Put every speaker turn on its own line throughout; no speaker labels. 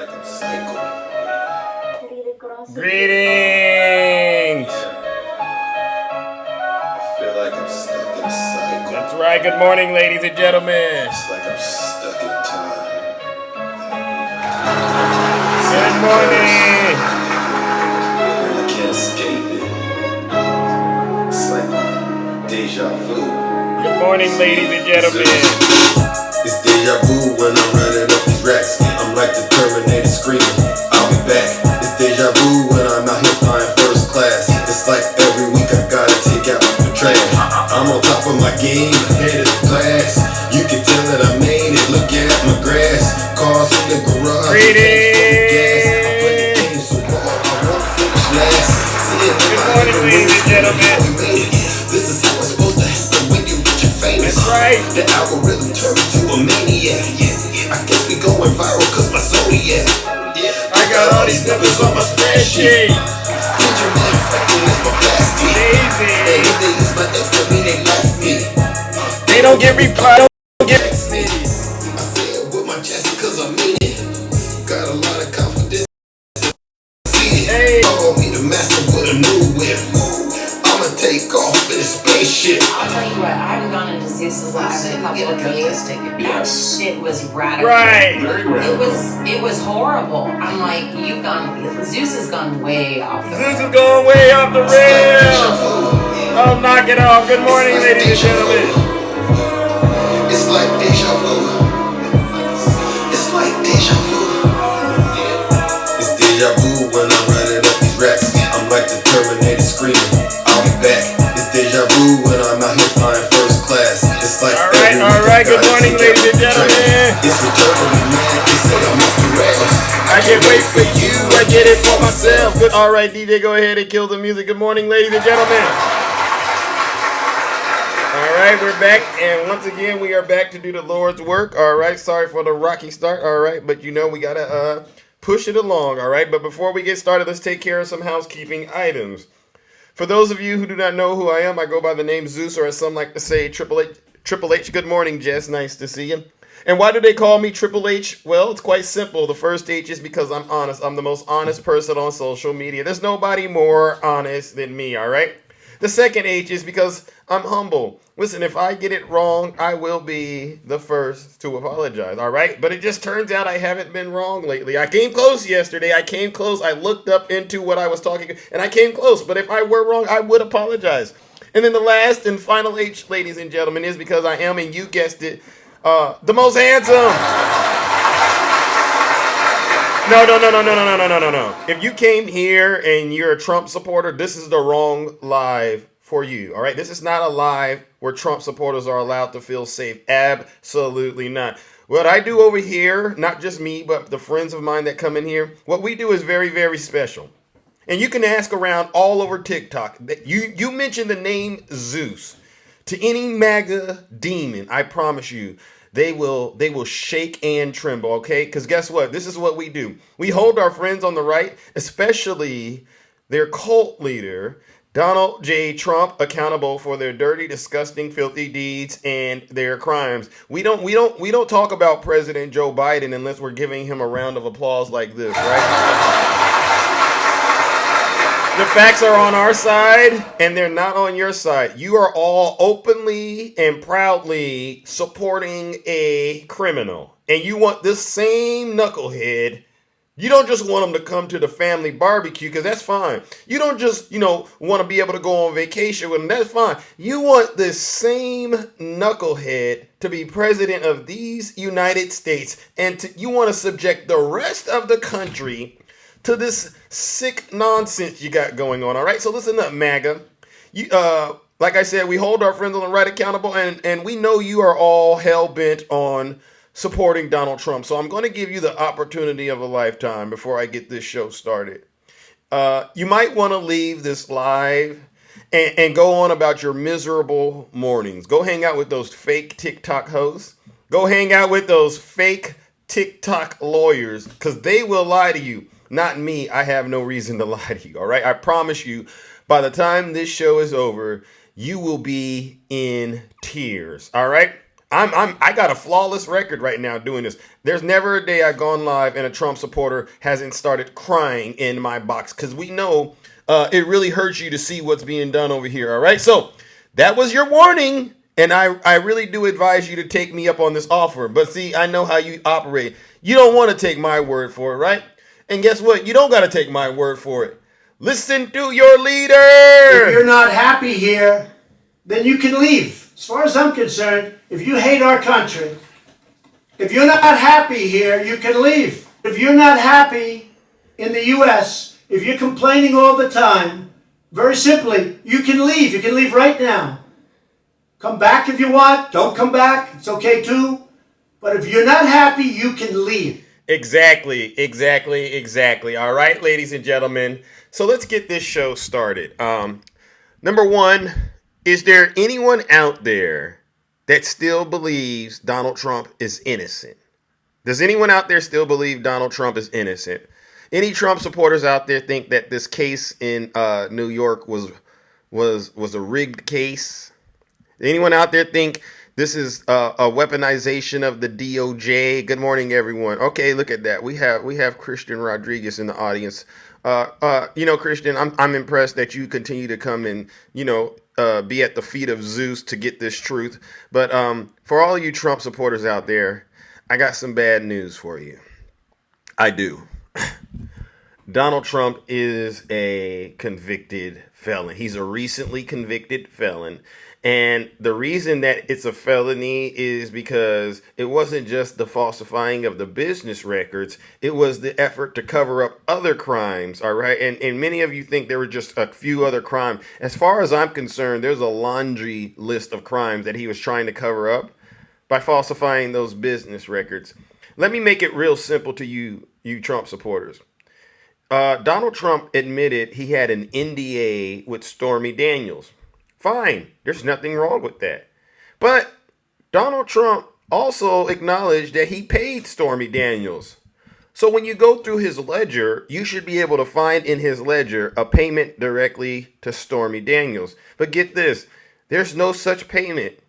Greetings!
Feel like I'm stuck in a cycle.
That's right. Good morning, ladies and gentlemen.
It's like I'm stuck in time.
Good morning.
And I can't escape it. It's like deja vu.
Good morning, ladies and gentlemen.
It's deja vu when I'm running up these racks. I'm like the Terminator screaming, I'll be back. It's deja vu when I'm out here flying first class. It's like every week I gotta take out the trash. I'm on top of my game, ahead of the class. You can tell that I made it, look at my grass. Cars in the garage.
Greetings. Good morning, ladies and gentlemen.
This is how it's supposed to happen when you get your famous.
That's right.
The algorithm turned to a maniac. I guess we going viral cause my zodiac.
I got all these numbers on my spreadsheet.
Ginger manufacturing is my plastic.
Daisy.
And if they use my X, that mean they like me.
They don't get replied.
I say it with my chest cause I mean it. Got a lot of confidence.
Hey.
Call me the master with a new whip. I'ma take off in a spaceship.
I'll tell you what, I haven't gone into Zeus's live in a couple of days. That shit was radical.
Right.
It was horrible. I'm like, Zeus has gone way off the
This is going way off the rails. Oh, knock it off. Good morning, ladies and gentlemen.
It's like deja vu. It's like deja vu. It's deja vu when I'm running up these racks. I'm like the Terminator screaming, I'll be back. It's deja vu when I'm out here flying first class. It's like
All right. Good morning, ladies and gentlemen.
It's returning, man. They say I'm off the rails.
I can't wait for you. I get it for myself. Good. All right, DJ, go ahead and kill the music. Good morning, ladies and gentlemen. All right, we're back, and once again, we are back to do the Lord's work. All right, sorry for the rocky start. All right, but you know we gotta push it along. All right, but before we get started, let's take care of some housekeeping items. For those of you who do not know who I am, I go by the name Zeus, or as some like to say, Triple H. Triple H. Good morning, Jess. Nice to see you. And why do they call me Triple H? Well, it's quite simple. The first H is because I'm honest. I'm the most honest person on social media. There's nobody more honest than me, all right? The second H is because I'm humble. Listen, if I get it wrong, I will be the first to apologize, all right? But it just turns out I haven't been wrong lately. I came close yesterday. I came close. I looked up into what I was talking, and I came close. But if I were wrong, I would apologize. And then the last and final H, ladies and gentlemen, is because I am, and you guessed it, the most handsome. No. If you came here and you're a Trump supporter, this is the wrong live for you. All right. This is not a live where Trump supporters are allowed to feel safe. Absolutely not. What I do over here, not just me, but the friends of mine that come in here, what we do is very, very special. And you can ask around all over TikTok. You mention the name Zeus to any MAGA demon, I promise you, they will shake and tremble, okay? Because guess what? This is what we do. We hold our friends on the right, especially their cult leader, Donald J. Trump, accountable for their dirty, disgusting, filthy deeds and their crimes. We don't talk about President Joe Biden unless we're giving him a round of applause like this, right? The facts are on our side, and they're not on your side. You are all openly and proudly supporting a criminal. And you want this same knucklehead. You don't just want him to come to the family barbecue, because that's fine. You don't just, want to be able to go on vacation with him. That's fine. You want this same knucklehead to be president of these United States. And you want to subject the rest of the country to this sick nonsense you got going on, all right? So listen up, MAGA. Like I said, we hold our friends on the right accountable, and we know you are all hell-bent on supporting Donald Trump. So I'm going to give you the opportunity of a lifetime before I get this show started. You might want to leave this live and go on about your miserable mornings. Go hang out with those fake TikTok hosts. Go hang out with those fake TikTok lawyers, because they will lie to you. Not me. I have no reason to lie to you, all right? I promise you, by the time this show is over, you will be in tears, all right? I got a flawless record right now doing this. There's never a day I've gone live and a Trump supporter hasn't started crying in my box because we know it really hurts you to see what's being done over here. All right, so that was your warning, and I really do advise you to take me up on this offer. But see, I know how you operate. You don't want to take my word for it, right? And guess what? You don't got to take my word for it. Listen to your leader.
If you're not happy here, then you can leave. As far as I'm concerned, if you hate our country, if you're not happy here, you can leave. If you're not happy in the U.S., if you're complaining all the time, very simply, you can leave. You can leave right now. Come back if you want. Don't come back. It's okay too. But if you're not happy, you can leave.
Exactly. All right, ladies and gentlemen. So let's get this show started. Number one, is there anyone out there that still believes Donald Trump is innocent? Does anyone out there still believe Donald Trump is innocent? Any Trump supporters out there think that this case in New York was a rigged case? Anyone out there think this is a weaponization of the DOJ? Good morning, everyone. Okay, look at that. We have Christian Rodriguez in the audience. Christian, I'm impressed that you continue to come and be at the feet of Zeus to get this truth. But for all you Trump supporters out there, I got some bad news for you. I do. Donald Trump is a convicted felon. He's a recently convicted felon. And the reason that it's a felony is because it wasn't just the falsifying of the business records. It was the effort to cover up other crimes. All right. And many of you think there were just a few other crimes. As far as I'm concerned, there's a laundry list of crimes that he was trying to cover up by falsifying those business records. Let me make it real simple to you Trump supporters. Donald Trump admitted he had an NDA with Stormy Daniels. Fine, there's nothing wrong with that. But Donald Trump also acknowledged that he paid Stormy Daniels. So when you go through his ledger, you should be able to find in his ledger a payment directly to Stormy Daniels. But get this, there's no such payment.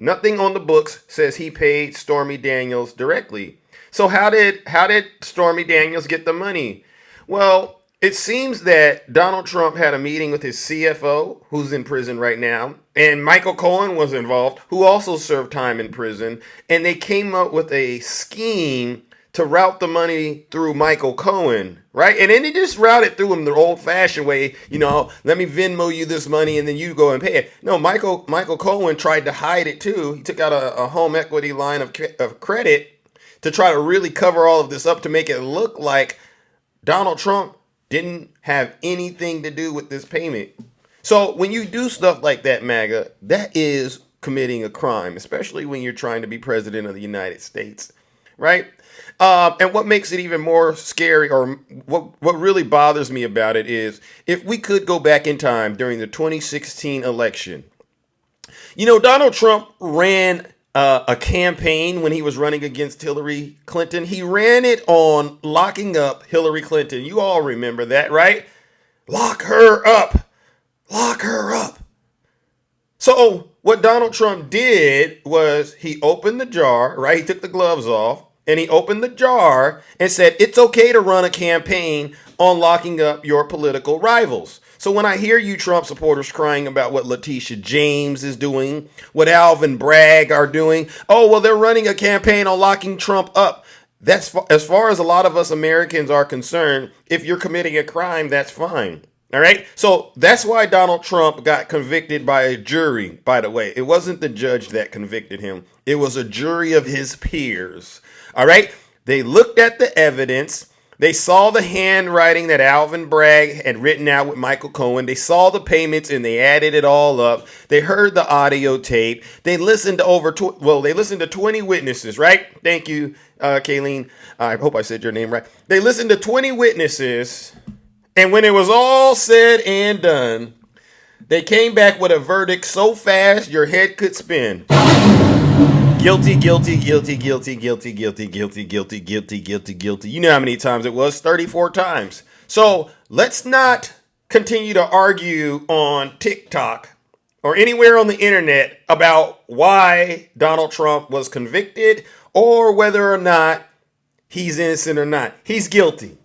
Nothing on the books says he paid Stormy Daniels directly. So how did Stormy Daniels get the money? Well, it seems that Donald Trump had a meeting with his CFO, who's in prison right now, and Michael Cohen was involved, who also served time in prison, and they came up with a scheme to route the money through Michael Cohen, right? And then they just routed through him the old-fashioned way, let me Venmo you this money and then you go and pay it. No, Michael Cohen tried to hide it too. He took out a home equity line of credit to try to really cover all of this up to make it look like Donald Trump didn't have anything to do with this payment. So when you do stuff like that, MAGA, that is committing a crime, especially when you're trying to be president of the United States, right? And what makes it even more scary, or what really bothers me about it, is if we could go back in time during the 2016 election. Donald Trump ran a campaign when he was running against Hillary Clinton. He ran it on locking up Hillary Clinton. You all remember that, right? Lock her up. Lock her up. So what Donald Trump did was he opened the jar, right? He took the gloves off and he opened the jar and said, it's okay to run a campaign on locking up your political rivals. So when I hear you Trump supporters crying about what Letitia James is doing, what Alvin Bragg are doing, oh, well, they're running a campaign on locking Trump up. That's as far as a lot of us Americans are concerned. If you're committing a crime, that's fine. All right. So that's why Donald Trump got convicted by a jury. By the way, it wasn't the judge that convicted him. It was a jury of his peers. All right. They looked at the evidence. They saw the handwriting that Alvin Bragg had written out with Michael Cohen. They saw the payments and they added it all up. They heard the audio tape. They listened to they listened to 20 witnesses, right? Thank you, Kayleen. I hope I said your name right. They listened to 20 witnesses. And when it was all said and done, they came back with a verdict so fast your head could spin. Guilty, guilty, guilty, guilty, guilty, guilty, guilty, guilty, guilty, guilty, guilty. You know how many times it was? 34 times. So let's not continue to argue on TikTok or anywhere on the internet about why Donald Trump was convicted or whether or not he's innocent or not. He's guilty.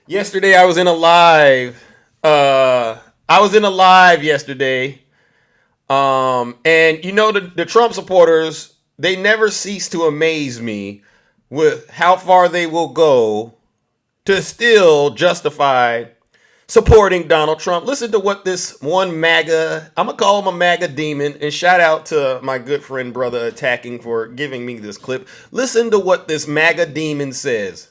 Yesterday I was in a live. Yesterday. And you know the Trump supporters, they never cease to amaze me with how far they will go to still justify supporting Donald Trump. Listen to what this one MAGA, I'm going to call him a MAGA demon, and shout out to my good friend Brother Attacking for giving me this clip. Listen to what this MAGA demon says.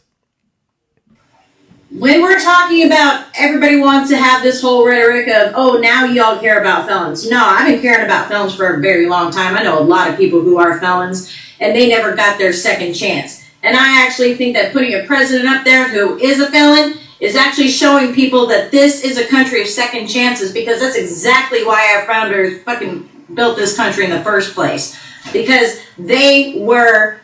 When we're talking about everybody wants to have this whole rhetoric of, oh, now y'all care about felons. No, I've been caring about felons for a very long time. I know a lot of people who are felons, and they never got their second chance. And I actually think that putting a president up there who is a felon is actually showing people that this is a country of second chances, because that's exactly why our founders fucking built this country in the first place. Because they were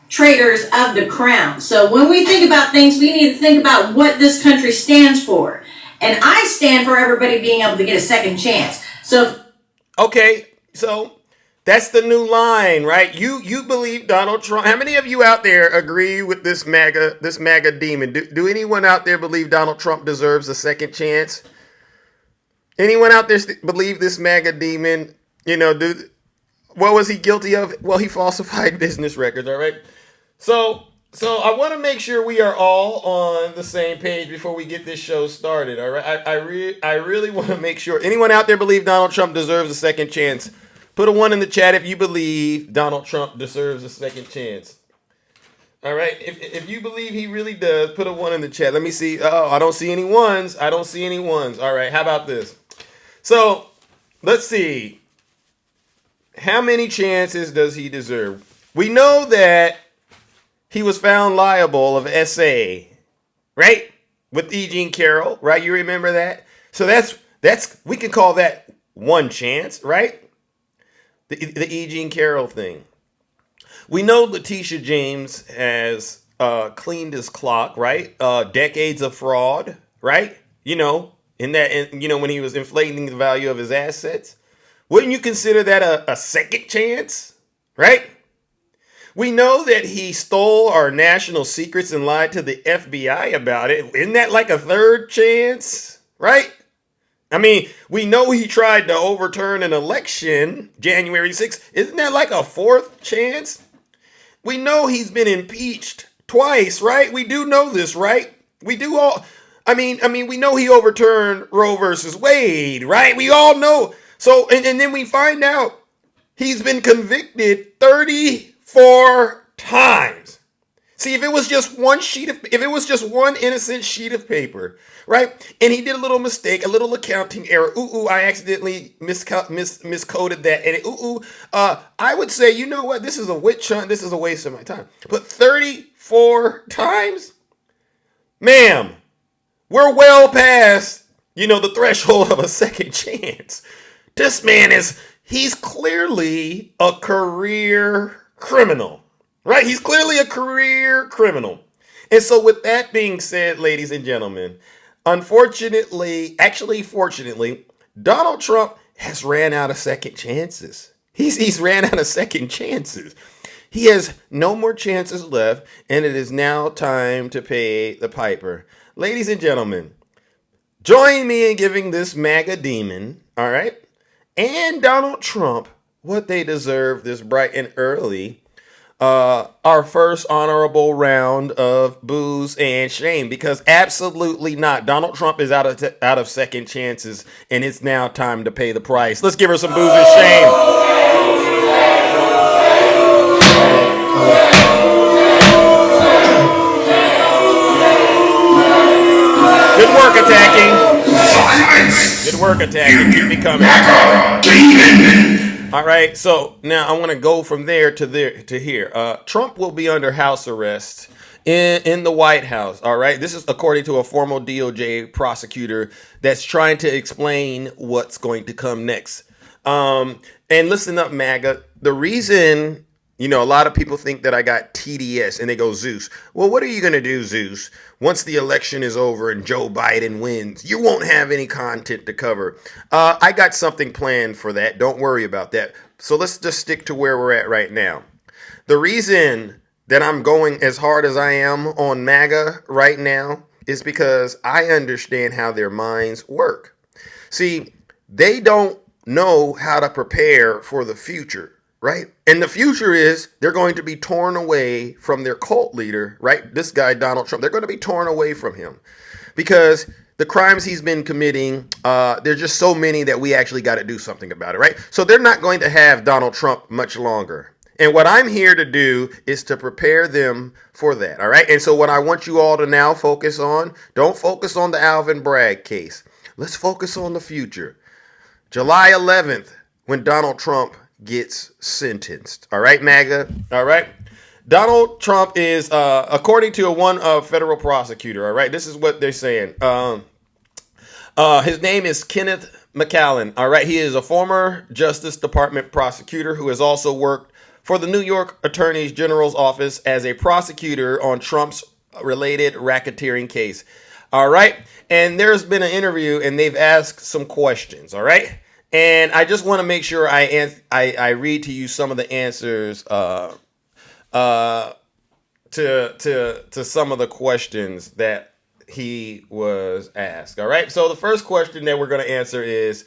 traitors of the crown. So when we think about things, we need to think about what this country stands for. And I stand for everybody being able to get a second chance. So
okay, so that's the new line, right? You believe Donald Trump. How many of you out there agree with this MAGA demon? Do anyone out there believe Donald Trump deserves a second chance? Anyone out there believe this MAGA demon, what was he guilty of? Well, he falsified business records, all right? So I want to make sure we are all on the same page before we get this show started, all right? I really want to make sure. Anyone out there believe Donald Trump deserves a second chance? Put a 1 in the chat if you believe Donald Trump deserves a second chance. All right? If you believe he really does, put a 1 in the chat. Let me see. Oh, I don't see any ones. All right, how about this? So, let's see. How many chances does he deserve? We know that he was found liable of SA, right? With E. Jean Carroll, right? You remember that? So that's we can call that one chance, right? The E. Jean Carroll thing. We know Letitia James has cleaned his clock, right? Decades of fraud, right? When he was inflating the value of his assets. Wouldn't you consider that a second chance, right? We know that he stole our national secrets and lied to the FBI about it. Isn't that like a third chance, right? I mean, we know he tried to overturn an election, January 6th. Isn't that like a fourth chance? We know he's been impeached twice, right? We do know this, right? We do all. I mean, we know he overturned Roe versus Wade, right? We all know. So, and then we find out he's been convicted 34 times. See, if it was just one innocent sheet of paper, right? And he did a little mistake, a little accounting error. I accidentally miscoded that. And I would say, you know what? This is a witch hunt. This is a waste of my time. But 34 times? Ma'am, we're well past, the threshold of a second chance. This man he's clearly a career criminal, right? He's clearly a career criminal. And so with that being said, ladies and gentlemen, fortunately, Donald Trump has ran out of second chances. He's ran out of second chances. He has no more chances left, and it is now time to pay the piper. Ladies and gentlemen, join me in giving this MAGA demon, all right, and Donald Trump what they deserve this bright and early. Our first honorable round of booze and shame, because absolutely not. Donald Trump is out of second chances, and it's now time to pay the price. Let's give her some booze and shame. Good work attacking. Good work attacking. Keep me coming. All right, so now I want to go from there to here. Trump will be under house arrest in the White House. All right, this is according to a former DOJ prosecutor that's trying to explain what's going to come next. And listen up, MAGA. The reason You know, a lot of people think that I got TDS and they go, Zeus. Well, what are you going to do, Zeus? Once the election is over and Joe Biden wins, you won't have any content to cover. I got something planned for that. Don't worry about that. So let's just stick to where we're at right now. The reason that I'm going as hard as I am on MAGA right now is because I understand how their minds work. See, they don't know how to prepare for the future, right? And the future is they're going to be torn away from their cult leader, right? This guy, Donald Trump, they're going to be torn away from him because the crimes he's been committing, there's just so many that we actually got to do something about it, right? So they're not going to have Donald Trump much longer. And what I'm here to do is to prepare them for that, all right? And so what I want you all to now focus on, don't focus on the Alvin Bragg case. Let's focus on the future. July 11th, when Donald Trump gets sentenced. All right, MAGA? All right? Donald Trump is, according to one federal prosecutor, all right? This is what they're saying. His name is Kenneth McAllen, all right? He is a former Justice Department prosecutor who has also worked for the New York Attorney General's office as a prosecutor on Trump's related racketeering case. All right. And there's been an interview and they've asked some questions. All right. And I just want to make sure I read to you some of the answers to some of the questions that he was asked. All right. So the first question that we're going to answer is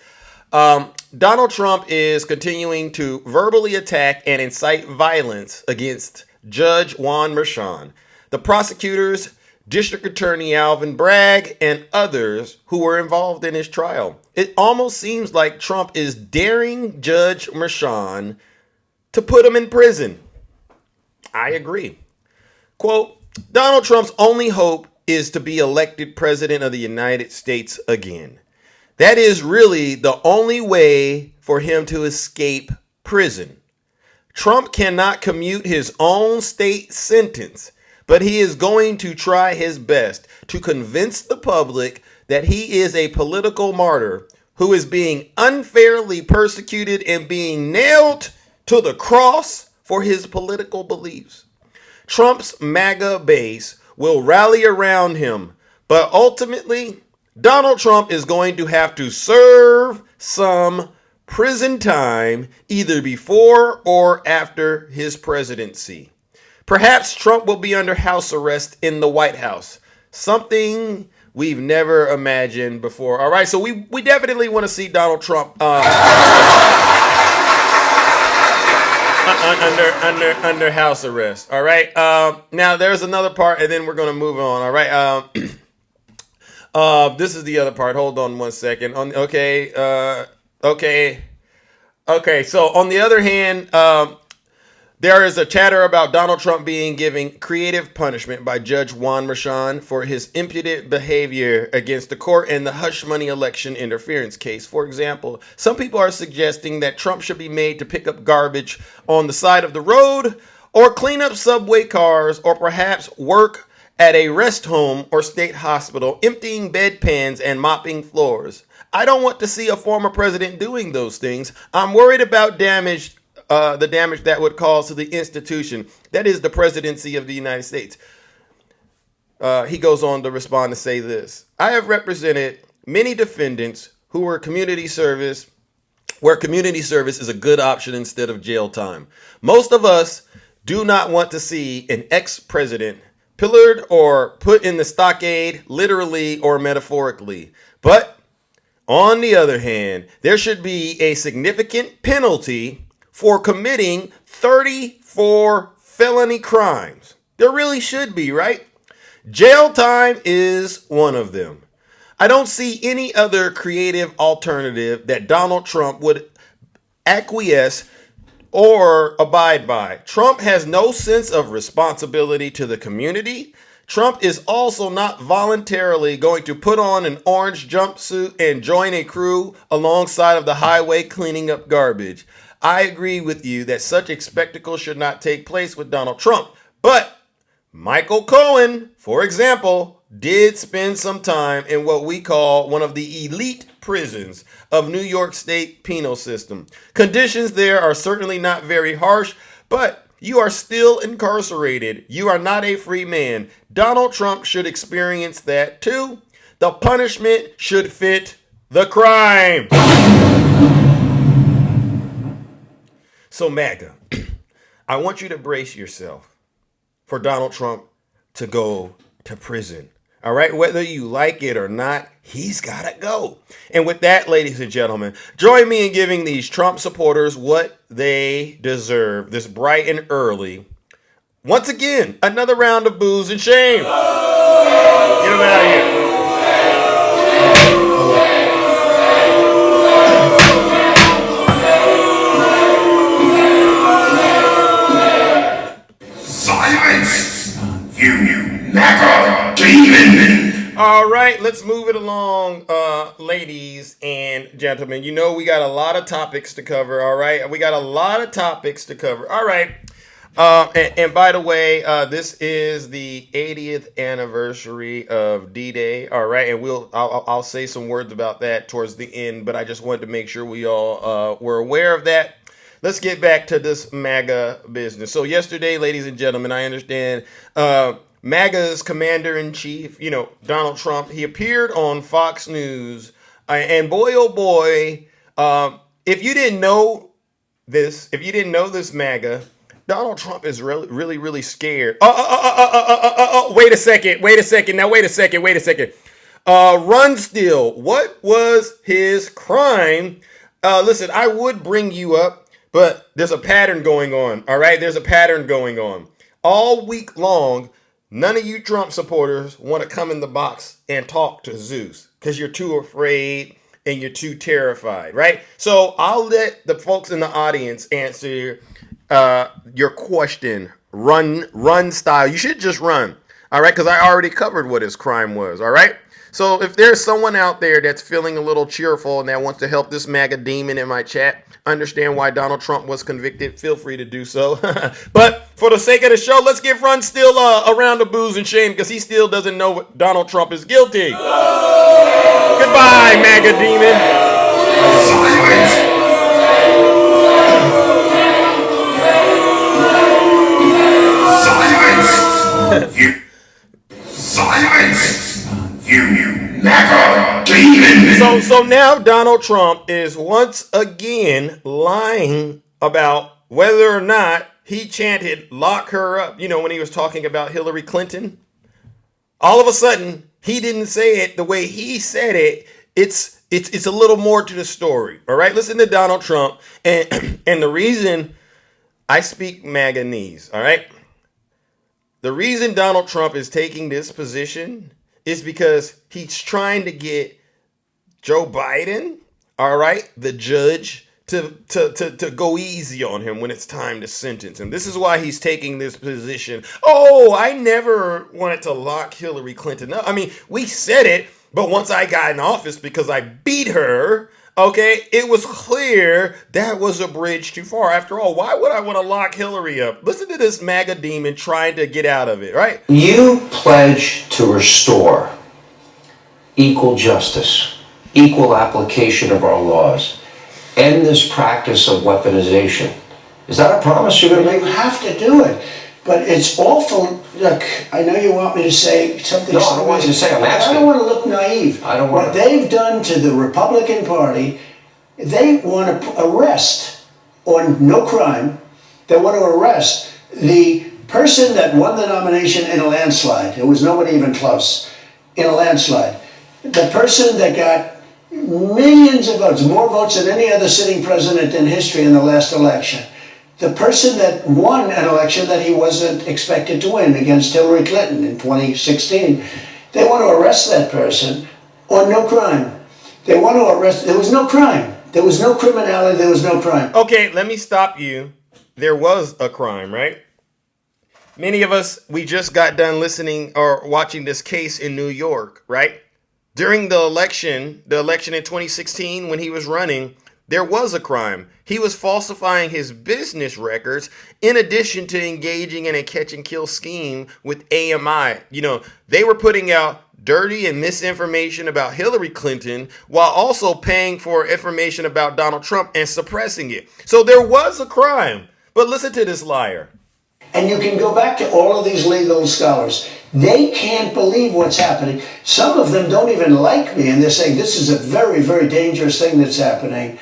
Donald Trump is continuing to verbally attack and incite violence against Judge Juan Merchan, the prosecutors, District Attorney Alvin Bragg, and others who were involved in his trial. It almost seems like Trump is daring Judge Merchan to put him in prison. I agree. Quote, Donald Trump's only hope is to be elected president of the United States again. That is really the only way for him to escape prison. Trump cannot commute his own state sentence, but he is going to try his best to convince the public that he is a political martyr who is being unfairly persecuted and being nailed to the cross for his political beliefs. Trump's MAGA base will rally around him, but ultimately, Donald Trump is going to have to serve some prison time either before or after his presidency. Perhaps Trump will be under house arrest in the White House, something we've never imagined before. All right, so we definitely want to see Donald Trump under house arrest. All right, now there's another part, and then we're going to move on. All right. This is the other part. Hold on one second. Okay. So on the other hand, there is a chatter about Donald Trump being given creative punishment by Judge Juan Merchan for his impudent behavior against the court in the hush money election interference case. For example, some people are suggesting that Trump should be made to pick up garbage on the side of the road or clean up subway cars or perhaps work at a rest home or state hospital, emptying bedpans and mopping floors. I don't want to see a former president doing those things. I'm worried about the damage that would cause to the institution. That is the presidency of the United States. He goes on to respond to say this. I have represented many defendants who were community service, where community service is a good option instead of jail time. Most of us do not want to see an ex-president pillared or put in the stockade, literally or metaphorically. But on the other hand, there should be a significant penalty for committing 34 felony crimes. There really should be, right? Jail time is one of them. I don't see any other creative alternative that Donald Trump would acquiesce or abide by. Trump has no sense of responsibility to the community. Trump is also not voluntarily going to put on an orange jumpsuit and join a crew alongside of the highway cleaning up garbage. I agree with you that such a spectacle should not take place with Donald Trump. But Michael Cohen, for example, did spend some time in what we call one of the elite prisons of New York State penal system. Conditions there are certainly not very harsh, but You are still incarcerated. You are not a free man. Donald Trump should experience that too. The punishment should fit the crime. So, MAGA, I want you to brace yourself for Donald Trump to go to prison. All right, whether you like it or not, he's got to go. And with that, ladies and gentlemen, join me in giving these Trump supporters what they deserve this bright and early. Once again, another round of booze and shame. Get them out of here.
Silence! You MAGA demon!
All right, let's move it along, ladies and gentlemen. You know we got a lot of topics to cover, all right? We got a lot of topics to cover. All right. And by the way, this is the 80th anniversary of D-Day, all right? And I'll say some words about that towards the end, but I just wanted to make sure we all were aware of that. Let's get back to this MAGA business. So yesterday, ladies and gentlemen, I understand MAGA's commander-in-chief, Donald Trump, he appeared on Fox News. And boy, oh boy, if you didn't know this, MAGA, Donald Trump is really, really, really scared. Wait a second. Run still. What was his crime? Listen, I would bring you up, but there's a pattern going on. All right, there's a pattern going on. All week long, none of you Trump supporters want to come in the box and talk to Zeus because you're too afraid and you're too terrified, right? So I'll let the folks in the audience answer your question. Run style. You should just run, all right? Because I already covered what his crime was, all right? So if there's someone out there that's feeling a little cheerful and that wants to help this MAGA demon in my chat understand why Donald Trump was convicted, feel free to do so. But for the sake of the show, let's give Run Still a round of booze and shame because he still doesn't know what Donald Trump is guilty. Goodbye, MAGA demon.
Silence! Silence! You MAGA demon!
So now Donald Trump is once again lying about whether or not he chanted "lock her up." When he was talking about Hillary Clinton, all of a sudden he didn't say it the way he said it. It's a little more to the story. All right, listen to Donald Trump, and the reason I speak MAGAnese, all right. The reason Donald Trump is taking this position is because he's trying to get Joe Biden, all right, the judge, to go easy on him when it's time to sentence him. This is why he's taking this position. Oh, I never wanted to lock Hillary Clinton up. I mean, we said it, but once I got in office because I beat her, okay, it was clear that was a bridge too far. After all, why would I want to lock Hillary up? Listen to this MAGA demon trying to get out of it, right?
You pledge to restore equal justice, equal application of our laws, end this practice of weaponization. Is that a promise you're going to make?
You have to do it. But it's awful. Look, I know you want me to say something.
No, I don't want you to say. I'm asking.
I don't want to look naive.
I don't want
What they've done to the Republican Party, they want to arrest on no crime. They want to arrest the person that won the nomination in a landslide. There was nobody even close in a landslide. The person that got millions of votes, more votes than any other sitting president in history in the last election. The person that won an election that he wasn't expected to win against Hillary Clinton in 2016, they want to arrest that person on no crime. They want to arrest, there was no crime. There was no criminality, there was no crime.
Okay, let me stop you. There was a crime, right? Many of us, we just got done listening or watching this case in New York, right? During the election in 2016 when he was running, there was a crime. He was falsifying his business records in addition to engaging in a catch and kill scheme with AMI. They were putting out dirty and misinformation about Hillary Clinton while also paying for information about Donald Trump and suppressing it. So there was a crime. But listen to this liar.
And you can go back to all of these legal scholars. They can't believe what's happening. Some of them don't even like me, and they're saying this is a very, very dangerous thing that's happening.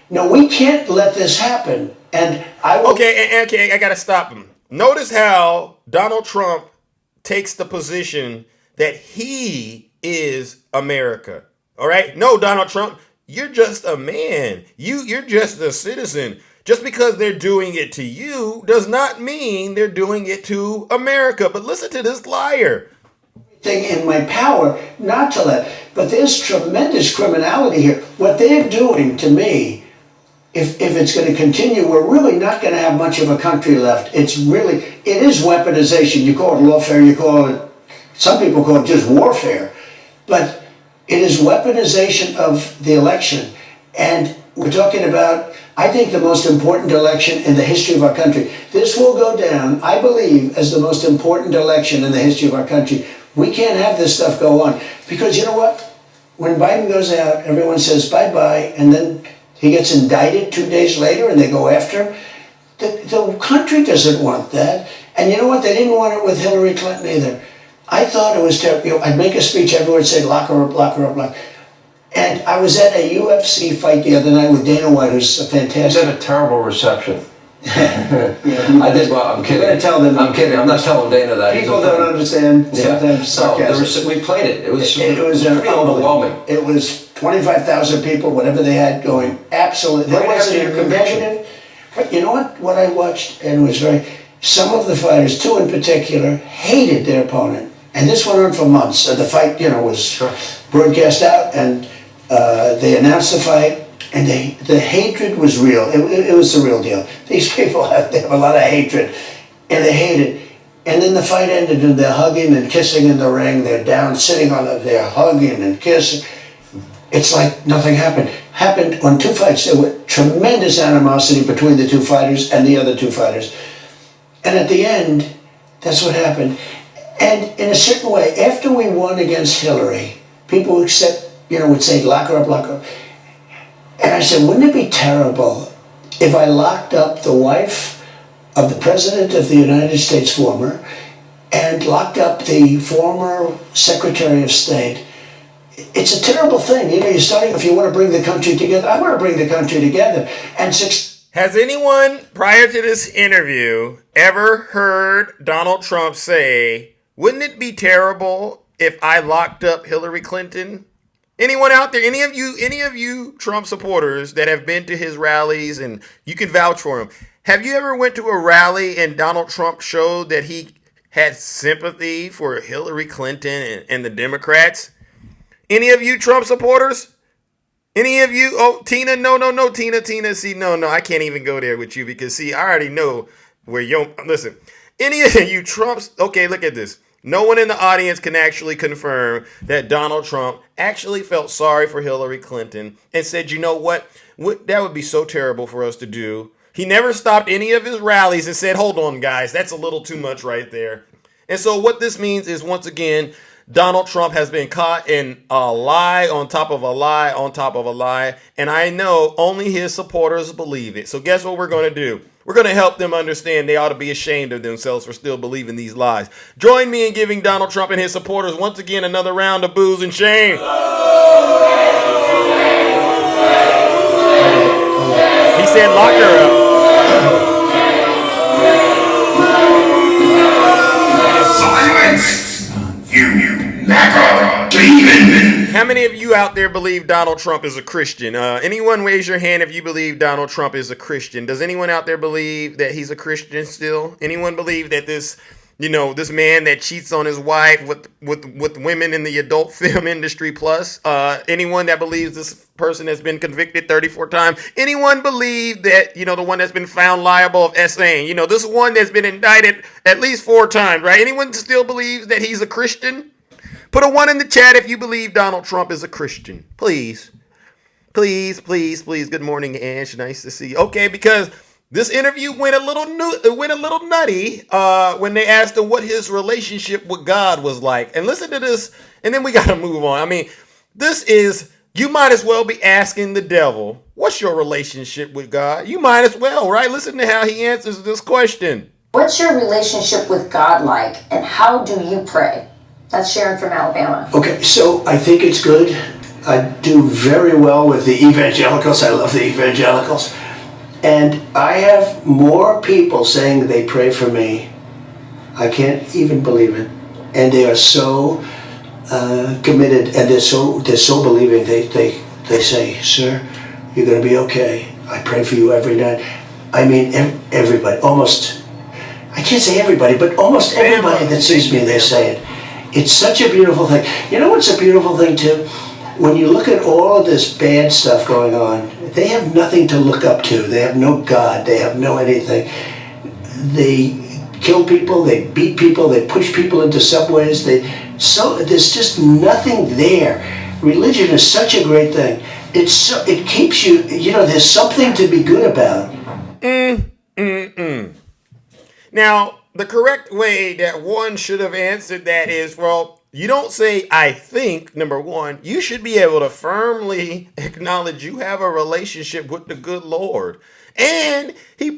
No, we can't let this happen. And I will.
Okay, I gotta stop him. Notice how Donald Trump takes the position that he is America. All right? No, Donald Trump, you're just a man. You're just a citizen. Just because they're doing it to you does not mean they're doing it to America. But listen to this liar.
Thing in my power not to let. But there's tremendous criminality here. What they're doing to me, if it's going to continue, we're really not going to have much of a country left. It is weaponization. You call it lawfare, you call it, some people call it just warfare. But it is weaponization of the election. And we're talking about, I think, the most important election in the history of our country. This will go down, I believe, as the most important election in the history of our country. We can't have this stuff go on. Because you know what? When Biden goes out, everyone says bye-bye, and then he gets indicted 2 days later and they go after him. The country doesn't want that. And you know what? They didn't want it with Hillary Clinton either. I thought it was terrible. You know, I'd make a speech, everyone would say, lock her up, lock her up, lock her up. And I was at a UFC fight the other night with Dana White, who's a fantastic.
You had a terrible reception.
Yeah,
I did. Well, I'm kidding.
I'm gonna tell them.
I'm kidding. I'm not telling Dana that.
People don't understand sometimes sarcasm.
We played it. It was
pretty
overwhelming.
It was 25,000 people, whatever they had going. Absolutely. There wasn't a negative. But you know what? What I watched, and was some of the fighters, two in particular, hated their opponent. And this went on for months. The fight, was broadcast out, and they announced the fight. And the hatred was real. It was the real deal. These people they have a lot of hatred, and they hate it. And then the fight ended, and they're hugging and kissing in the ring. They're down, sitting on they're hugging and kissing. It's like nothing happened. Happened on two fights. There were tremendous animosity between the two fighters and the other two fighters. And at the end, that's what happened. And in a certain way, after we won against Hillary, people would say, lock her up, lock her up. And I said, wouldn't it be terrible if I locked up the wife of the President of the United States, former, and locked up the former Secretary of State? It's a terrible thing. You're starting, if you want to bring the country together, I want to bring the country together. And
Has anyone prior to this interview ever heard Donald Trump say, wouldn't it be terrible if I locked up Hillary Clinton? Anyone out there, any of you Trump supporters that have been to his rallies, and you can vouch for him, have you ever went to a rally and Donald Trump showed that he had sympathy for Hillary Clinton and the Democrats? Any of you Trump supporters? Any of you? Oh, Tina, no, Tina, see, no, I can't even go there with you because, see, I already know where listen, any of you Trumps, okay, look at this. No one in the audience can actually confirm that Donald Trump actually felt sorry for Hillary Clinton and said, you know what? That would be so terrible for us to do. He never stopped any of his rallies and said, hold on, guys, that's a little too much right there. And so what this means is, once again, Donald Trump has been caught in a lie on top of a lie on top of a lie. And I know only his supporters believe it. So guess what we're going to do? We're going to help them understand they ought to be ashamed of themselves for still believing these lies. Join me in giving Donald Trump and his supporters once again another round of boos and shame. He said lock her up.
Silence! You never demon!
How many of you out there believe Donald Trump is a Christian? Anyone raise your hand if you believe Donald Trump is a Christian. Does anyone out there believe that he's a Christian still? Anyone believe that this man that cheats on his wife with women in the adult film industry plus? Anyone that believes this person has been convicted 34 times? Anyone believe that, the one that's been found liable of essaying? This one that's been indicted at least 4 times, right? Anyone still believes that he's a Christian? Put a 1 in the chat if you believe Donald Trump is a Christian. Please. Please. Good morning, Ash. Nice to see you. Okay, because this interview went a little nutty when they asked him what his relationship with God was like. And listen to this, and then we got to move on. I mean, you might as well be asking the devil, what's your relationship with God? You might as well, right? Listen to how he answers this question.
What's your relationship with God like, and how do you pray? That's Sharon from Alabama.
Okay, so I think it's good. I do very well with the evangelicals. I love the evangelicals. And I have more people saying they pray for me. I can't even believe it. And they are so committed, and they're so believing. They say, "Sir, you're going to be okay. I pray for you every night." I mean, everybody, almost, I can't say everybody, but almost everybody that sees me, they say it. It's such a beautiful thing. You know what's a beautiful thing too? When you look at all of this bad stuff going on, they have nothing to look up to. They have no God. They have no anything. They kill people. They beat people. They push people into subways. There's just nothing there. Religion is such a great thing. It keeps you. There's something to be good about.
Now, the correct way that one should have answered that is, well, you don't say, I think, number one. You should be able to firmly acknowledge you have a relationship with the good Lord. And he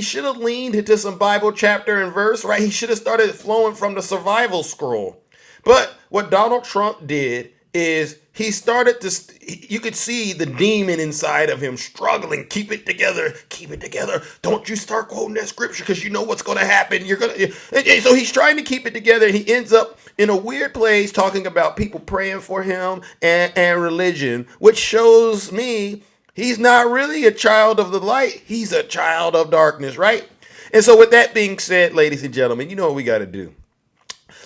should have leaned into some Bible chapter and verse, right? He should have started flowing from the survival scroll. But what Donald Trump did is he started to, you could see the demon inside of him struggling. Keep it together. Keep it together. Don't you start quoting that scripture because you know what's going to happen. So he's trying to keep it together. And he ends up in a weird place talking about people praying for him and religion, which shows me he's not really a child of the light. He's a child of darkness, right? And so with that being said, ladies and gentlemen, you know what we got to do.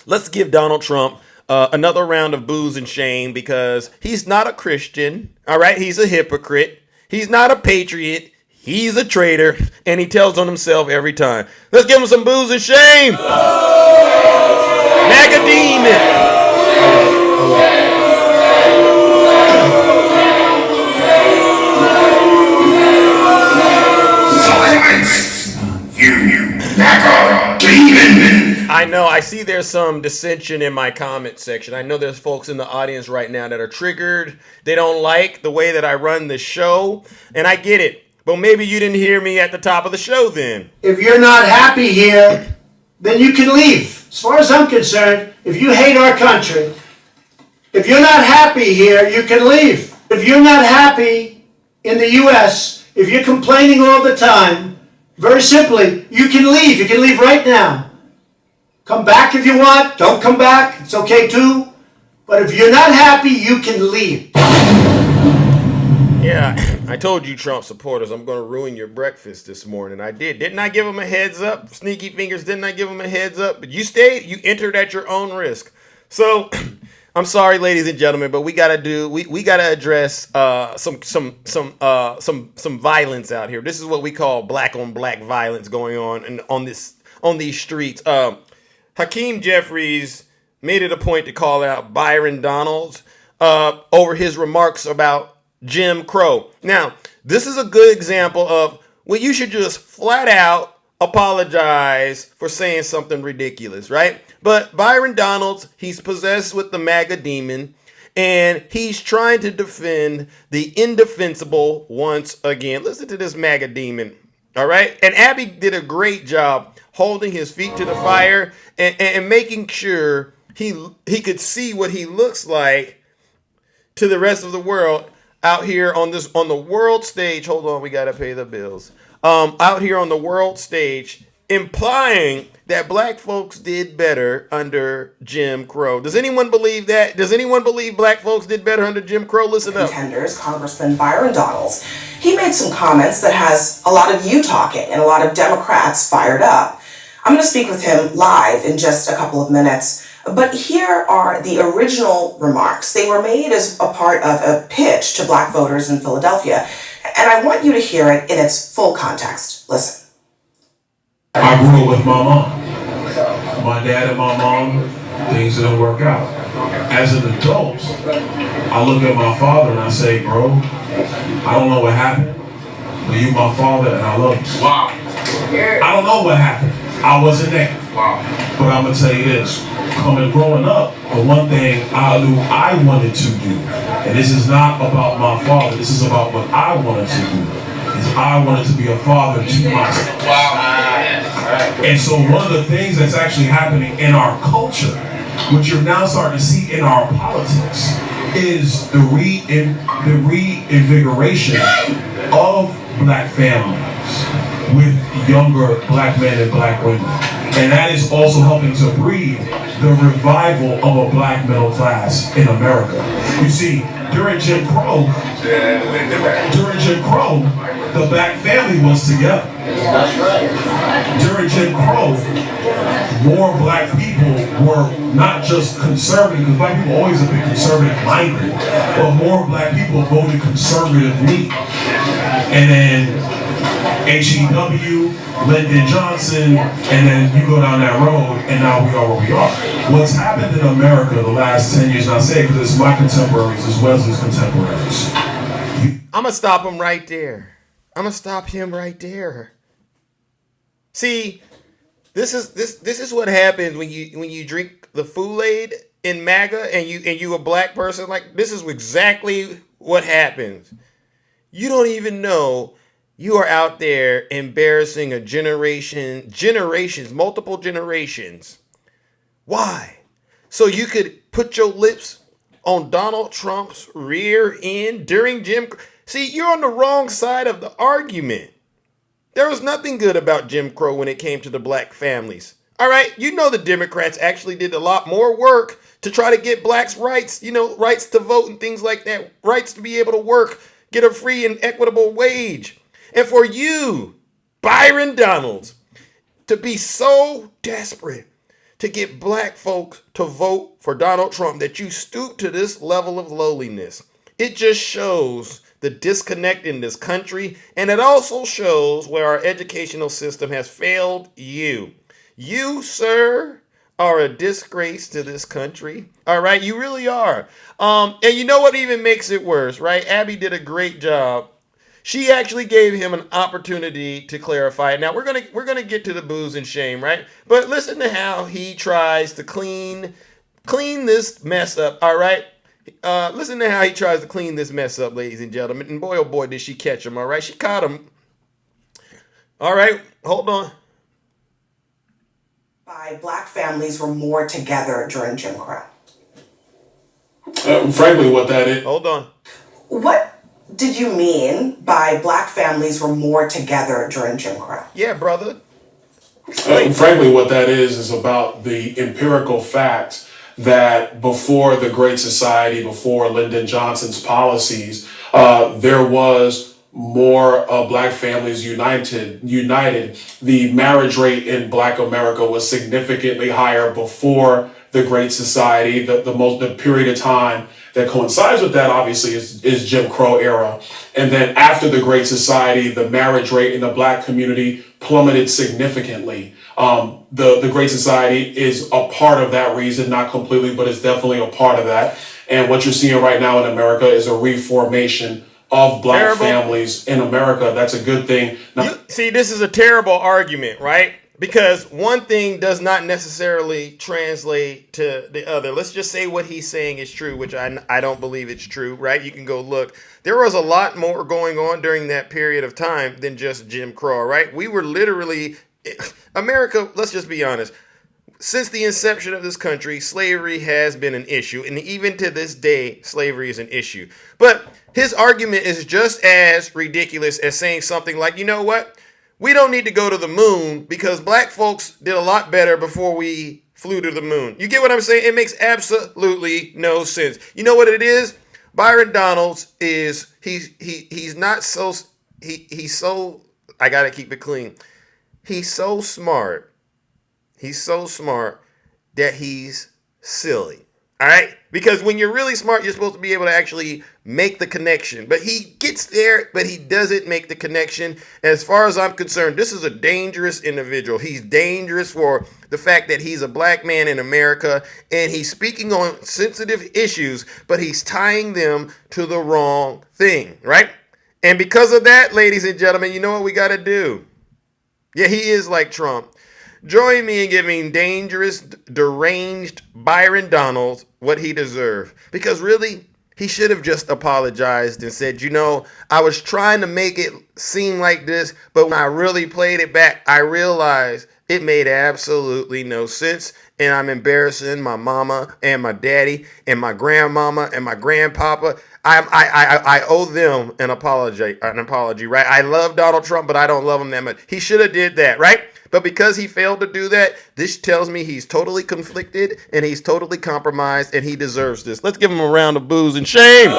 Let's give Donald Trump another round of booze and shame because he's not a Christian. All right. He's a hypocrite. He's not a patriot. He's a traitor. And he tells on himself every time. Let's give him some booze and shame. MAGA demon.
Silence! You MAGA demon!
I know, I see there's some dissension in my comment section. I know there's folks in the audience right now that are triggered. They don't like the way that I run this show, and I get it. But maybe you didn't hear me at the top of the show then.
If you're not happy here, then you can leave. As far as I'm concerned, if you hate our country, if you're not happy here, you can leave. If you're not happy in the U.S., if you're complaining all the time, very simply, you can leave. You can leave right now. Come back if you want. Don't come back. It's okay too. But if you're not happy, you can leave.
Yeah, I told you, Trump supporters, I'm going to ruin your breakfast this morning. I did. Didn't I give them a heads up? Sneaky fingers, didn't I give them a heads up? But you stayed. You entered at your own risk. So I'm sorry, ladies and gentlemen, but we got to address some violence out here. This is what we call black on black violence going on on these streets. Hakeem Jeffries made it a point to call out Byron Donalds over his remarks about Jim Crow. Now, this is a good example of when you should just flat out apologize for saying something ridiculous, right? But Byron Donalds, he's possessed with the MAGA demon, and he's trying to defend the indefensible once again. Listen to this MAGA demon, all right? And Abby did a great job holding his feet to the fire and making sure he could see what he looks like to the rest of the world out here on the world stage. Hold on, we gotta pay the bills. Out here on the world stage, implying that black folks did better under Jim Crow. Does anyone believe that? Does anyone believe black folks did better under Jim Crow? Listen up.
Contenders, Congressman Byron Donalds. He made some comments that has a lot of you talking and a lot of Democrats fired up. I'm going to speak with him live in just a couple of minutes, but here are the original remarks. They were made as a part of a pitch to black voters in Philadelphia, and I want you to hear it in its full context. Listen.
I grew up with my mom. My dad and my mom, things didn't work out. As an adult, I look at my father and I say, bro, I don't know what happened, but you my father and I love you. Wow. I don't know what happened. I wasn't there. Wow. But I'm going to tell you this. Growing up, the one thing I knew I wanted to do, and this is not about my father, this is about what I wanted to do. is I wanted to be a father to myself. And so one of the things that's actually happening in our culture, which you're now starting to see in our politics, is the reinvigoration of black families with younger black men and black women. And that is also helping to breed the revival of a black middle class in America. You see, during Jim Crow, the black family was together. During Jim Crow, more black people were not just conservative, because black people always have been conservative minded, but more black people voted conservatively. And then HEW, Lyndon Johnson, and then you go down that road, and now we are where we are. What's happened in America the last 10 years, and I say it because it's my contemporaries as well as his contemporaries.
I'm going to stop him right there. See, this is what happens when you drink the Kool-Aid in MAGA and you a black person. Like, this is exactly what happens. You don't even know you are out there embarrassing a generations, multiple generations. Why? So you could put your lips on Donald Trump's rear end during Jim. See, you're on the wrong side of the argument. There was nothing good about Jim Crow when it came to the black families. All right, you know the Democrats actually did a lot more work to try to get blacks' rights, rights to vote and things like that, rights to be able to work, get a free and equitable wage. And for you, Byron Donalds, to be so desperate to get black folks to vote for Donald Trump that you stoop to this level of lowliness, it just shows the disconnect in this country, and it also shows where our educational system has failed you. You, sir, are a disgrace to this country. All right, you really are. And you know what even makes it worse, right? Abby did a great job. She actually gave him an opportunity to clarify it. Now we're gonna get to the booze and shame, right? But listen to how he tries to clean this mess up. All right. Listen to how he tries to clean this mess up, ladies and gentlemen. And boy, oh boy, did she catch him. All right, she caught him. All right, hold on.
Black families were more together during Jim Crow.
Frankly, what that is.
Hold on.
What did you mean by black families were more together during Jim Crow?
Yeah, brother.
Frankly, what that is about the empirical fact that before the Great Society, before Lyndon Johnson's policies, there was more black families united. The marriage rate in black America was significantly higher before the Great Society. The period of time that coincides with that, obviously, is Jim Crow era. And then after the Great Society, the marriage rate in the black community plummeted significantly. The Great Society is a part of that reason, not completely, but it's definitely a part of that. And what you're seeing right now in America is a reformation of black families in America. That's a good thing.
See, this is a terrible argument, right? Because one thing does not necessarily translate to the other. Let's just say what he's saying is true, which I don't believe it's true, right? You can go look. There was a lot more going on during that period of time than just Jim Crow, right? We were literally, America, let's just be honest. Since the inception of this country, slavery has been an issue. And even to this day, slavery is an issue. But his argument is just as ridiculous as saying something like, you know what? We don't need to go to the moon because black folks did a lot better before we flew to the moon. You get what I'm saying? It makes absolutely no sense. You know what it is? Byron Donalds is, he's so, I gotta keep it clean. He's so smart. He's so smart that he's silly. All right? Because when you're really smart, you're supposed to be able to actually make the connection. But he gets there, but he doesn't make the connection. As far as I'm concerned, this is a dangerous individual. He's dangerous for the fact that he's a black man in America, and he's speaking on sensitive issues, but he's tying them to the wrong thing, right? And because of that, ladies and gentlemen, you know what we got to do? Yeah, he is like Trump. Join me in giving dangerous, deranged Byron Donalds what he deserves. Because really, He should have just apologized and said, you know, I was trying to make it seem like this, but when I really played it back, I realized it made absolutely no sense. And I'm embarrassing my mama and my daddy and my grandmama and my grandpapa. I owe them an apology, right? I love Donald Trump, but I don't love him that much. He should have did that, right? But because he failed to do that, this tells me he's totally conflicted and he's totally compromised and he deserves this. Let's give him a round of boos and shame.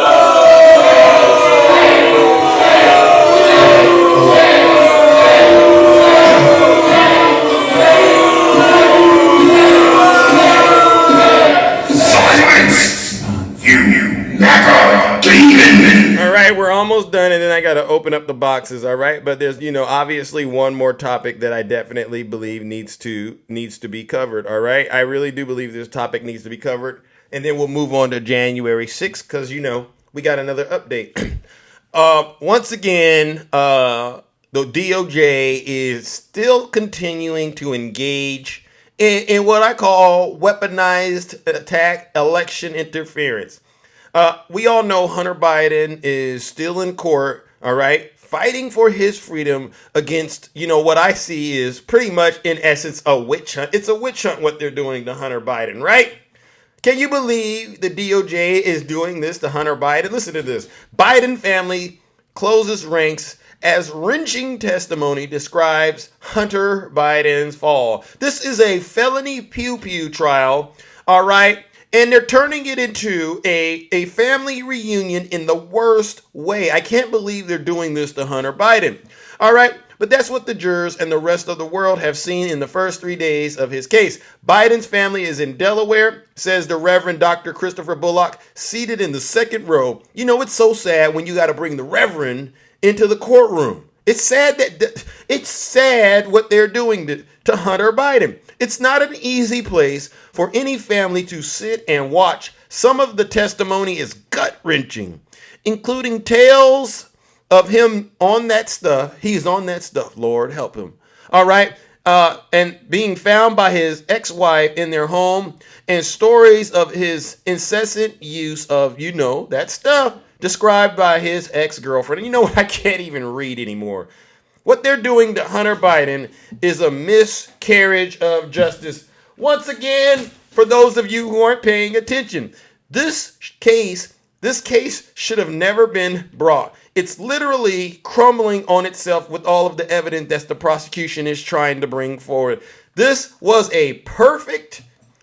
Silence! You MAGA demon!
All right, we're almost done, and then I got to open up the boxes, all right? But there's, obviously one more topic that I definitely believe needs to be covered, all right? I really do believe this topic needs to be covered, and then we'll move on to January 6th because, we got another update. Once again, the DOJ is still continuing to engage in what I call weaponized attack election interference. We all know Hunter Biden is still in court, all right, fighting for his freedom against, what I see is pretty much, in essence, a witch hunt. It's a witch hunt what they're doing to Hunter Biden, right? Can you believe the DOJ is doing this to Hunter Biden? Listen to this. Biden family closes ranks as wrenching testimony describes Hunter Biden's fall. This is a felony pew-pew trial, all right? And they're turning it into a family reunion in the worst way. I can't believe they're doing this to Hunter Biden. All right, but that's what the jurors and the rest of the world have seen in the first 3 days of his case. Biden's family is in Delaware, says the Reverend Dr. Christopher Bullock, seated in the second row. It's so sad when you got to bring the Reverend into the courtroom. It's sad it's sad what they're doing to Hunter Biden. It's not an easy place for any family to sit and watch. Some of the testimony is gut-wrenching, including tales of him on that stuff. He's on that stuff, Lord, help him. All right. And being found by his ex-wife in their home, and stories of his incessant use of, that stuff described by his ex-girlfriend. And I can't even read anymore. What they're doing to Hunter Biden is a miscarriage of justice. Once again, for those of you who aren't paying attention, this case should have never been brought. It's literally crumbling on itself with all of the evidence that the prosecution is trying to bring forward. This was a perfect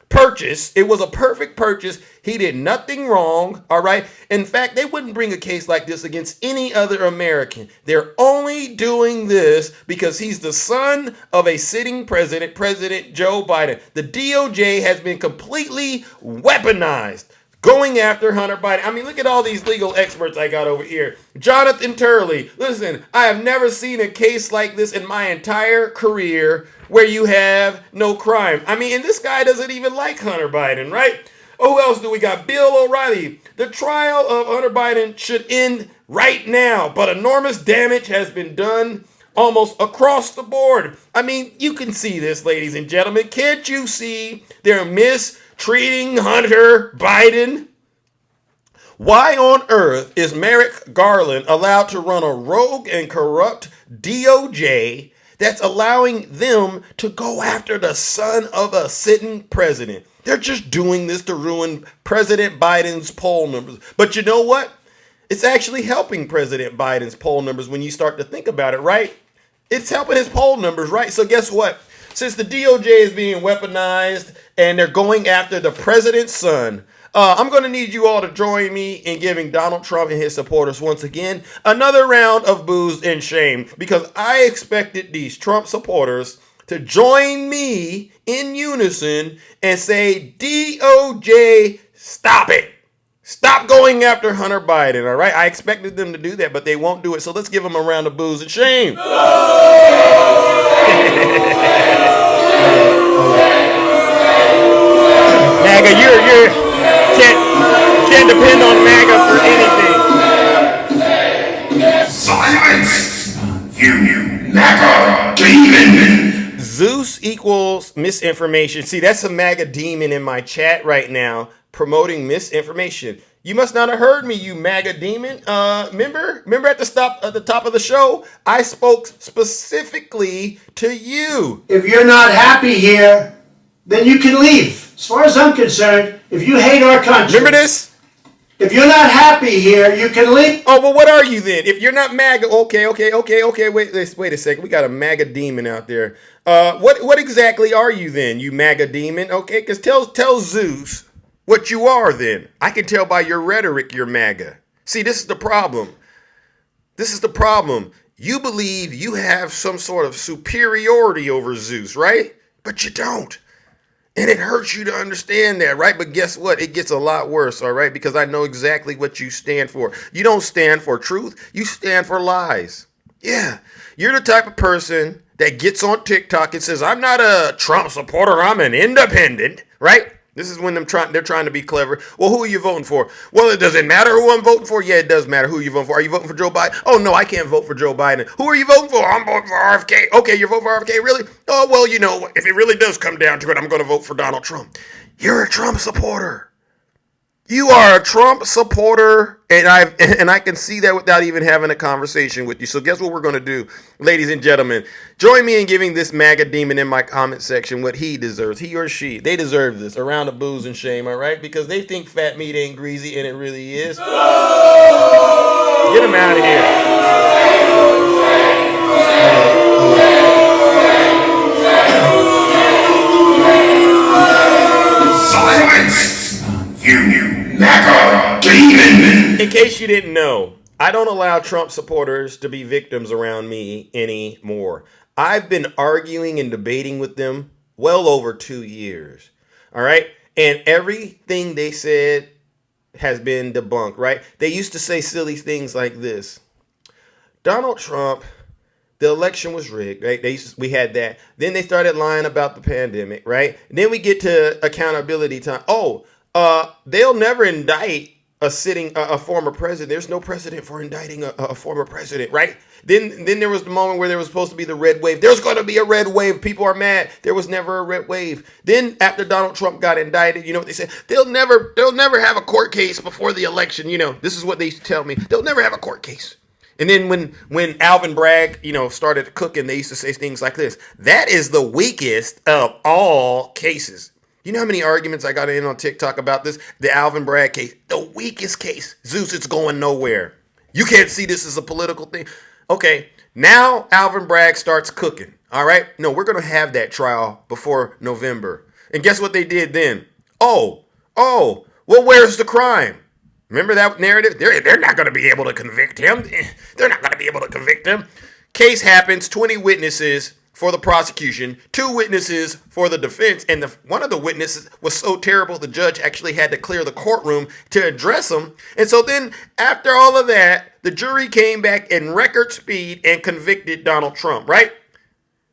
purchase. It was a perfect purchase. He did nothing wrong, all right? In fact, they wouldn't bring a case like this against any other American. They're only doing this because he's the son of a sitting president, President Joe Biden. The DOJ has been completely weaponized going after Hunter Biden. I mean, look at all these legal experts I got over here. Jonathan Turley. Listen, I have never seen a case like this in my entire career where you have no crime. I mean, and this guy doesn't even like Hunter Biden, right? Oh, who else do we got? Bill O'Reilly. The trial of Hunter Biden should end right now, but enormous damage has been done almost across the board. I mean, you can see this, ladies and gentlemen. Can't you see they're mistreating Hunter Biden? Why on earth is Merrick Garland allowed to run a rogue and corrupt DOJ that's allowing them to go after the son of a sitting president? They're just doing this to ruin President Biden's poll numbers. But you know what? It's actually helping President Biden's poll numbers when you start to think about it, right? It's helping his poll numbers, right? So guess what? Since the DOJ is being weaponized and they're going after the president's son, I'm going to need you all to join me in giving Donald Trump and his supporters once again another round of boos and shame, because I expected these Trump supporters to join me in unison and say, DOJ, stop it. Stop going after Hunter Biden, all right? I expected them to do that, but they won't do it. So let's give them a round of boos and shame. MAGA, you can't depend on MAGA for anything.
Silence! You MAGA demon!
Zeus equals misinformation. See, that's a MAGA demon in my chat right now promoting misinformation. You must not have heard me, you MAGA demon. Remember at the top of the show, I spoke specifically to you.
If you're not happy here, then you can leave. As far as I'm concerned, if you hate our country,
Remember this?
if you're not happy here, you can leave.
Oh, well, what are you then? If you're not MAGA, okay. Wait a second. We got a MAGA demon out there. What exactly are you then, you MAGA demon? Okay, because tell Zeus what you are then. I can tell by your rhetoric you're MAGA. See, this is the problem. You believe you have some sort of superiority over Zeus, right? But you don't. And it hurts you to understand that, right? But guess what? It gets a lot worse, all right? Because I know exactly what you stand for. You don't stand for truth. You stand for lies. Yeah. You're the type of person that gets on TikTok and says, I'm not a Trump supporter. I'm an independent, right? This is when they're trying to be clever. Well, who are you voting for? Well, it doesn't matter who I'm voting for. Yeah, it does matter who you voting for. Are you voting for Joe Biden? Oh, no, I can't vote for Joe Biden. Who are you voting for? I'm voting for RFK. Okay, you're voting for RFK, really? Oh, well, if it really does come down to it, I'm going to vote for Donald Trump. You're a Trump supporter. You are a Trump supporter, and I can see that without even having a conversation with you. So guess what we're going to do, ladies and gentlemen? Join me in giving this MAGA demon in my comment section what he deserves. He or she, they deserve this. A round of booze and shame, all right? Because they think fat meat ain't greasy, and it really is. Get them out of here.
Silence! You MAGA demon!
In case you didn't know, I don't allow Trump supporters to be victims around me anymore. I've been arguing and debating with them well over 2 years. All right? And everything they said has been debunked, right? They used to say silly things like this. Donald Trump, the election was rigged, right? We had that. Then they started lying about the pandemic, right? And then we get to accountability time. They'll never indict a former president. There's no precedent for indicting a former president, right? Then there was the moment where there was supposed to be the red wave. There's going to be a red wave. People are mad. There was never a red wave. Then after Donald Trump got indicted, you know what they said? They'll never have a court case before the election. This is what they used to tell me. They'll never have a court case. And then when Alvin Bragg, started cooking, they used to say things like this. That is the weakest of all cases. You know how many arguments I got in on TikTok about this? The Alvin Bragg case. The weakest case. Zeus, it's going nowhere. You can't see this as a political thing. Okay, now Alvin Bragg starts cooking. All right? No, we're going to have that trial before November. And guess what they did then? Well, where's the crime? Remember that narrative? They're not going to be able to convict him. They're not going to be able to convict him. Case happens, 20 witnesses for the prosecution, 2 witnesses for the defense, and one of the witnesses was so terrible the judge actually had to clear the courtroom to address him. And so then after all of that, the jury came back in record speed and convicted Donald Trump, right?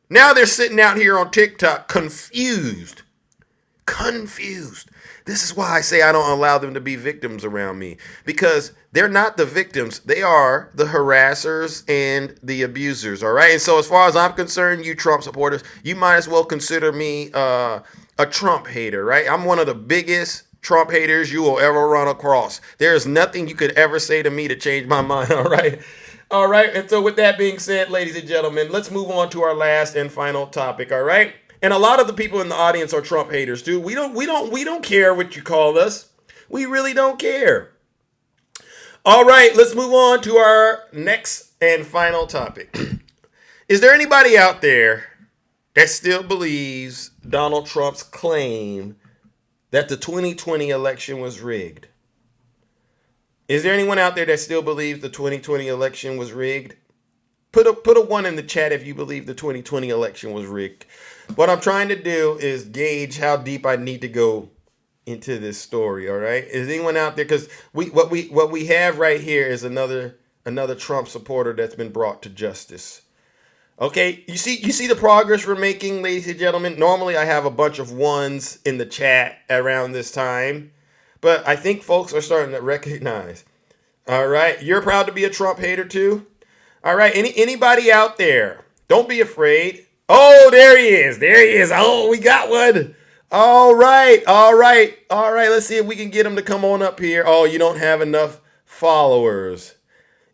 Now they're sitting out here on TikTok confused. This is why I say I don't allow them to be victims around me, because they're not the victims. They are the harassers and the abusers. All right. And so as far as I'm concerned, you Trump supporters, you might as well consider me a Trump hater. Right. I'm one of the biggest Trump haters you will ever run across. There's nothing you could ever say to me to change my mind. All right. All right. And so with that being said, ladies and gentlemen, let's move on to our last and final topic. All right. And a lot of the people in the audience are Trump haters too. We don't care what you call us. We really don't care. All right, let's move on to our next and final topic. Is there anybody out there that still believes Donald Trump's claim that the 2020 election was rigged? Is there anyone out there that still believes the 2020 election was rigged? Put a 1 in the chat if you believe the 2020 election was rigged. What I'm trying to do is gauge how deep I need to go into this story. All right, is anyone out there? Because what we have right here is another Trump supporter that's been brought to justice. Okay, you see the progress we're making, ladies and gentlemen. Normally I have a bunch of 1s in the chat around this time, but I think folks are starting to recognize. All right, you're proud to be a Trump hater too. All right, anybody out there? Don't be afraid. Oh, there he is. Oh, we got one. All right, all right, all right. Let's see if we can get him to come on up here. Oh, you don't have enough followers.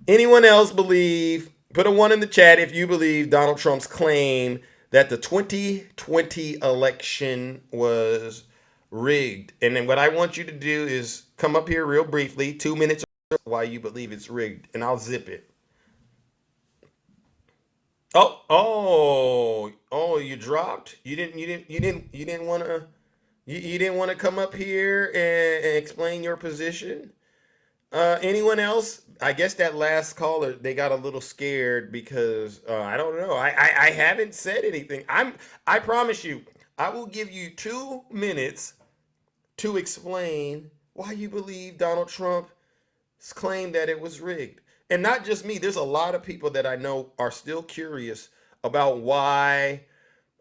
Anyone else believe? Put a one in the chat if you believe Donald Trump's claim that the 2020 election was rigged. And then what I want you to do is come up here real briefly, 2 minutes, why you believe it's rigged, and I'll zip it. Oh, you dropped? You didn't want to you didn't want to come up here and explain your position? Anyone else? I guess that last caller, they got a little scared because I don't know. I haven't said anything. I promise you, I will give you 2 minutes to explain why you believe Donald Trump's claim that it was rigged. And not just me, there's a lot of people that I know are still curious about why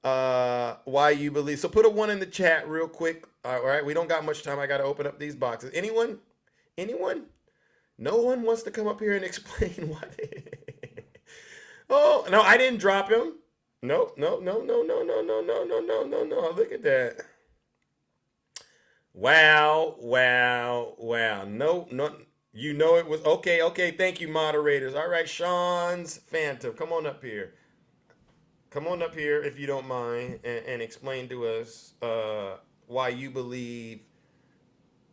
you believe. So put a one in the chat real quick. All right, we don't got much time. I got to open up these boxes. Anyone? Anyone? No one wants to come up here and explain why. Oh no, I didn't drop him. No, no, no, no, no, no, no, no, no, no, no, no. Look at that. Wow, wow, wow. No, no. You know it was okay. Okay, thank you, moderators. All right, Sean's Phantom, come on up here. Come on up here if you don't mind, and explain to us why you believe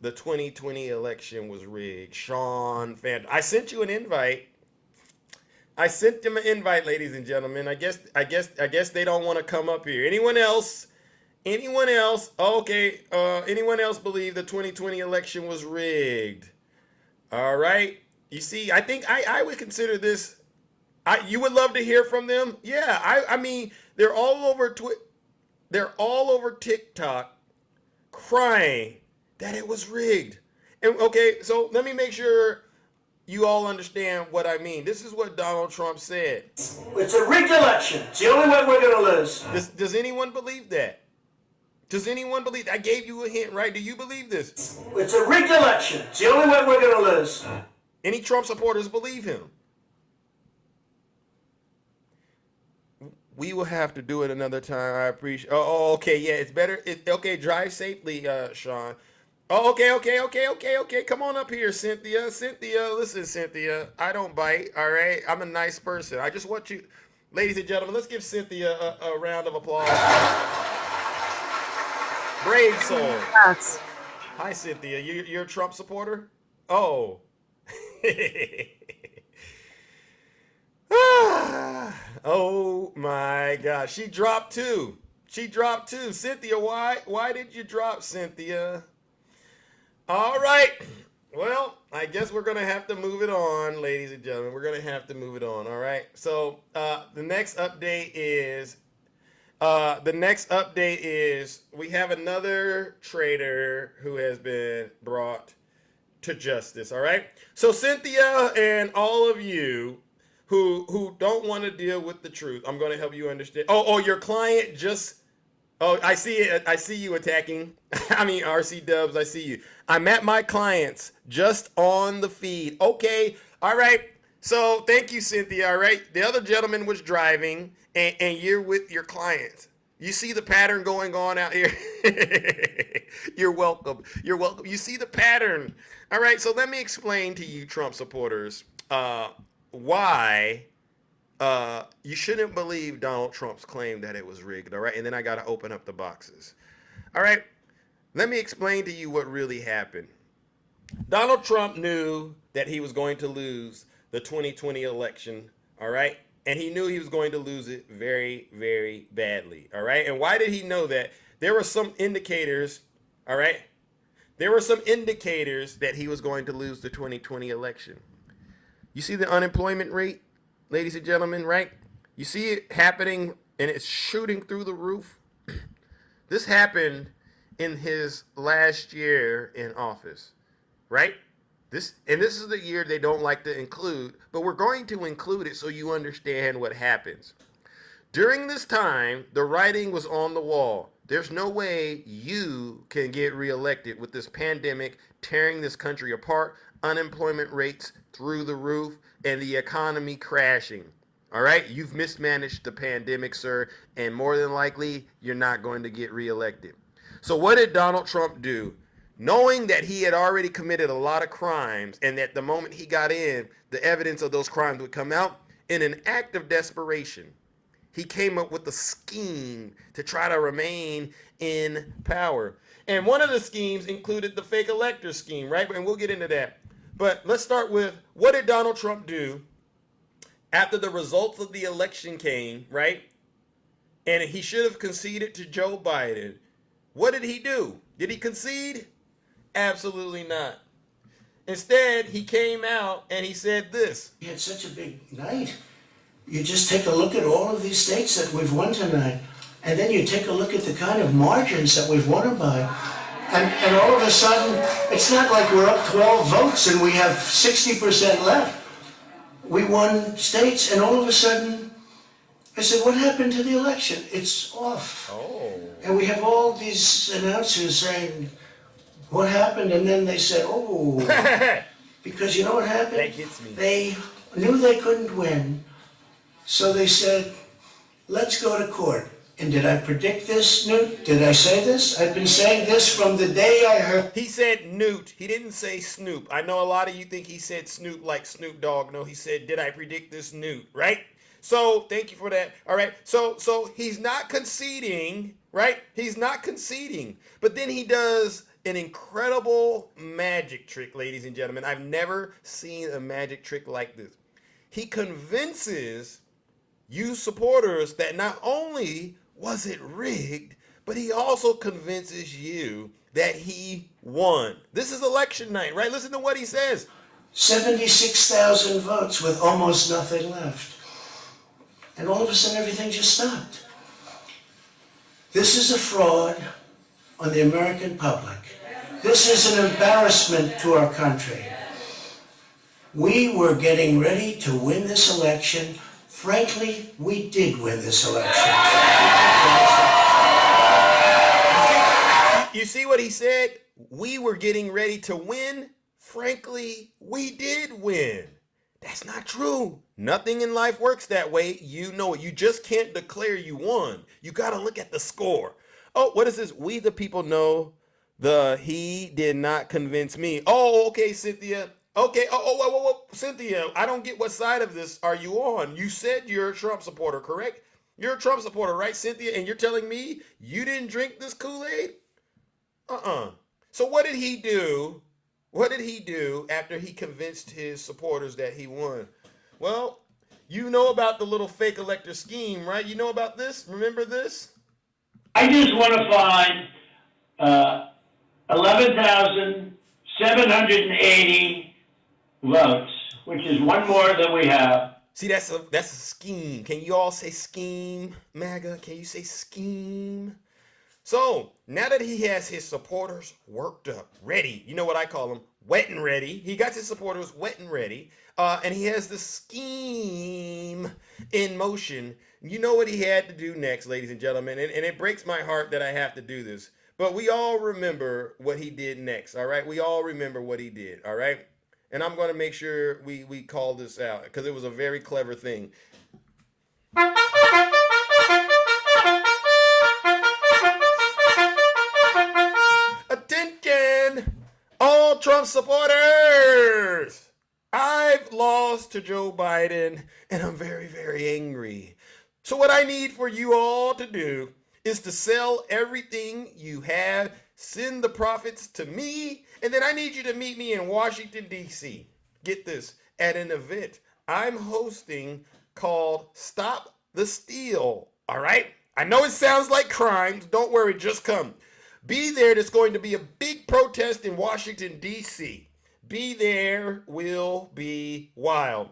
the 2020 election was rigged. Sean Phantom, I sent you an invite. I sent them an invite, ladies and gentlemen. I guess they don't want to come up here. Anyone else? Anyone else? Oh, okay. Anyone else believe the 2020 election was rigged? All right. You see, I think I would consider this. You would love to hear from them. Yeah. I mean, they're all over they're all over TikTok crying that it was rigged. And okay, so let me make sure you all understand what I mean. This is what Donald Trump said.
It's a rigged election. It's the only way we're going to lose.
Does anyone believe that? Does anyone believe? I gave you a hint, right? Do you believe this?
It's a rigged election. It's the only way we're going to lose.
Any Trump supporters believe him? We will have to do it another time. I appreciate. Oh, okay, yeah, it's better. Okay, drive safely, Sean. Oh, okay. Come on up here, Cynthia. Cynthia, listen, Cynthia. I don't bite. All right, I'm a nice person. I just want you, ladies and gentlemen. Let's give Cynthia a round of applause. Brave soul.
Yes.
Hi, Cynthia. You're a Trump supporter? Oh. Oh my gosh. She dropped too. Cynthia, why did you drop, Cynthia? All right. Well, I guess we're gonna have to move it on, ladies and gentlemen. We're gonna have to move it on. All right. So the next update is we have another traitor who has been brought to justice. All right. So Cynthia and all of you who don't want to deal with the truth, I'm going to help you understand. Oh, your client just. Oh, I see it. I see you attacking. I mean, RC Dubs, I see you. I'm at my clients just on the feed. Okay. All right. So thank you, Cynthia. All right. The other gentleman was driving, and you're with your clients. You see the pattern going on out here? You're welcome. You're welcome. You see the pattern. All right. So let me explain to you, Trump supporters, why you shouldn't believe Donald Trump's claim that it was rigged. All right. And then I got to open up the boxes. All right. Let me explain to you what really happened. Donald Trump knew that he was going to lose the 2020 election. All right. And he knew he was going to lose it very, very badly. All right. And why did he know that? There were some indicators. All right. There were some indicators that he was going to lose the 2020 election. You see the unemployment rate, ladies and gentlemen, right? You see it happening and it's shooting through the roof. This happened in his last year in office, right? This is the year they don't like to include, but we're going to include it so you understand what happens. During this time, the writing was on the wall. There's no way you can get reelected with this pandemic tearing this country apart, unemployment rates through the roof, and the economy crashing. All right? You've mismanaged the pandemic, sir, and more than likely, you're not going to get reelected. So what did Donald Trump do? Knowing that he had already committed a lot of crimes and that the moment he got in, the evidence of those crimes would come out, in an act of desperation, he came up with a scheme to try to remain in power. And one of the schemes included the fake elector scheme, right? And we'll get into that. But let's start with, what did Donald Trump do after the results of the election came, right? And he should have conceded to Joe Biden. What did he do? Did he concede? Absolutely not. Instead, he came out and he said this.
We had such a big night. You just take a look at all of these states that we've won tonight, and then you take a look at the kind of margins that we've won them by. And all of a sudden, it's not like we're up 12 votes and we have 60% left. We won states, and all of a sudden, I said, what happened to the election? It's off.
Oh.
And we have all these announcers saying, what happened? And then they said, oh, because you know what happened?
That gets me.
They knew they couldn't win, so they said, let's go to court. And did I predict this, Newt? Did I say this? I've been saying this from the day I heard.
He said Newt. He didn't say Snoop. I know a lot of you think he said Snoop like Snoop Dogg. No, he said, did I predict this, Newt? Right? So thank you for that. All right. So he's not conceding, right? He's not conceding. But then he does an incredible magic trick, ladies and gentlemen. I've never seen a magic trick like this. He convinces you supporters that not only was it rigged, but he also convinces you that he won. This is election night, right? Listen to what he says.
76,000 votes with almost nothing left. And all of a sudden everything just stopped. This is a fraud on the American public. This is an embarrassment to our country. We were getting ready to win this election. Frankly, we did win this election.
You see what he said? We were getting ready to win. Frankly, we did win. That's not true. Nothing in life works that way. You know it. You just can't declare you won. You got to look at the score. Oh, what is this? We the people know he did not convince me. Oh, okay, Cynthia. Okay. Whoa. Cynthia, I don't get what side of this are you on. You said you're a Trump supporter, correct? You're a Trump supporter, right, Cynthia? And you're telling me you didn't drink this Kool-Aid? So what did he do? What did he do after he convinced his supporters that he won? Well, you know about the little fake elector scheme, right? You know about this? Remember this?
I just want to find 11,780 votes, which is one more than we have.
See, that's a scheme. Can you all say scheme, MAGA? Can you say scheme? So now that he has his supporters worked up, ready, you know what I call them, wet and ready. He got his supporters wet and ready, and he has the scheme in motion. You know what he had to do next, ladies and gentlemen, and it breaks my heart that I have to do this, but we all remember what he did next, all right? We all remember what he did, all right? And I'm going to make sure we call this out because it was a very clever thing. Attention, all Trump supporters! I've lost to Joe Biden, and I'm very, very angry. So what I need for you all to do is to sell everything you have, send the profits to me, and then I need you to meet me in Washington, D.C. Get this, at an event I'm hosting called Stop the Steal, all right? I know it sounds like crimes. Don't worry, just come. Be there. There's going to be a big protest in Washington, D.C. Be there. Will be wild.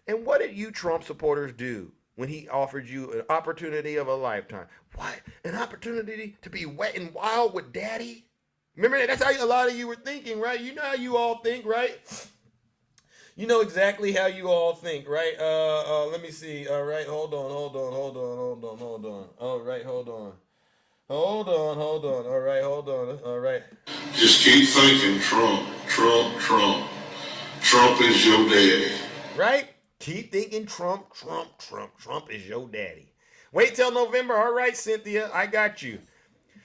And what did you Trump supporters do when he offered you an opportunity of a lifetime? What? An opportunity to be wet and wild with daddy? Remember that? That's how a lot of you were thinking, right? You know how you all think, right? You know exactly how you all think, right? Let me see. All right, hold on. All right, hold on. All right, hold on. All right.
Just keep thinking Trump. Trump is your daddy.
Right? Keep thinking Trump is your daddy. Wait till November. All right, Cynthia, I got you.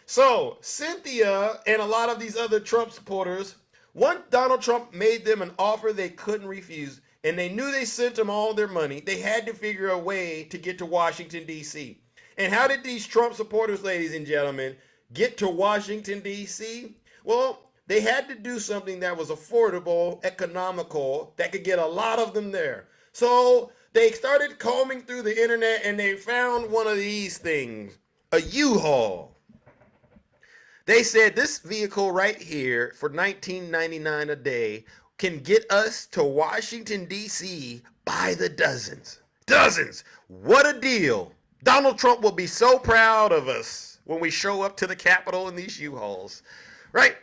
So Cynthia and a lot of these other Trump supporters, once Donald Trump made them an offer they couldn't refuse, and they knew they sent him all their money, they had to figure a way to get to Washington, D.C. And how did these Trump supporters, ladies and gentlemen, get to Washington, D.C.? Well, they had to do something that was affordable, economical, that could get a lot of them there. So they started combing through the internet and they found one of these things, a U-Haul. They said this vehicle right here for $19.99 a day can get us to Washington, D.C. by the dozens. Dozens! What a deal! Donald Trump will be so proud of us when we show up to the Capitol in these U-Hauls. Right?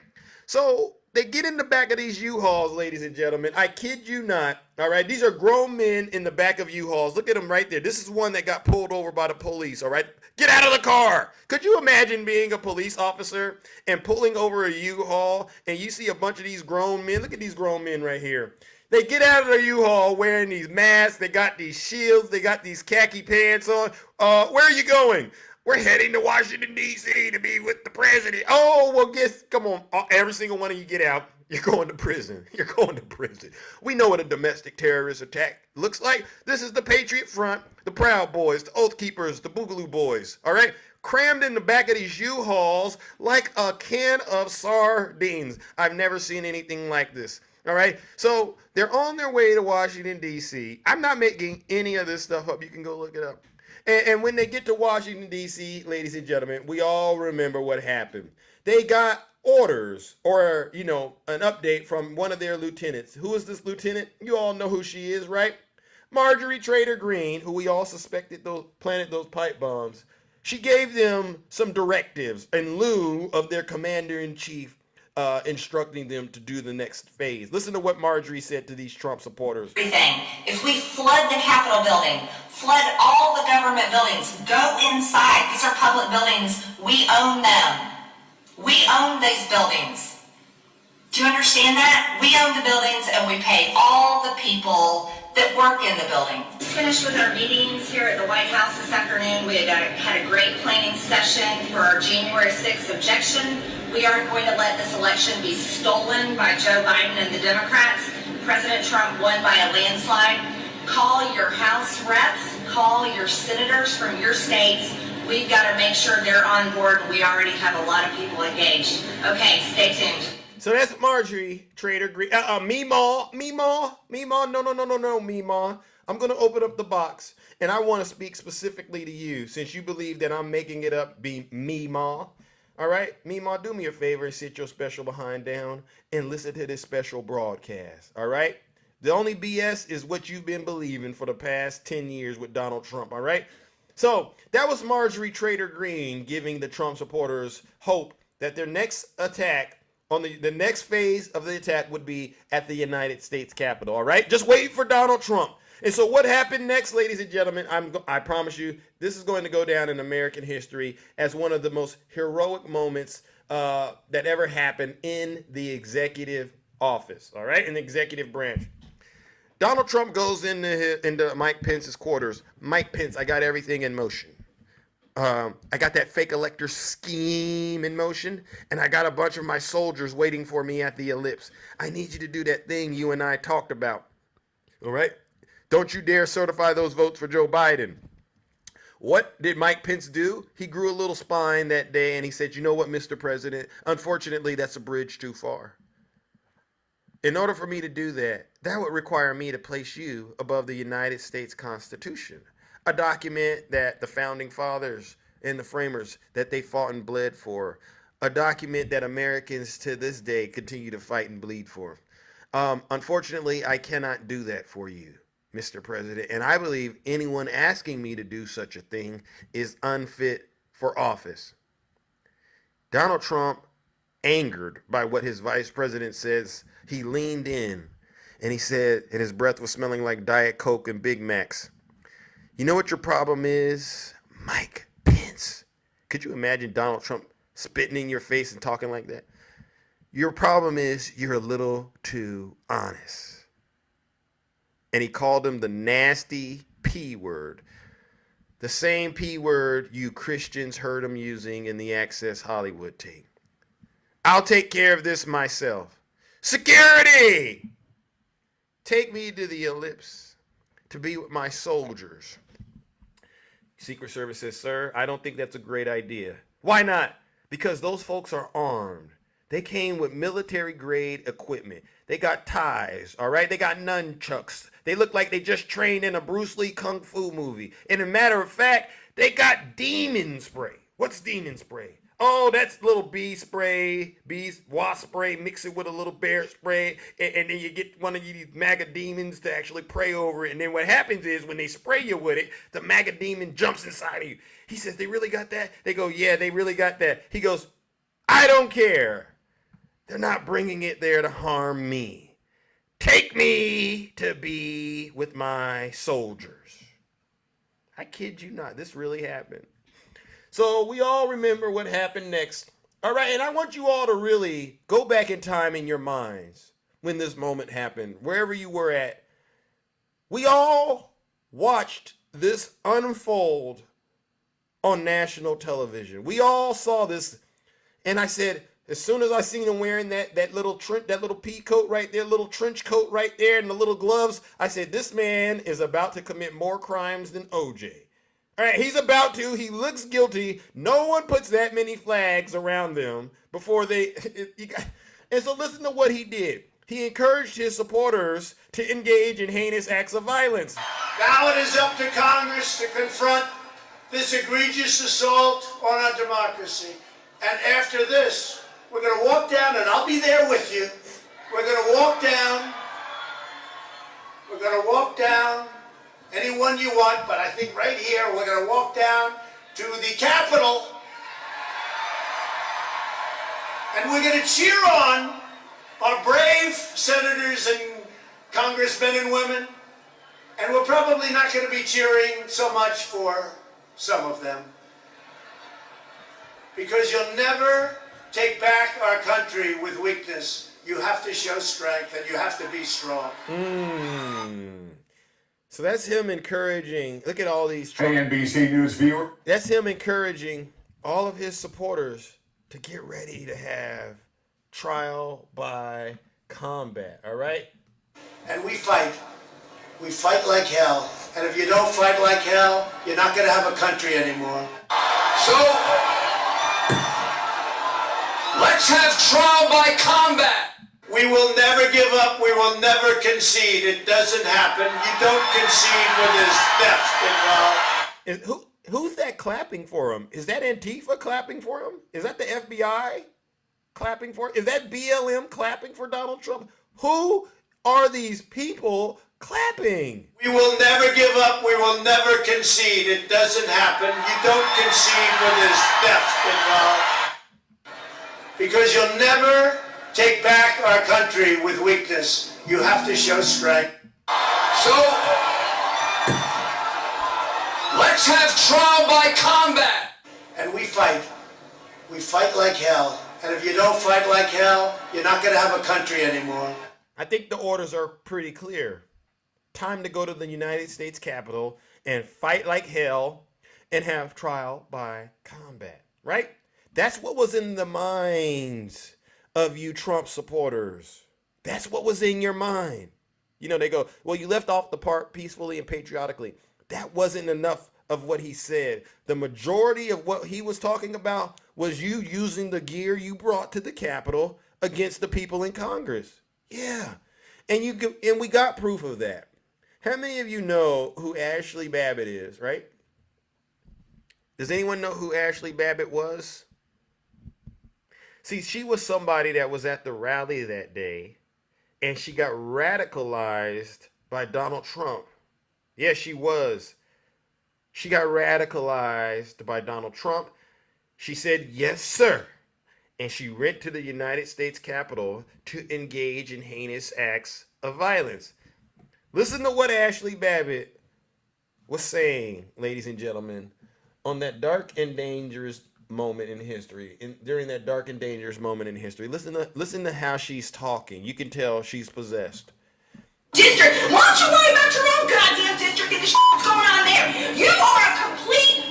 So they get in the back of these U-Hauls, ladies and gentlemen. I kid you not. All right, these are grown men in the back of U-Hauls. Look at them right there. This is one that got pulled over by the police. All right, get out of the car. Could you imagine being a police officer and pulling over a U-Haul and you see a bunch of these grown men? Look at these grown men right here. They get out of the U-Haul wearing these masks. They got these shields. They got these khaki pants on. Where are you going? We're heading to Washington, D.C. to be with the president. Oh, well, come on. Every single one of you get out. You're going to prison. You're going to prison. We know what a domestic terrorist attack looks like. This is the Patriot Front, the Proud Boys, the Oath Keepers, the Boogaloo Boys. All right? Crammed in the back of these U-Hauls like a can of sardines. I've never seen anything like this. All right? So they're on their way to Washington, D.C. I'm not making any of this stuff up. You can go look it up. And when they get to Washington, D.C., ladies and gentlemen, we all remember what happened. They got orders or, an update from one of their lieutenants. Who is this lieutenant? You all know who she is, right? Marjorie Trader Green, who we all suspected planted those pipe bombs. She gave them some directives in lieu of their commander-in-chief instructing them to do the next phase. Listen to what Marjorie said to these Trump supporters.
Everything. If we flood the Capitol building, flood all the government buildings, go inside. These are public buildings. We own them. We own these buildings. Do you understand that? We own the buildings and we pay all the people that work in the building. Finished with our meetings here at the White House this afternoon. We had a great planning session for our January 6th objection. We aren't going to let this election be stolen by Joe Biden and the Democrats. President Trump won by a landslide. Call your House reps, call your senators from your states. We've got to make sure they're on board. We already have a lot of people engaged. Okay, stay tuned.
So that's Marjorie Trader Green. Meemaw, no, Meemaw. I'm going to open up the box, and I want to speak specifically to you, since you believe that I'm making it up be Meemaw. All right, Meemaw, do me a favor and sit your special behind down and listen to this special broadcast. All right? The only BS is what you've been believing for the past 10 years with Donald Trump. All right? So that was Marjorie Trader Green giving the Trump supporters hope that their next attack on the next phase of the attack would be at the United States Capitol. All right? Just wait for Donald Trump. And so what happened next, ladies and gentlemen, I promise you, this is going to go down in American history as one of the most heroic moments that ever happened in the executive office, all right, in the executive branch. Donald Trump goes into Mike Pence's quarters. Mike Pence, I got everything in motion. I got that fake elector scheme in motion, and I got a bunch of my soldiers waiting for me at the ellipse. I need you to do that thing you and I talked about, all right? Don't you dare certify those votes for Joe Biden. What did Mike Pence do? He grew a little spine that day and he said, you know what, Mr. President? Unfortunately, that's a bridge too far. In order for me to do that, that would require me to place you above the United States Constitution, a document that the founding fathers and the framers, that they fought and bled for, a document that Americans to this day continue to fight and bleed for. Unfortunately, I cannot do that for you, Mr. President, and I believe anyone asking me to do such a thing is unfit for office. Donald Trump, angered by what his vice president says, he leaned in and he said, and his breath was smelling like Diet Coke and Big Macs, you know what your problem is, Mike Pence? Could you imagine Donald Trump spitting in your face and talking like that? Your problem is you're a little too honest. And he called him the nasty P word. The same P word you Christians heard him using in the Access Hollywood tape. I'll take care of this myself. Security! Take me to the ellipse to be with my soldiers. Secret Service says, sir, I don't think that's a great idea. Why not? Because those folks are armed. They came with military grade equipment. They got ties, all right? They got nunchucks. They look like they just trained in a Bruce Lee Kung Fu movie. And a matter of fact, they got demon spray. What's demon spray? Oh, that's little bee spray, wasp spray, mix it with a little bear spray, and then you get one of these MAGA demons to actually pray over it. And then what happens is when they spray you with it, the MAGA demon jumps inside of you. He says, they really got that? They go, yeah, they really got that. He goes, I don't care. They're not bringing it there to harm me. Take me to be with my soldiers. I kid you not. This really happened. So we all remember what happened next. All right, and I want you all to really go back in time in your minds when this moment happened, wherever you were at. We all watched this unfold on national television. We all saw this, and I said, as soon as I seen him wearing that little pea coat right there, little trench coat right there, and the little gloves, I said, this man is about to commit more crimes than OJ. All right, he's about to. He looks guilty. No one puts that many flags around them before they. And so listen to what he did. He encouraged his supporters to engage in heinous acts of violence.
Now it is up to Congress to confront this egregious assault on our democracy. And after this, we're going to walk down, and I'll be there with you. We're going to walk down. We're going to walk down. Anyone you want, but I think right here we're going to walk down to the Capitol and we're going to cheer on our brave senators and congressmen and women, and we're probably not going to be cheering so much for some of them, because you'll never take back our country with weakness. You have to show strength, and you have to be strong.
So that's him encouraging. Look at all these Trump.
Hey, NBC News viewer.
That's him encouraging all of his supporters to get ready to have trial by combat. All right?
And we fight. We fight like hell. And if you don't fight like hell, you're not going to have a country anymore.
So, let's have trial by combat.
We will never give up. We will never concede. It doesn't happen. You don't concede when there's theft involved.
Who's that clapping for him? Is that Antifa clapping for him? Is that the FBI clapping for him? Is that BLM clapping for Donald Trump? Who are these people clapping?
We will never give up. We will never concede. It doesn't happen. You don't concede when there's theft involved. Because you'll never take back our country with weakness. You have to show strength.
So, let's have trial by combat.
And we fight. We fight like hell. And if you don't fight like hell, you're not going to have a country anymore.
I think the orders are pretty clear. Time to go to the United States Capitol and fight like hell and have trial by combat, right? That's what was in the minds of you Trump supporters. That's what was in your mind. You know, they go, well, you left off the part peacefully and patriotically. That wasn't enough of what he said. The majority of what he was talking about was you using the gear you brought to the Capitol against the people in Congress. Yeah. And we got proof of that. How many of you know who Ashley Babbitt is, right? Does anyone know who Ashley Babbitt was? See, she was somebody that was at the rally that day, and she got radicalized by Donald Trump. Yes, she was. She got radicalized by Donald Trump. She said, yes, sir. And she went to the United States Capitol to engage in heinous acts of violence. Listen to what Ashley Babbitt was saying, ladies and gentlemen, on that dark and dangerous moment in history, during that dark and dangerous moment in history. Listen to how she's talking. You can tell she's possessed.
district. Why don't you worry about your own goddamn district and the shit that's going on there? You are a complete,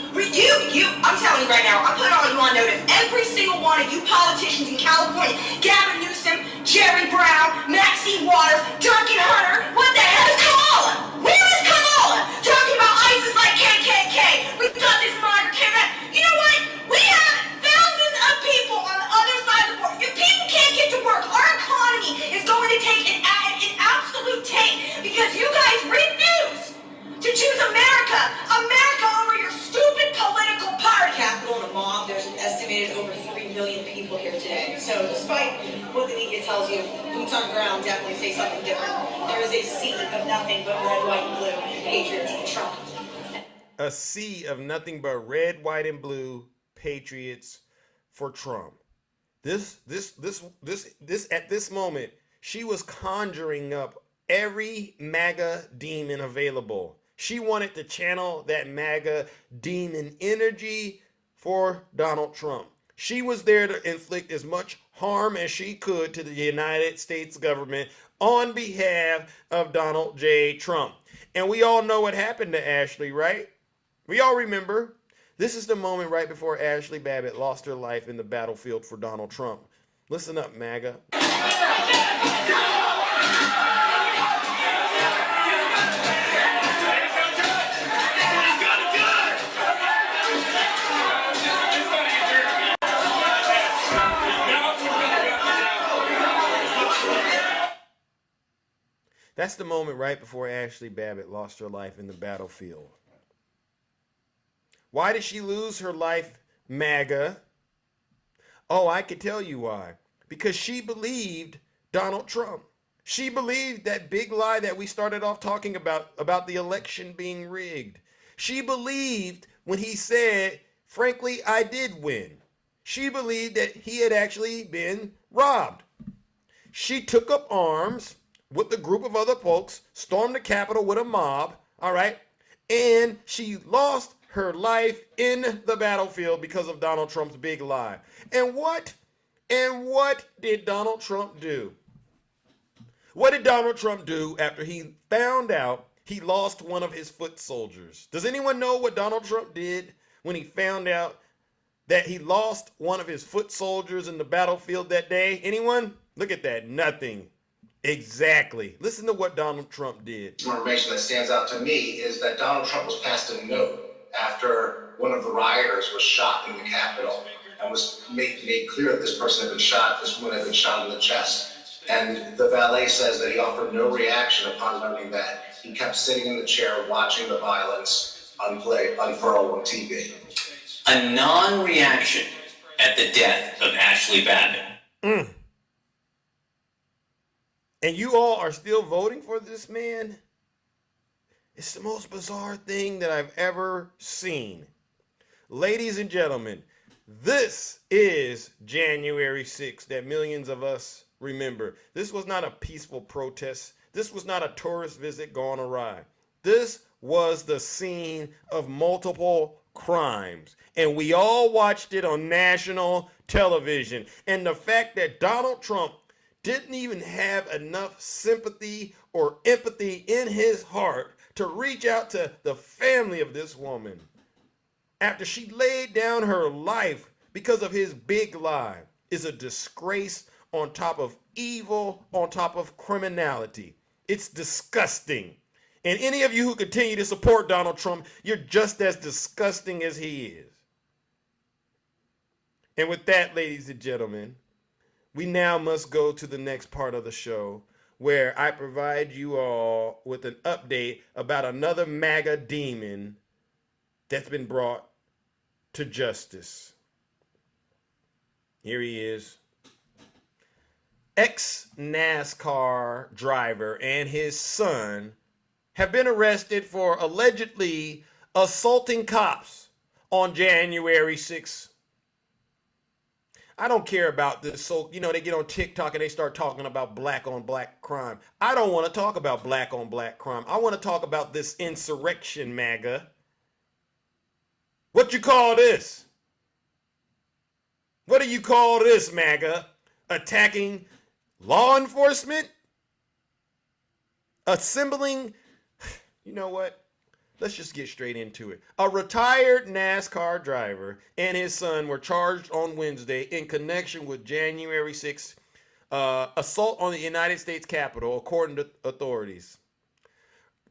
I'm telling you right now, I'm putting all you on notice. Every single one of you politicians in California, Gavin Newsom, Jerry Brown, Maxine Waters, Duncan Hunter, what the hell is Kamala? Where is Kamala? Talking about ISIS like KKK. We've got this modern Karen. You know what? We have thousands of people on the other side of the border. If people can't get to work, our economy is going to take an absolute tank because you guys refuse to choose America over your stupid political party. Capital and a mob, there's an estimated over 3 million people here today. So despite what the media tells you, boots on the ground definitely say something different. There is a sea of nothing but red, white, and blue patriots and Trump.
A sea of nothing but red, white, and blue patriots for Trump. This at this moment, she was conjuring up every MAGA demon available. She wanted to channel that MAGA demon energy for Donald Trump. She was there to inflict as much harm as she could to the United States government on behalf of Donald J. Trump. And we all know what happened to Ashley, right? We all remember. This is the moment right before Ashley Babbitt lost her life in the battlefield for Donald Trump. Listen up, MAGA. That's the moment right before Ashley Babbitt lost her life in the battlefield. Why did she lose her life, MAGA? Oh, I could tell you why. Because she believed Donald Trump. She believed that big lie that we started off talking about the election being rigged. She believed when he said, frankly, I did win. She believed that he had actually been robbed. She took up arms with a group of other folks, stormed the Capitol with a mob, all right? And she lost her life in the battlefield because of Donald Trump's big lie. And what did Donald Trump do? What did Donald Trump do after he found out he lost one of his foot soldiers? Does anyone know what Donald Trump did when he found out that he lost one of his foot soldiers in the battlefield that day? Anyone? Look at that. Nothing. Exactly. Listen to what Donald Trump did.
Information that stands out to me is that Donald Trump was passed a note after one of the rioters was shot in the Capitol and was made clear that this person had been shot, this woman had been shot in the chest. And the valet says that he offered no reaction upon learning that. He kept sitting in the chair watching the violence unfurl on TV.
A non-reaction at the death of Ashley Babbitt.
And you all are still voting for this man? It's the most bizarre thing that I've ever seen. Ladies and gentlemen, this is January 6th that millions of us remember. This was not a peaceful protest. This was not a tourist visit gone awry. This was the scene of multiple crimes. And we all watched it on national television. And the fact that Donald Trump didn't even have enough sympathy or empathy in his heart to reach out to the family of this woman after she laid down her life because of his big lie is a disgrace on top of evil, on top of criminality. It's disgusting. And any of you who continue to support Donald Trump, you're just as disgusting as he is. And with that, ladies and gentlemen, we now must go to the next part of the show where I provide you all with an update about another MAGA demon that's been brought to justice. Here he is. Ex-NASCAR driver and his son have been arrested for allegedly assaulting cops on January 6th. I don't care about this. So, they get on TikTok and they start talking about black on black crime. I don't want to talk about black on black crime. I want to talk about this insurrection, MAGA. What you call this? What do you call this, MAGA? Attacking law enforcement? assembling, you know what? Let's just get straight into it. A retired NASCAR driver and his son were charged on Wednesday in connection with January 6th assault on the United States Capitol, according to authorities.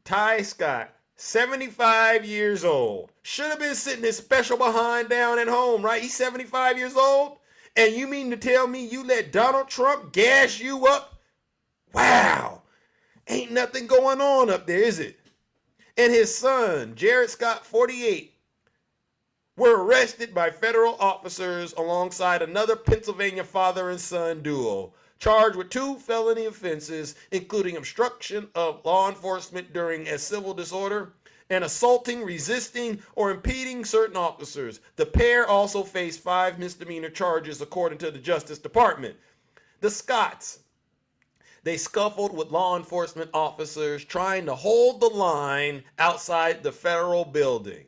Ty Scott, 75 years old, should have been sitting his special behind down at home, right? He's 75 years old? And you mean to tell me you let Donald Trump gas you up? Wow. Ain't nothing going on up there, is it? And his son, Jared Scott, 48, were arrested by federal officers alongside another Pennsylvania father and son duo, charged with 2 felony offenses, including obstruction of law enforcement during a civil disorder and assaulting, resisting, or impeding certain officers. The pair also faced 5 misdemeanor charges, according to the Justice Department. The Scotts, they scuffled with law enforcement officers trying to hold the line outside the federal building,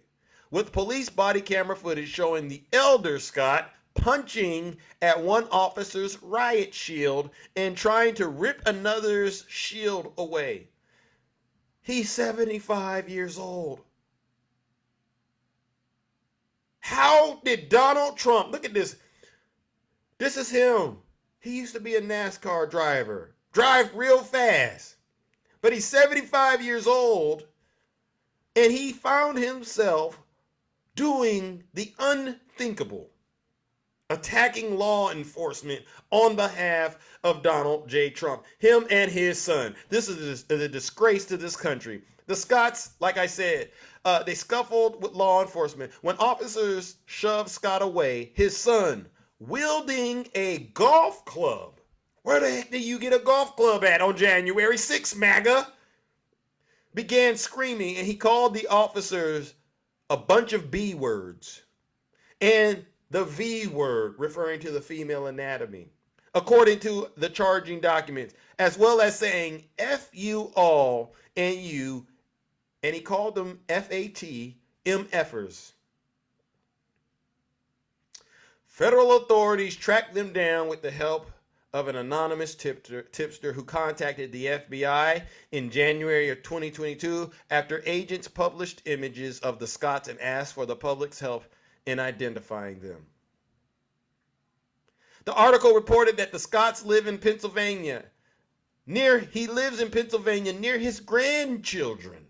with police body camera footage showing the elder Scott punching at one officer's riot shield and trying to rip another's shield away. He's 75 years old. How did Donald Trump, look at this. This is him. He used to be a NASCAR driver. Drive real fast. But he's 75 years old, and he found himself doing the unthinkable, attacking law enforcement on behalf of Donald J. Trump, him and his son. This is a disgrace to this country. The Scotts, like I said, they scuffled with law enforcement. When officers shoved Scott away, his son, wielding a golf club. Where the heck did you get a golf club at on January 6th, MAGA? Began screaming, and he called the officers a bunch of B words and the V word, referring to the female anatomy, according to the charging documents, as well as saying F you all and you, and he called them FAT MFers. Federal authorities tracked them down with the help of an anonymous tipster who contacted the FBI in January of 2022 after agents published images of the Scotts and asked for the public's help in identifying them. The article reported that the Scotts live in Pennsylvania. He lives in Pennsylvania near his grandchildren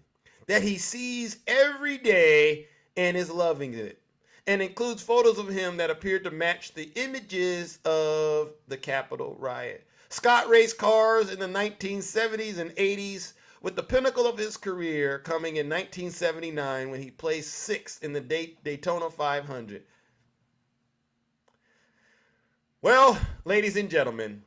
that he sees every day and is loving it, and includes photos of him that appeared to match the images of the Capitol riot. Scott raced cars in the 1970s and 80s, with the pinnacle of his career coming in 1979 when he placed 6th in the Daytona 500. Well, ladies and gentlemen,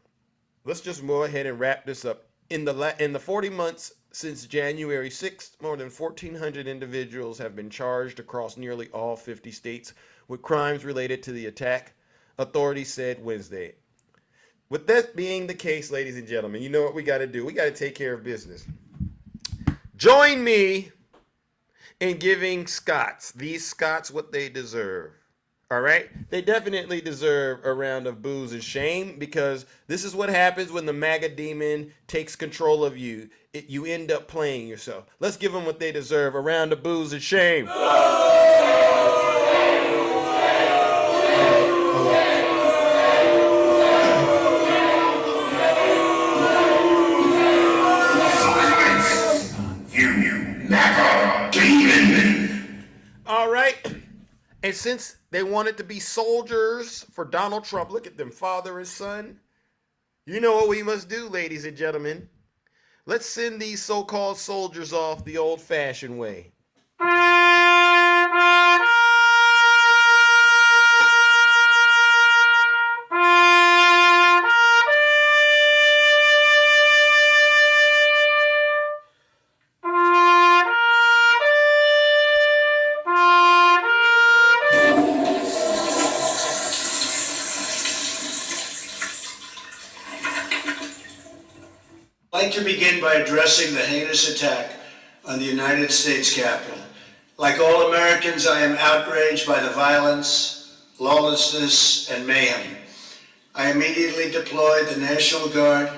let's just go ahead and wrap this up. In the 40 months since January 6th, more than 1,400 individuals have been charged across nearly all 50 states with crimes related to the attack, authorities said Wednesday. With that being the case, ladies and gentlemen, you know what we got to do? We got to take care of business. Join me in giving these Scotts, what they deserve. All right? They definitely deserve a round of boos and shame, because this is what happens when the MAGA demon takes control of you. You end up playing yourself. Let's give them what they deserve, a round of boos and shame.
You MAGA demon!
All right. And since they wanted to be soldiers for Donald Trump, look at them, father and son. You know what we must do, ladies and gentlemen. Let's send these so-called soldiers off the old-fashioned way.
I'd like to begin by addressing the heinous attack on the United States Capitol. Like all Americans, I am outraged by the violence, lawlessness, and mayhem. I immediately deployed the National Guard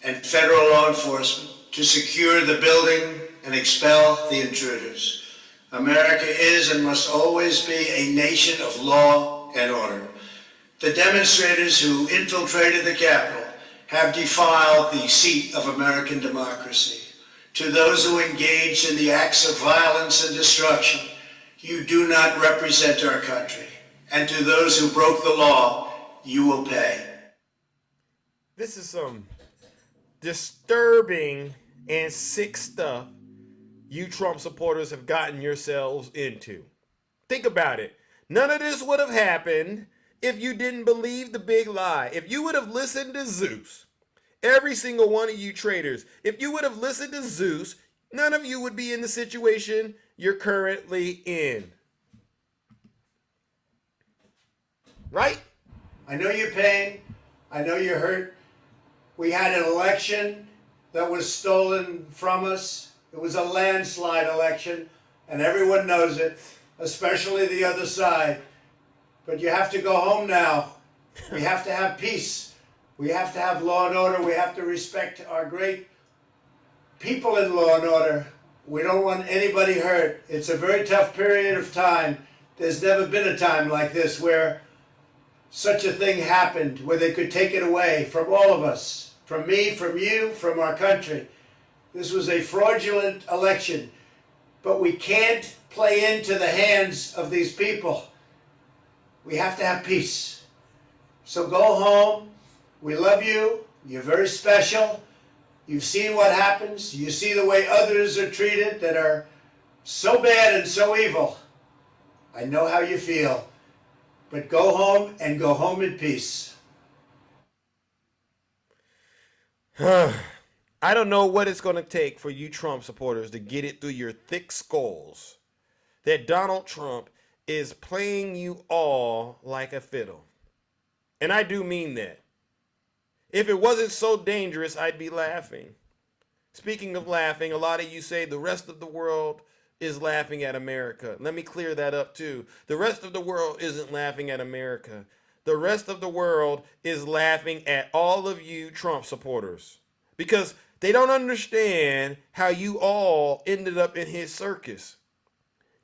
and federal law enforcement to secure the building and expel the intruders. America is and must always be a nation of law and order. The demonstrators who infiltrated the Capitol have defiled the seat of American democracy. To those who engaged in the acts of violence and destruction, you do not represent our country. And to those who broke the law, you will pay.
This is some disturbing and sick stuff you Trump supporters have gotten yourselves into. Think about it. None of this would have happened if you didn't believe the big lie. If you would have listened to Zeus, every single one of you traitors, if you would have listened to Zeus, none of you would be in the situation you're currently in. Right?
I know your pain. I know you're hurt. We had an election that was stolen from us. It was a landslide election, and everyone knows it, especially the other side. But you have to go home now. We have to have peace. We have to have law and order. We have to respect our great people in law and order. We don't want anybody hurt. It's a very tough period of time. There's never been a time like this where such a thing happened, where they could take it away from all of us, from me, from you, from our country. This was a fraudulent election, but we can't play into the hands of these people. We have to have peace. So go home. We love you. You're very special. You've seen what happens. You see the way others are treated that are so bad and so evil. I know how you feel. But go home and go home in peace.
I don't know what it's going to take for you Trump supporters to get it through your thick skulls that Donald Trump is playing you all like a fiddle. And I do mean that. If it wasn't so dangerous, I'd be laughing. Speaking of laughing, a lot of you say the rest of the world is laughing at America. Let me clear that up too. The rest of the world isn't laughing at America. The rest of the world is laughing at all of you Trump supporters because they don't understand how you all ended up in his circus.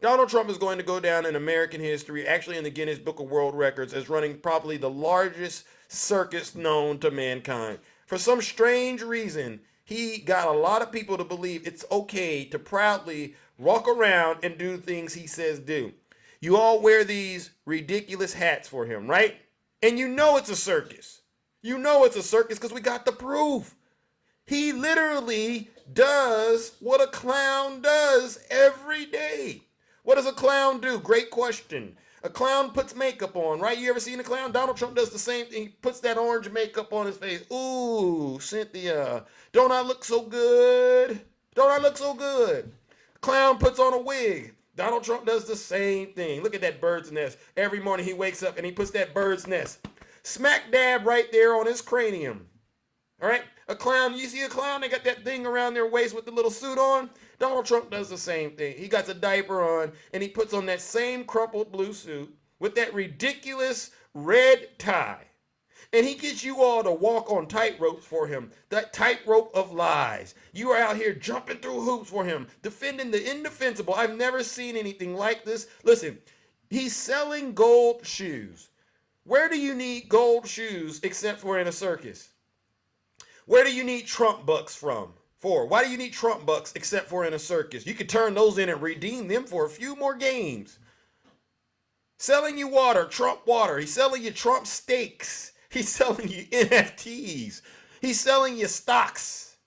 Donald Trump is going to go down in American history, actually in the Guinness Book of World Records, as running probably the largest circus known to mankind. For some strange reason, he got a lot of people to believe it's okay to proudly walk around and do things he says do. You all wear these ridiculous hats for him, right? And you know it's a circus. You know it's a circus because we got the proof. He literally does what a clown does every day. What does a clown do? Great question. A clown puts makeup on, right? You ever seen a clown? Donald Trump does the same thing. He puts that orange makeup on his face. Ooh, Cynthia, don't I look so good? Don't I look so good? Clown puts on a wig. Donald Trump does the same thing. Look at that bird's nest. Every morning he wakes up and he puts that bird's nest smack dab right there on his cranium. All right? A clown, you see a clown, they got that thing around their waist with the little suit on? Donald Trump does the same thing. He got a diaper on and he puts on that same crumpled blue suit with that ridiculous red tie. And he gets you all to walk on tightrope for him. That tightrope of lies. You are out here jumping through hoops for him, defending the indefensible. I've never seen anything like this. Listen, he's selling gold shoes. Where do you need gold shoes except for in a circus? Where do you need Trump bucks from? For? Why do you need Trump bucks except for in a circus? You could turn those in and redeem them for a few more games. Selling you water, Trump water. He's selling you Trump steaks. He's selling you NFTs. He's selling you stocks.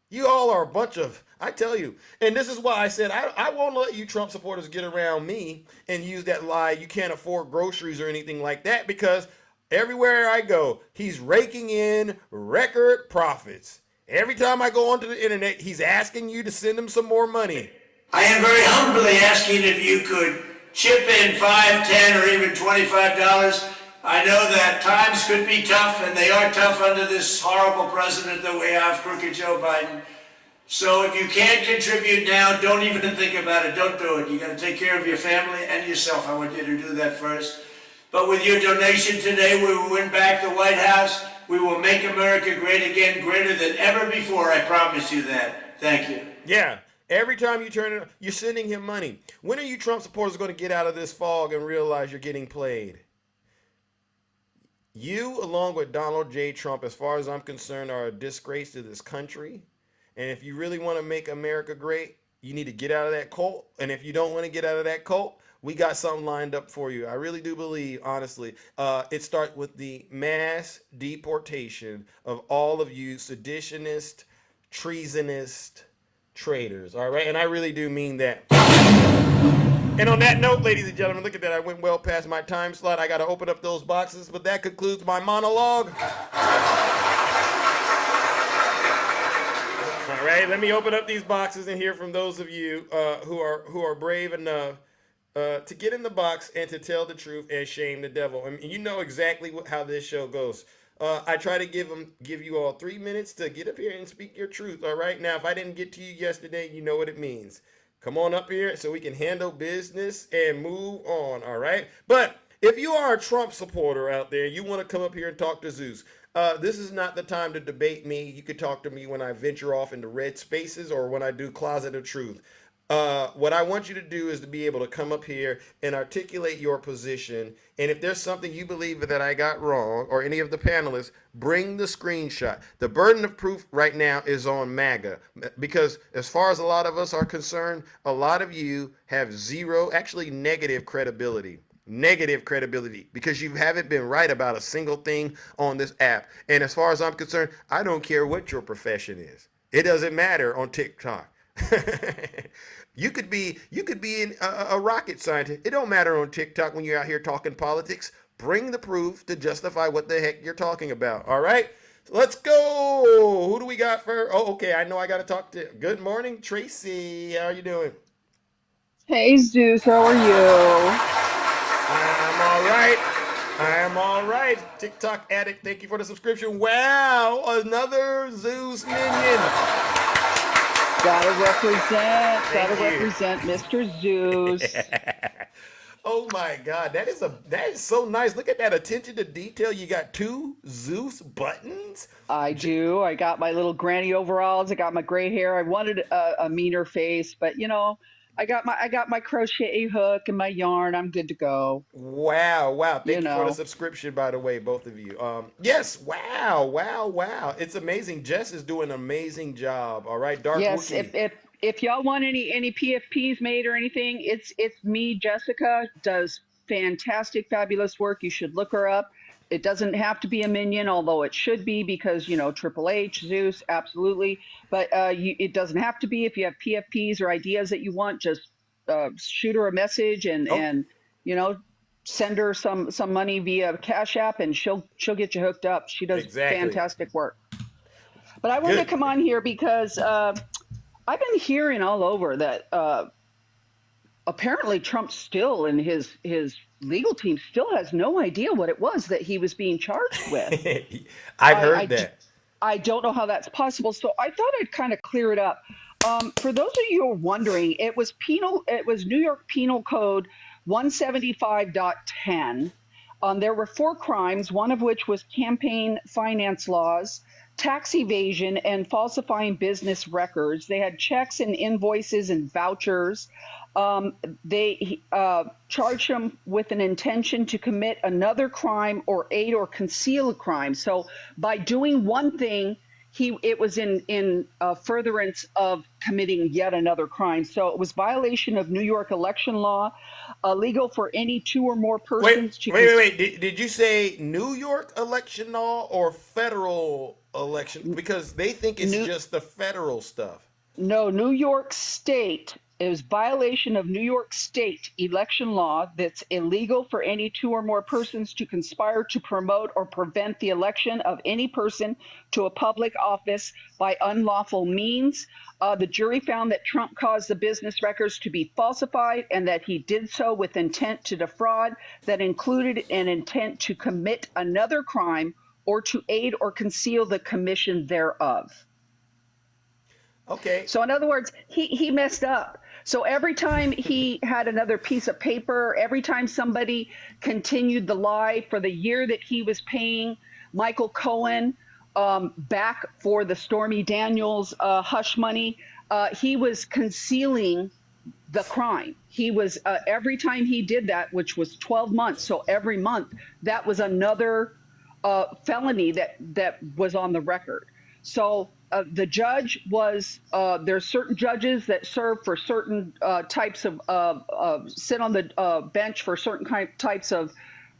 You all are a bunch of, I tell you, and this is why I said I won't let you Trump supporters get around me and use that lie you can't afford groceries or anything like that, because everywhere I go, he's raking in record profits. Every time I go onto the internet, he's asking you to send him some more money.
I am very humbly asking if you could chip in $5, $10, or even $25. I know that times could be tough, and they are tough under this horrible president that we have, crooked Joe Biden. So if you can't contribute now, don't even think about it. Don't do it. You got to take care of your family and yourself. I want you to do that first. But with your donation today, we will win back the White House. We will make America great again, greater than ever before. I promise you that. Thank you.
Yeah. Every time you turn it, you're sending him money. When are you Trump supporters going to get out of this fog and realize you're getting played? You, along with Donald J. Trump, as far as I'm concerned, are a disgrace to this country. And if you really want to make America great, you need to get out of that cult. And if you don't want to get out of that cult, we got something lined up for you. I really do believe, honestly, it starts with the mass deportation of all of you seditionist, treasonist traitors. All right. And I really do mean that. And on that note, ladies and gentlemen, look at that. I went well past my time slot. I got to open up those boxes, but that concludes my monologue. All right, let me open up these boxes and hear from those of you who are brave enough to get in the box and to tell the truth and shame the devil. And you know exactly how this show goes. I try to give you all 3 minutes to get up here and speak your truth. All right. Now, if I didn't get to you yesterday, you know what it means. Come on up here so we can handle business and move on. All right. But if you are a Trump supporter out there, you want to come up here and talk to Zeus. This is not the time to debate me. You could talk to me when I venture off into red spaces or when I do Closet of Truth. What I want you to do is to be able to come up here and articulate your position. And if there's something you believe that I got wrong or any of the panelists, bring the screenshot. The burden of proof right now is on MAGA because as far as a lot of us are concerned, a lot of you have zero, actually negative credibility. Negative credibility because you haven't been right about a single thing on this app. And as far as I'm concerned, I don't care what your profession is. It doesn't matter on TikTok. You could be a rocket scientist. It don't matter on TikTok when you're out here talking politics. Bring the proof to justify what the heck you're talking about. All right, let's go. Who do we got for? Oh, okay. I know I got to talk to. Good morning, Tracy. How are you doing?
Hey Zeus, how are you?
I'm all right. I'm all right. TikTok addict, thank you for the subscription. Wow, another Zeus minion.
Gotta represent Mr. Zeus.
Oh my God, that is so nice. Look at that attention to detail. You got 2 Zeus buttons.
I do. I got my little granny overalls. I got my gray hair. I wanted a meaner face, but I got my crochet hook and my yarn. I'm good to go.
Wow.
You
Thank you for the
know.
subscription, by the way, both of you. Yes, wow. It's amazing. Jess is doing an amazing job. All right, Dark
Yes,
Wookie.
if y'all want any PFPs made or anything, it's me. Jessica does fantastic, fabulous work. You should look her up. It doesn't have to be a minion, although it should be because Triple H, Zeus, absolutely. But it doesn't have to be. If you have PFPs or ideas that you want, just shoot her a message and you know send her some money via Cash App, and she'll get you hooked up. She does
Exactly.
fantastic work. But I wanted to
Good.
come on here because I've been hearing all over that apparently Trump still and his legal team still has no idea what it was that he was being charged with.
I've heard that.
I don't know how that's possible. So I thought I'd kind of clear it up. For those of you who are wondering, it was New York Penal Code 175.10. There were 4 crimes, one of which was campaign finance laws, tax evasion, and falsifying business records. They had checks and invoices and vouchers. They charged him with an intention to commit another crime or aid or conceal a crime. So by doing one thing, it was in furtherance of committing yet another crime. So it was violation of New York election law, illegal for any 2 or more persons to.
Wait. Did you say New York election law or federal election? Because they think it's just the federal stuff.
No, New York State. It was violation of New York State election law that's illegal for any 2 or more persons to conspire to promote or prevent the election of any person to a public office by unlawful means. The jury found that Trump caused the business records to be falsified and that he did so with intent to defraud that included an intent to commit another crime or to aid or conceal the commission thereof.
Okay.
So in other words, he messed up. So every time he had another piece of paper, every time somebody continued the lie for the year that he was paying Michael Cohen, back for the Stormy Daniels hush money. He was concealing the crime. He was every time he did that, which was 12 months. So every month, that was another felony that was on the record. So the judge was there's certain judges that serve for certain types of sit on the bench for certain types of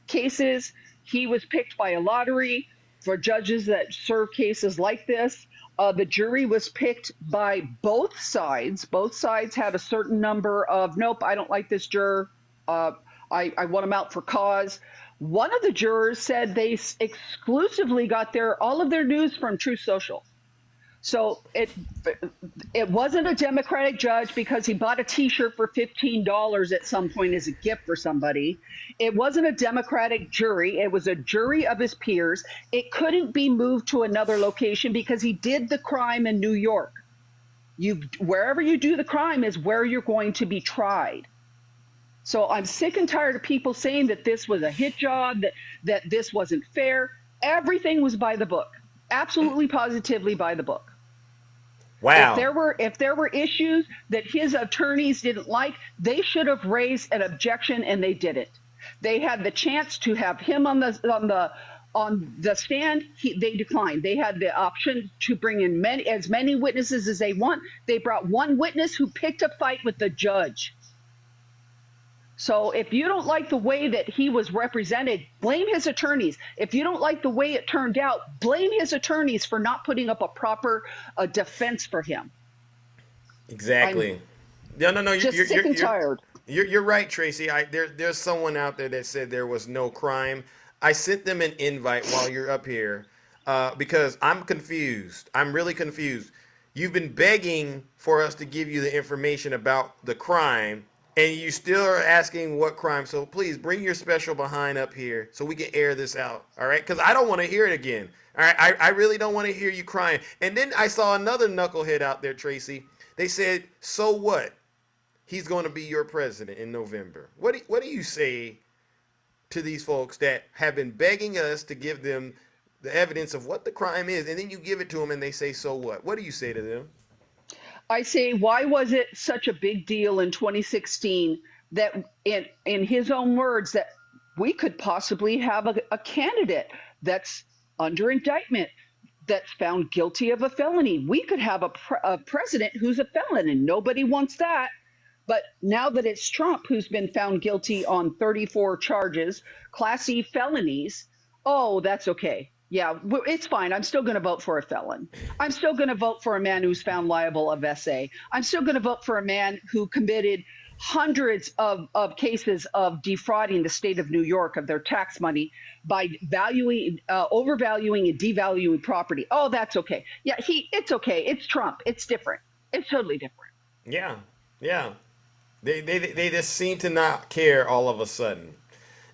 cases. He was picked by a lottery for judges that serve cases like this. The jury was picked by both sides. Both sides had a certain number of, nope, I don't like this juror. I want him out for cause. One of the jurors said they exclusively got all of their news from Truth Social. So it wasn't a Democratic judge because he bought a T-shirt for $15 at some point as a gift for somebody. It wasn't a Democratic jury. It was a jury of his peers. It couldn't be moved to another location because he did the crime in New York. Wherever you do the crime is where you're going to be tried. So I'm sick and tired of people saying that this was a hit job, that this wasn't fair. Everything was by the book. Absolutely positively by the book.
Wow.
If there were issues that his attorneys didn't like, they should have raised an objection, and they didn't. They had the chance to have him on the stand. They declined. They had the option to bring in as many witnesses as they want. They brought one witness who picked a fight with the judge. So if you don't like the way that he was represented, blame his attorneys. If you don't like the way it turned out, blame his attorneys for not putting up a proper defense for him.
Exactly. No. You're
sick and tired.
You're right, Tracy. There's someone out there that said there was no crime. I sent them an invite while you're up here because I'm confused. I'm really confused. You've been begging for us to give you the information about the crime, and you still are asking what crime. So please bring your special behind up here so we can air this out. All right? Because I don't want to hear it again. All right? I really don't want to hear you crying. And then I saw another knucklehead out there, Tracy. They said, so what? He's going to be your president in November. What do you say to these folks that have been begging us to give them the evidence of what the crime is, and then you give it to them and they say, so what? What do you say to them?
I say, why was it such a big deal in 2016 that, in his own words, that we could possibly have a candidate that's under indictment, that's found guilty of a felony? We could have a president who's a felon, and nobody wants that. But now that it's Trump who's been found guilty on 34 charges, Class E felonies, oh, that's okay. Yeah, it's fine. I'm still going to vote for a felon. I'm still going to vote for a man who's found liable of SA. I'm still going to vote for a man who committed hundreds of cases of defrauding the state of New York of their tax money by overvaluing and devaluing property. Oh, that's okay. Yeah, it's okay. It's Trump. It's different. It's totally different.
Yeah. They just seem to not care all of a sudden.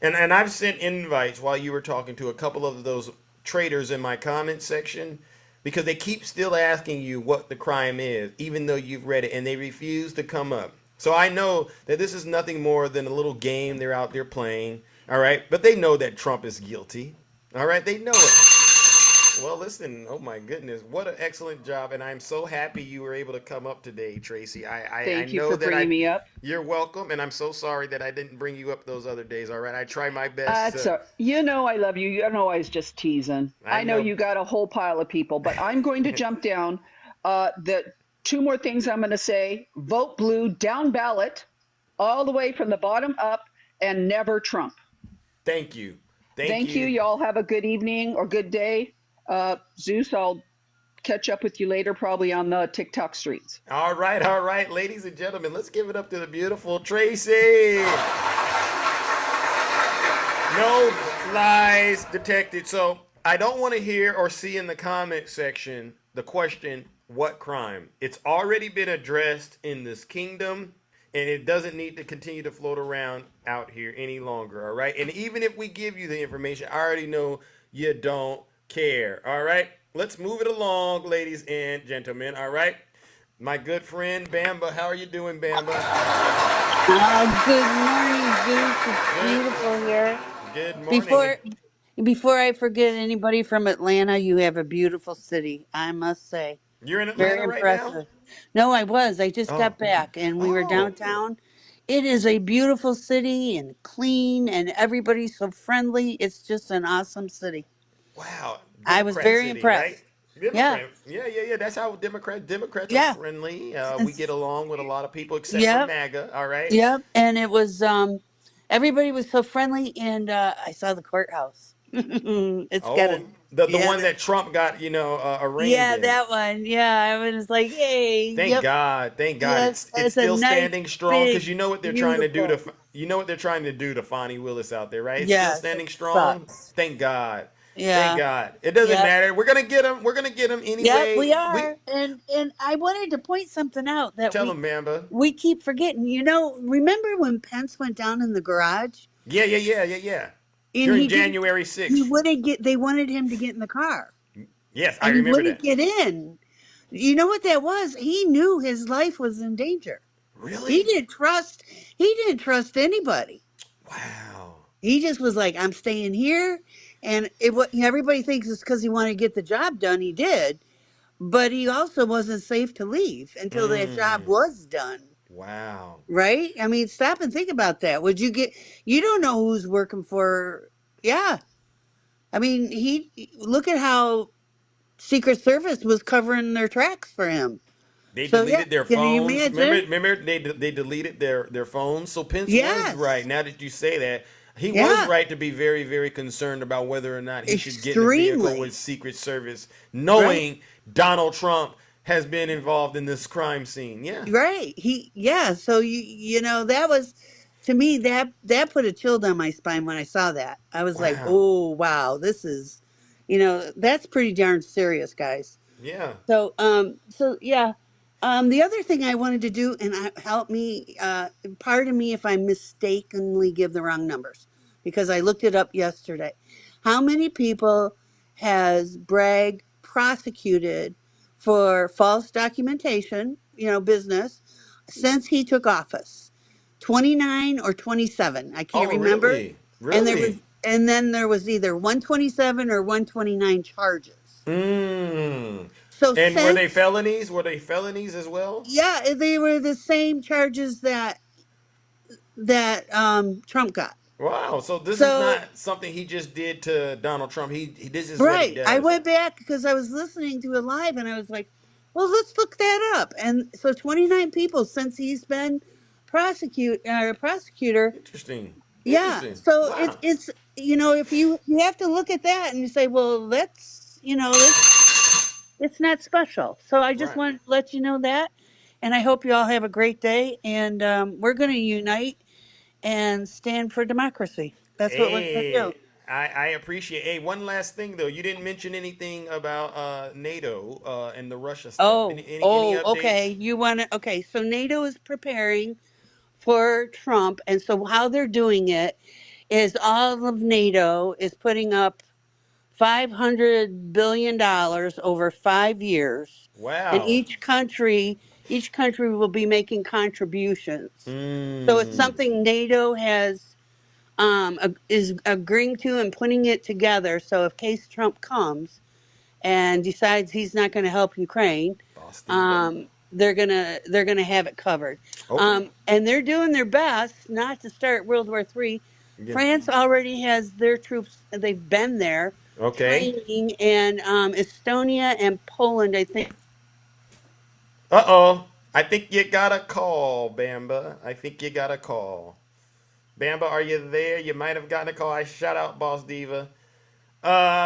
And I've sent invites while you were talking to a couple of those traitors in my comment section because they keep still asking you what the crime is, even though you've read it, and they refuse to come up. So I know that this is nothing more than a little game they're out there playing, all right? But they know that Trump is guilty, all right? They know it. Well, listen, oh my goodness, what an excellent job, and I'm so happy you were able to come up today, Tracy.
Thank you for bringing me up.
You're welcome, and I'm so sorry that I didn't bring you up those other days, all right? I try my best.
You know I love you. You know I was just teasing. I know you got a whole pile of people, but I'm going to jump down. The two more things I'm going to say: vote blue, down ballot, all the way from the bottom up, and never Trump.
Thank you.
Thank you. Y'all have a good evening or good day. Zeus, I'll catch up with you later, probably on the TikTok streets.
All right, ladies and gentlemen, let's give it up to the beautiful Tracy. No lies detected. So I don't want to hear or see in the comment section the question, what crime? It's already been addressed in this kingdom, and it doesn't need to continue to float around out here any longer, all right? And even if we give you the information, I already know you don't care. All right, let's move it along, ladies and gentlemen. All right, my good friend Bamba, how are you doing, Bamba?
Good morning, Zeus. It's beautiful here.
Good morning.
Before I forget anybody from Atlanta, you have a beautiful city, I must say.
You're in
Very
Atlanta right now?
impressive. No, I was. I just
Oh.
got back and we were
Oh.
downtown. It is a beautiful city and clean and everybody's so friendly. It's just an awesome city.
Wow.
I was
Democrat
very
city, right?
impressed. Yeah.
Democrat. Yeah, yeah, yeah. That's how Democrats are
Yeah.
friendly. We get
It's-
along with a lot of people except for
Yep.
MAGA. All right.
Yep. And it was everybody was so friendly and I saw the courthouse. It's got
Oh,
a
the
yeah,
one that Trump got, arraigned
yeah,
in.
that one. Yeah, I was like, "Hey,
Thank
yep.
God. Thank God.
Yes,
It's
it's a
still
nice
standing strong because
big
you know what they're trying to do
beautiful."
to Fonnie Willis out there, right? It's still
Yes, it
standing strong.
sucks.
Thank God. Thank
Yeah.
God. It doesn't
Yep.
matter. We're gonna get him. We're gonna get him
Yep,
anyway.
we
We
are. And I wanted to point something out that
tell him, Mamba.
we keep forgetting. Remember when Pence went down in the garage
Yeah, yeah, yeah, yeah, yeah.
and
During
he didn't
January
he
6th.
wouldn't get they wanted him to get in the car
Yes, I
and he
remember
wouldn't
that.
get in. You know what that was? He knew his life was in danger. He
Really?
didn't trust he didn't trust anybody.
Wow.
He just was like, I'm staying here. And what everybody thinks is because he wanted to get the job done. He did. But he also wasn't safe to leave until that job
Mm.
was done.
Wow.
Right? I mean, stop and think about that. You don't know who's working for, yeah. I mean, look at how Secret Service was covering their tracks for him.
They
So, yeah,
deleted their
can you
phones. Remember,
imagine?
remember they deleted their phones. So Pence was right.
Yes.
Now that you say that, he was
Yeah.
right to be very, very concerned about whether or not he should get in a vehicle with
Extremely.
Secret Service,
Right?
knowing Donald Trump has been involved in this crime scene. Yeah.
Right. Yeah, so that was to me that put a chill down my spine when I saw that. I was like,
Wow.
"Oh, wow, this is that's pretty darn serious, guys."
Yeah.
So yeah. The other thing I wanted to do, and help me, pardon me if I mistakenly give the wrong numbers, because I looked it up yesterday. How many people has Bragg prosecuted for false documentation, business, since he took office? 29 or 27? I can't
Oh,
remember.
really?
And
Really?
then there was either 127 or 129 charges.
Mm.
So
And were they
since
felonies? Were they felonies as well?
Yeah, they were the same charges that Trump got.
Wow. So this is
So
not something he just did to Donald Trump. He this is what he
right, I
does.
went back because I was listening to it live, and I was like, "Well, let's look that up." And so 29 people since he's been prosecutor.
Interesting.
Yeah,
Interesting.
so
Wow.
it's if you have to look at that and you say, "Well, it's not special." So I just
Right.
wanted to let you know that, and I hope you all have a great day. And we're going to unite and stand for democracy. That's what we're going to do.
Hey, I appreciate. Hey, one last thing though. You didn't mention anything about NATO and the Russia stuff. Any
Okay.
updates?
Okay. So NATO is preparing for Trump. And so how they're doing it is all of NATO is putting up $500 billion over 5 years. And
Wow.
each country will be making contributions. So it's
Mm.
something NATO is agreeing to and putting it together. So if case Trump comes and decides he's not going to help Ukraine,
Boss Diva.
they're gonna have it covered,
Okay.
and they're doing their best not to start World War III.
Yeah.
France already has their troops; they've been there
Okay.
training, and Estonia and Poland, I think.
Uh-oh. I think you got a call, Bamba. I think you got a call. Bamba, are you there? You might have gotten a call. I shout out Boss Diva.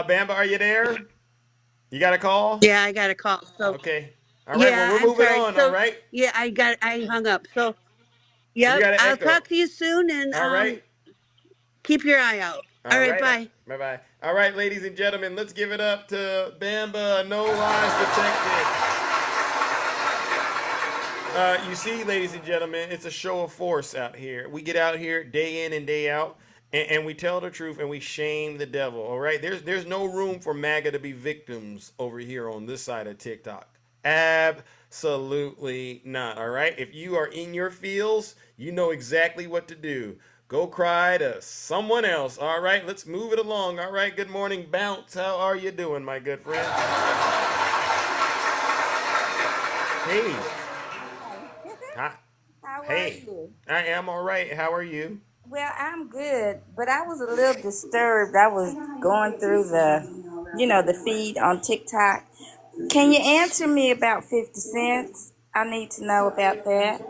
Bamba, are you there? You got a call?
Yeah, I got a call. So
Okay. All right. Well,
yeah,
we're
I'm
moving
sorry.
on. All
So
right.
yeah, I hung up. So
You
yep,
got an
I'll
echo.
talk to you soon, and
All right.
keep your eye out. All
All
right,
right.
bye.
Bye bye. All right, ladies and gentlemen, let's give it up to Bamba. No lies detected. You see, ladies and gentlemen, it's a show of force out here. We get out here day in and day out, and we tell the truth and we shame the devil. All right, there's no room for MAGA to be victims over here on this side of TikTok. Absolutely not. All right, if you are in your fields, you know exactly what to do. Go cry to someone else. All right, let's move it along. All right, good morning, Bounce. How are you doing, my good friend? Hey. Hi.
How are
Hey.
you?
I am all right. How are you?
Well, I'm good, but I was a little disturbed. I was going through the feed on TikTok. Can you answer me about 50 cents? I need to know about that.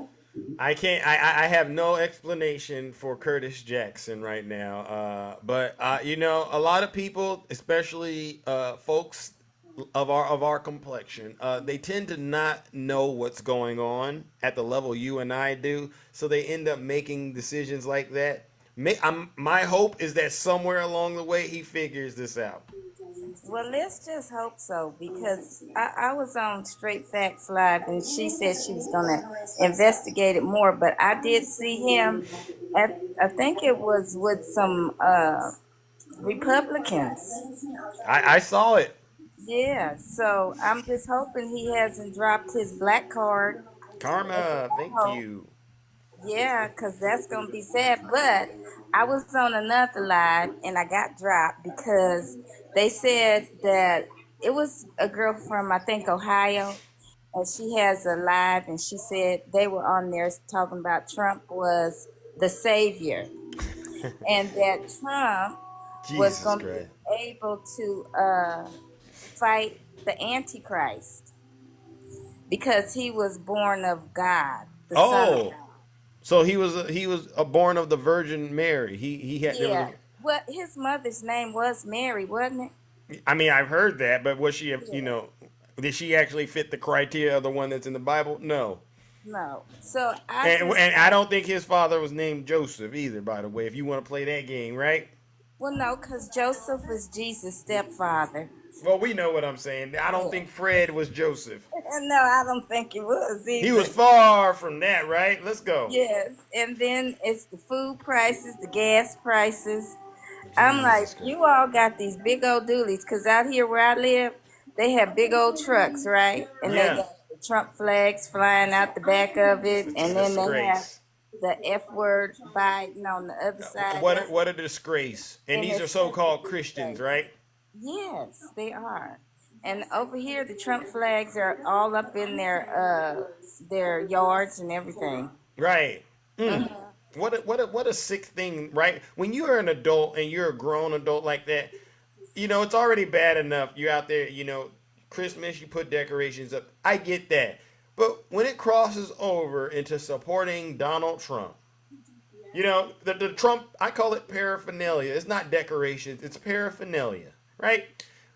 I can't. I have no explanation for Curtis Jackson right now. But a lot of people, especially folks of our complexion, they tend to not know what's going on at the level you and I do. So they end up making decisions like that. My hope is that somewhere along the way he figures this out.
Well, let's just hope so because I was on Straight Facts Live and she said she was going to investigate it more. But I did see him I think it was with some Republicans.
I saw it.
Yeah, so I'm just hoping he hasn't dropped his black card.
Karma, thank
Oh,
you.
yeah, because that's going to be sad. But I was on another live and I got dropped because they said that it was a girl from, I think, Ohio. And she has a live and she said they were on there talking about Trump was the savior and that Trump was
Jesus
going to
Christ.
be able to fight the Antichrist because he was born of God, the Son of
Oh,
God.
so he was born of the Virgin Mary. He had there was
Yeah.
a.
Well, his mother's name was Mary, wasn't it?
I mean, I've heard that, but was she
Yeah.
did she actually fit the criteria of the one that's in the Bible? No.
No. So I just
And I don't think his father was named Joseph either. By the way, if you want to play that game, right?
well, no, because Joseph was Jesus' stepfather.
Well, we know what I'm saying. I don't
Yeah.
think Fred was Joseph.
No, I don't think it was
He was
either.
far from that, right? Let's go.
Yes. And then it's the food prices, the gas prices. I'm like,
Jesus Christ.
you all got these big old dualies because out here where I live, they have big old trucks, right? And they
Yeah.
got the Trump flags flying out the back of it.
It's a
And then they have
disgrace.
the F word Biden on the other side
What
of
a,
it.
what a disgrace. And
And
these are
it's such a
so-called Christians,
disgrace.
right?
Yes, they are. And over here, the Trump flags are all up in their yards and everything.
Right. Mm.
Mhm.
What a sick thing, right? When you are an adult and you're a grown adult like that, it's already bad enough. You're out there, Christmas, you put decorations up. I get that. But when it crosses over into supporting Donald Trump, the Trump, I call it paraphernalia. It's not decorations, it's paraphernalia, right?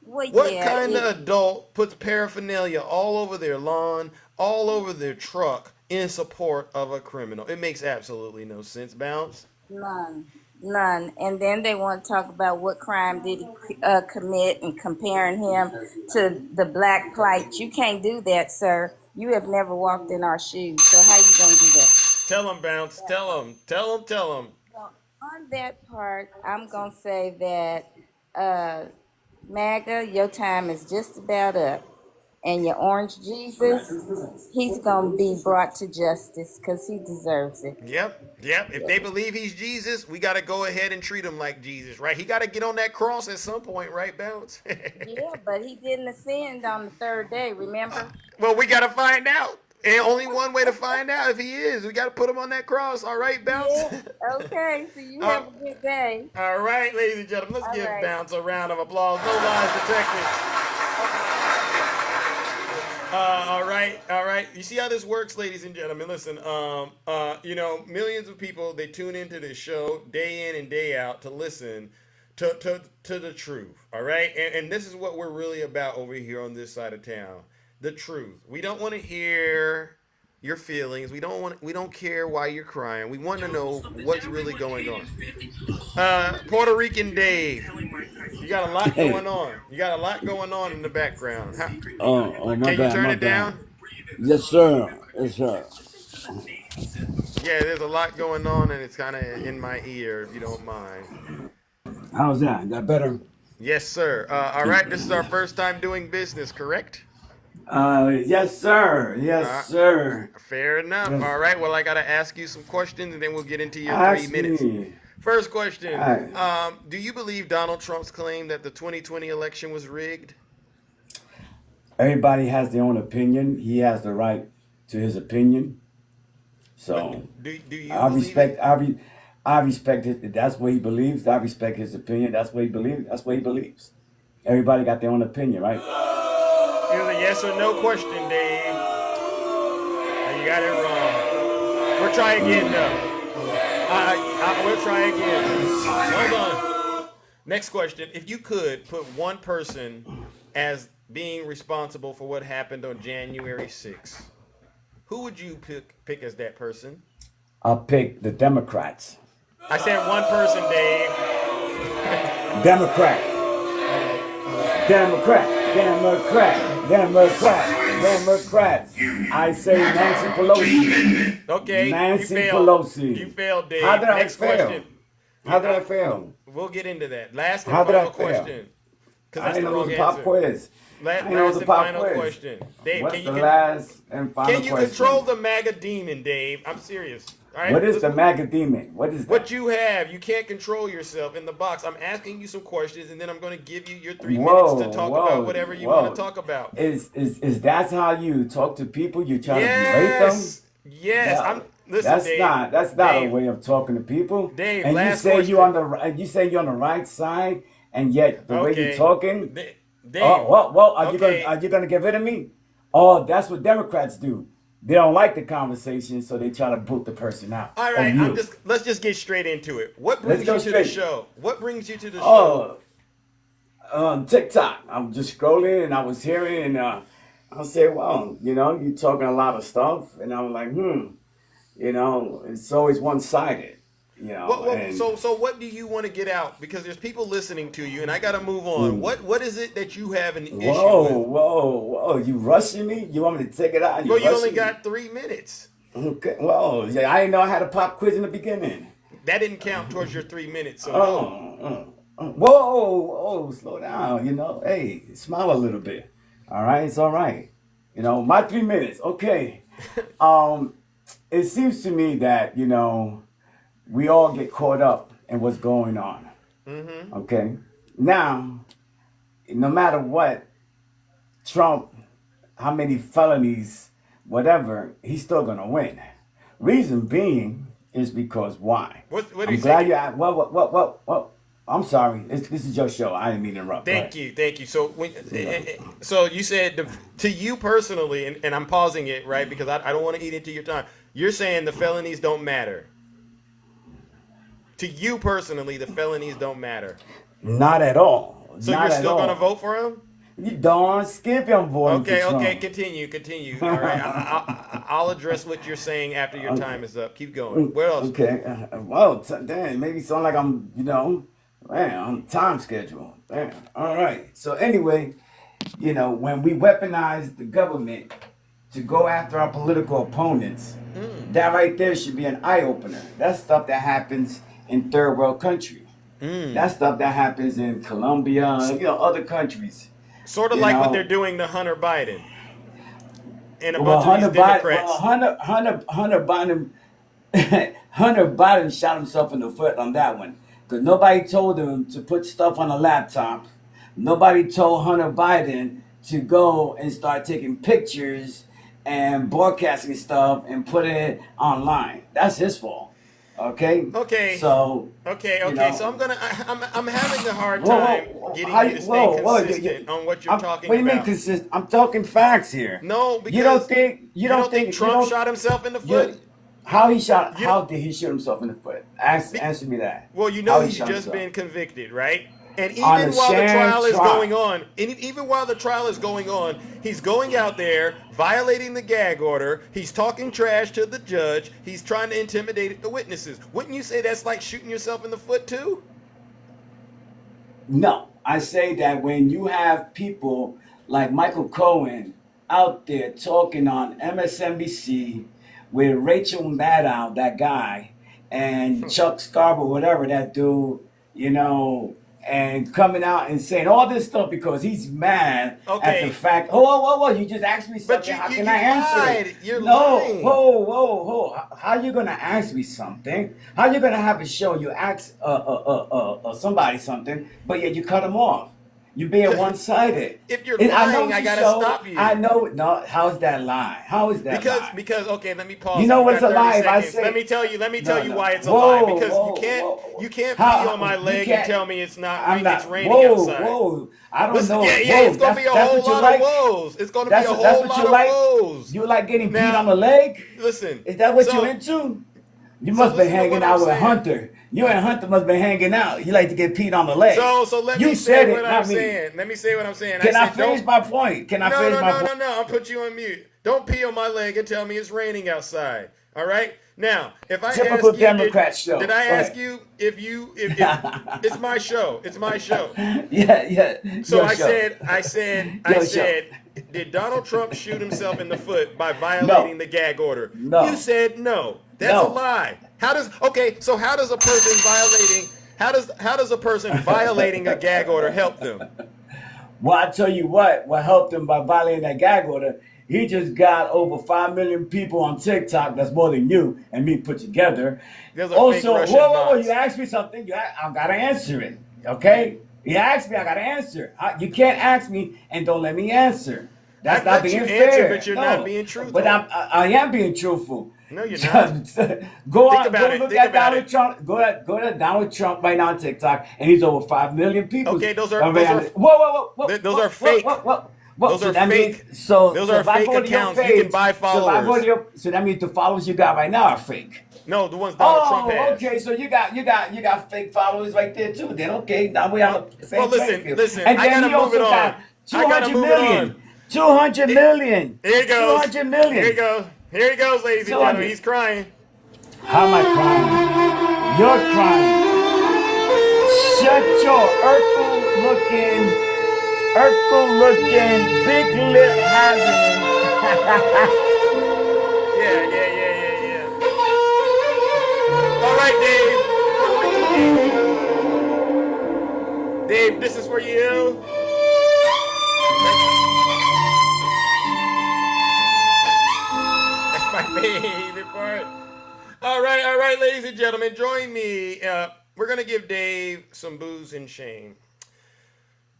Well,
What
yeah,
kind of adult puts paraphernalia all over their lawn, all over their truck in support of a criminal? It makes absolutely no sense, Bounce.
none, none. And then they want to talk about what crime did he commit and comparing him to the black plight. You can't do that, sir. You have never walked in our shoes. So how you gonna do that?
Tell him, Bounce. Tell him. Tell him. Tell him.
Well, on that part, I'm gonna say that MAGA, your time is just about up. And your orange Jesus, he's gonna be brought to justice because he deserves it.
Yep. Yep. If they believe he's Jesus, we got to go ahead and treat him like Jesus, right? He got to get on that cross at some point, right, Bounce?
Yeah, but he didn't ascend on the third day, remember?
Well, we got to find out. And only one way to find out if he is. We got to put him on that cross. All right, Bounce?
Yeah. Okay, so you
Uh,
have a good day.
all right, ladies and gentlemen, let's
All
give
right.
Bounce a round of applause. No lies detected. All right. You see how this works, ladies and gentlemen. Listen, millions of people they tune into this show day in and day out to listen to the truth. All right, and this is what we're really about over here on this side of town. The truth. We don't want to hear your feelings. We don't care why you're crying. We want to know what's really going on. Puerto Rican Dave, you got a lot
Hey.
going on. You got a lot going on in the background.
My
Can you
bad,
turn
my
it
bad.
down?
Yes, sir. Yes, sir.
Yeah, there's a lot going on, and it's kind of in my ear, if you don't mind.
How's that? That better?
Yes, sir. All right, this is our first time doing business, correct?
Yes, sir. Yes, sir.
Fair enough.
Yes.
All right. Well, I got to ask you some questions, and then we'll get into your three
Ask
minutes.
me.
First question:
I,
Do you believe Donald Trump's claim that the 2020 election was rigged?
everybody has their own opinion. He has the right to his opinion.
But
So
do you
I
believe it?
respect. I respect it. That's what he believes. I respect his opinion. That's what he believes. That's what he believes. Everybody got their own opinion, right?
It was a yes or no question, Dave. You got it wrong. We'll try again, though. We'll try again. Hold on. Next question. If you could put one person as being responsible for what happened on January 6th, who would you pick as that person?
I'll pick the Democrats.
I said one person, Dave.
Democrat. Democrat. Democrat. Democrat. Democrats. I say Nancy Pelosi.
Okay,
Nancy
you failed.
Pelosi.
You failed, Dave.
How did I
Next
fail?
question.
How did I fail?
We'll get into that. Last and
How did I
final
fail?
question. Because
I
that's
didn't
the
know it
wrong
was a pop
answer.
quiz. I didn't know it was
Last
a
and
pop
final
quiz.
question. Dave,
What's the last and final
can you
question?
control the MAGA demon, Dave? I'm serious. All right?
What is the MAGA demon? What is that?
What you have, you can't control yourself in the box. I'm asking you some questions, and then I'm going to give you your 3 minutes to talk about whatever you want to talk about.
Is that how you talk to people? You try to berate them?
Yes. Listen,
That's
Dave.
that's not a way of talking to people.
Dave,
and
last
you say
question.
you say you're on the right side, and yet the way you're talking.
Dave.
Are you gonna get rid of me? Oh, that's what Democrats do. They don't like the conversation, so they try to boot the person out.
All right, let's just get straight into it. What brings you to the show? What brings you to the show?
TikTok. I'm just scrolling, and I was hearing, and I said, "Well, you're talking a lot of stuff," and I'm like, it's always one sided.
So what do you want to get out? Because there's people listening to you, and I got to move on. What is it that you have an issue with?
Whoa! You rushing me? You want me to take it out?
Well, you only got 3 minutes.
Okay. Well, yeah, I didn't know I had a pop quiz in the beginning.
That didn't count towards your 3 minutes. So
Whoa! Slow down. Hey, smile a little bit. All right, it's all right. My 3 minutes. Okay. It seems to me that we all get caught up in what's going on.
Mm-hmm.
Okay. Now, no matter what, Trump, how many felonies, whatever, he's still gonna win. Reason being is because why?
What
I'm glad you. Well. I'm sorry. This is your show. I didn't mean to interrupt.
Thank you. So so you said to you personally, and I'm pausing it right because I don't want to eat into your time. You're saying the felonies don't matter. To you personally, the felonies don't matter.
Not at all.
So
Not
you're
at
still
all.
going to vote for him?
You don't skip your voting for Trump.
Okay. Continue. All right. I'll address what you're saying after your time is up. Keep going. Where else?
Okay. Well, damn, maybe sound like I'm, man, on time schedule. Damn. All right. So anyway, when we weaponize the government to go after our political opponents, that right there should be an eye opener. That's stuff that happens in third world countries. That's stuff that happens in Colombia, other countries.
Sort of like what they're doing to Hunter Biden and a bunch of these Democrats.
Hunter Biden shot himself in the foot on that one because nobody told him to put stuff on a laptop. Nobody told Hunter Biden to go and start taking pictures and broadcasting stuff and putting it online. That's his fault. Okay. So.
Okay. So I'm having a hard time getting you to stay consistent on what you're talking about.
What do you mean consistent? I'm talking facts here.
No, because
you don't think
Trump shot himself in the foot?
How did he shoot himself in the foot? Answer me that.
Well, he's just been convicted, right? And even while the trial is going on, he's going out there violating the gag order. He's talking trash to the judge. He's trying to intimidate the witnesses. Wouldn't you say that's like shooting yourself in the foot too?
No, I say that when you have people like Michael Cohen out there talking on MSNBC with Rachel Maddow, that guy, and Chuck Scarborough, whatever that dude, and coming out and saying all this stuff because he's mad at the
Okay,
fact. Whoa! You just asked me
but
something.
you
How
you,
can I
you
answer it?
lied. You're
No.
lying.
Whoa! How you gonna ask me something? How you gonna have a show? You ask somebody something, but yet you cut them off. You being one-sided.
If you're
I know
lying,
it's
I
a
gotta
show.
stop
I
you.
know. No, how's that lie? How is that lie?
Because okay, let me
You
pause it.
know
You
what's
got
a
30
lie if I
seconds.
say
Let me tell
no,
you
no.
why it's a lie. Because
Whoa.
you can't pee on
How
my
you
leg and
can't?
tell me it's not
I'm
it's
not.
raining outside.
Whoa. I don't
Listen,
know.
yeah,
Whoa.
it's gonna be a
That's
whole
what you
lot of
like.
woes. It's gonna be a
That's
whole
what
lot
you
of
like.
woes.
You like getting peed on
Now,
the leg?
listen.
Is that what you
So
into? You
so
must be
listen to what
hanging
I'm
out with
saying.
Hunter. You and Hunter must be hanging out. You like to get peed on the leg.
So let me
You
say
said
what
it,
I'm
not me.
saying. Let me say what I'm saying. I
Can I
said don't.
finish my point? Can I
No,
finish
no,
my
no,
point?
no, no. I'll put you on mute. Don't pee on my leg and tell me it's raining outside. All right. Now, if I
Typical
ask you,
Democrat
did
show.
I
Go
ask
ahead.
you if it's my show? It's my show.
Yeah.
So
Your show.
I
Your show.
said, did Donald Trump shoot himself in the foot by
No.
violating the gag order? You
No.
said no. That's a
No.
lie. So how does a person violating a person violating a gag order help them?
Well, I tell you what helped him by violating that gag order, he just got over 5 million people on TikTok. That's more than you and me put together.
Those are fake
Also,
Russian
whoa,
bots.
you asked me something. I got to answer it. Okay? You asked me, I got to answer. You can't ask me and don't let me answer. That's
I've
not
let you
being
answer,
fair.
but you're not
No,
being
but
truthful.
I am being truthful.
No, you're not.
Go
Think about it.
look
Think
at
about
Donald
it.
Trump. Go to Donald Trump right now on TikTok, and he's over 5 million people.
Okay, those are
Whoa,
fake.
Whoa.
Those
So
are
that means
fake.
so
Those
so
are
if I
fake
go to your
accounts. You can
page,
buy
so if I go to
followers.
so that means the followers you got right now are fake.
No, the ones Donald Trump
Oh,
has.
okay. So you got fake followers right there too. Then okay, now we on the same playing field.
Listen.
And
I
then
gotta
he
move it
also
on.
got
I gotta
200
move it on.
million. 200 million.
Here he goes.
200 million.
Here he goes. Here he goes, ladies and gentlemen.
200.
He's crying.
How am I crying? You're crying. Shut your Urkel looking, big lip having.
Yeah. All right, Dave. Dave, this is for you. That's my favorite part. All right, ladies and gentlemen, join me. We're gonna give Dave some booze and shame.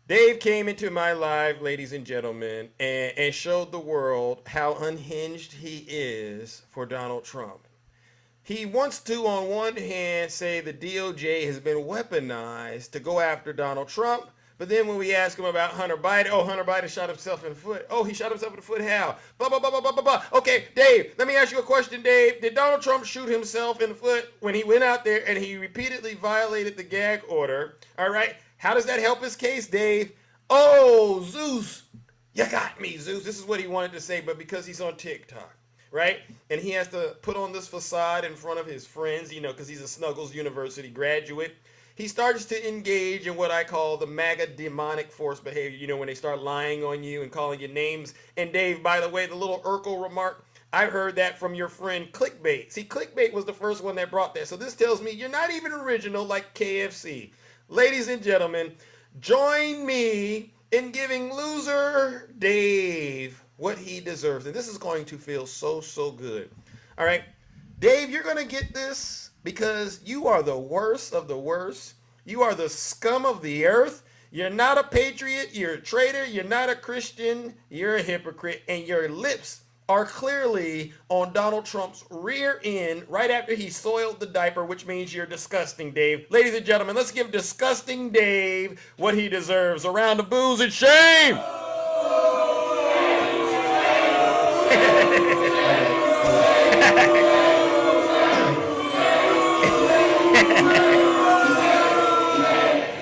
Dave came into my live, ladies and gentlemen, and showed the world how unhinged he is for Donald Trump. He wants to, on one hand, say the DOJ has been weaponized to go after Donald Trump. But then when we ask him about Hunter Biden, Hunter Biden shot himself in the foot. He shot himself in the foot how? Blah, blah, blah, blah, blah, blah, blah. Okay, Dave, let me ask you a question, Dave. Did Donald Trump shoot himself in the foot when he went out there and he repeatedly violated the gag order? All right, how does that help his case, Dave? Oh, Zeus, you got me, Zeus. This is what he wanted to say, but because he's on TikTok, right? And he has to put on this facade in front of his friends, because he's a Snuggles University graduate. He starts to engage in what I call the MAGA demonic force behavior, when they start lying on you and calling you names. And Dave, by the way, the little Urkel remark, I heard that from your friend Clickbait. See, Clickbait was the first one that brought that. So this tells me you're not even original like KFC. Ladies and gentlemen, join me in giving loser Dave what he deserves. And this is going to feel so, so good. All right. Dave, you're going to get this because you are the worst of the worst. You are the scum of the earth. You're not a patriot. You're a traitor. You're not a Christian. You're a hypocrite. And your lips are clearly on Donald Trump's rear end right after he soiled the diaper, which means you're disgusting, Dave. Ladies and gentlemen, let's give disgusting Dave what he deserves. A round of booze and shame.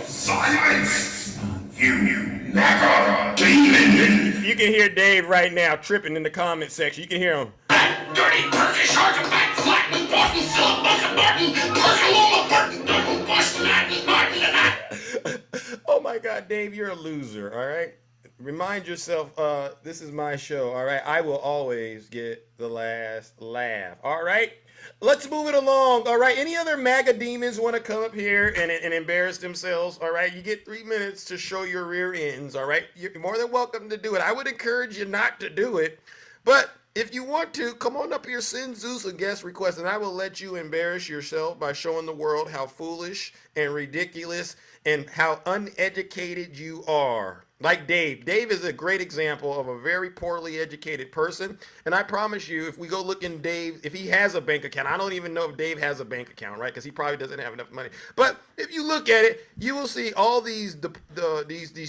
Silence! You MAGA demon!
You can hear Dave right now tripping in the comment section. You can hear him.
Dirty Turkish artifact, flatten, button, Philip Bucket Martin, Percalola Burton, double bust, Latin, Martin,
Oh my God, Dave, you're a loser, all right? Remind yourself, this is my show, all right? I will always get the last laugh, all right? Let's move it along, all right? Any other MAGA demons want to come up here and embarrass themselves, all right? You get 3 minutes to show your rear ends, all right? You're more than welcome to do it. I would encourage you not to do it, but if you want to, come on up here, send Zeus a guest request, and I will let you embarrass yourself by showing the world how foolish and ridiculous and how uneducated you are. Like Dave. Dave is a great example of a very poorly educated person. And I promise you, if we go look in Dave, if he has a bank account, I don't even know if Dave has a bank account, right? Because he probably doesn't have enough money. But if you look at it, you will see all these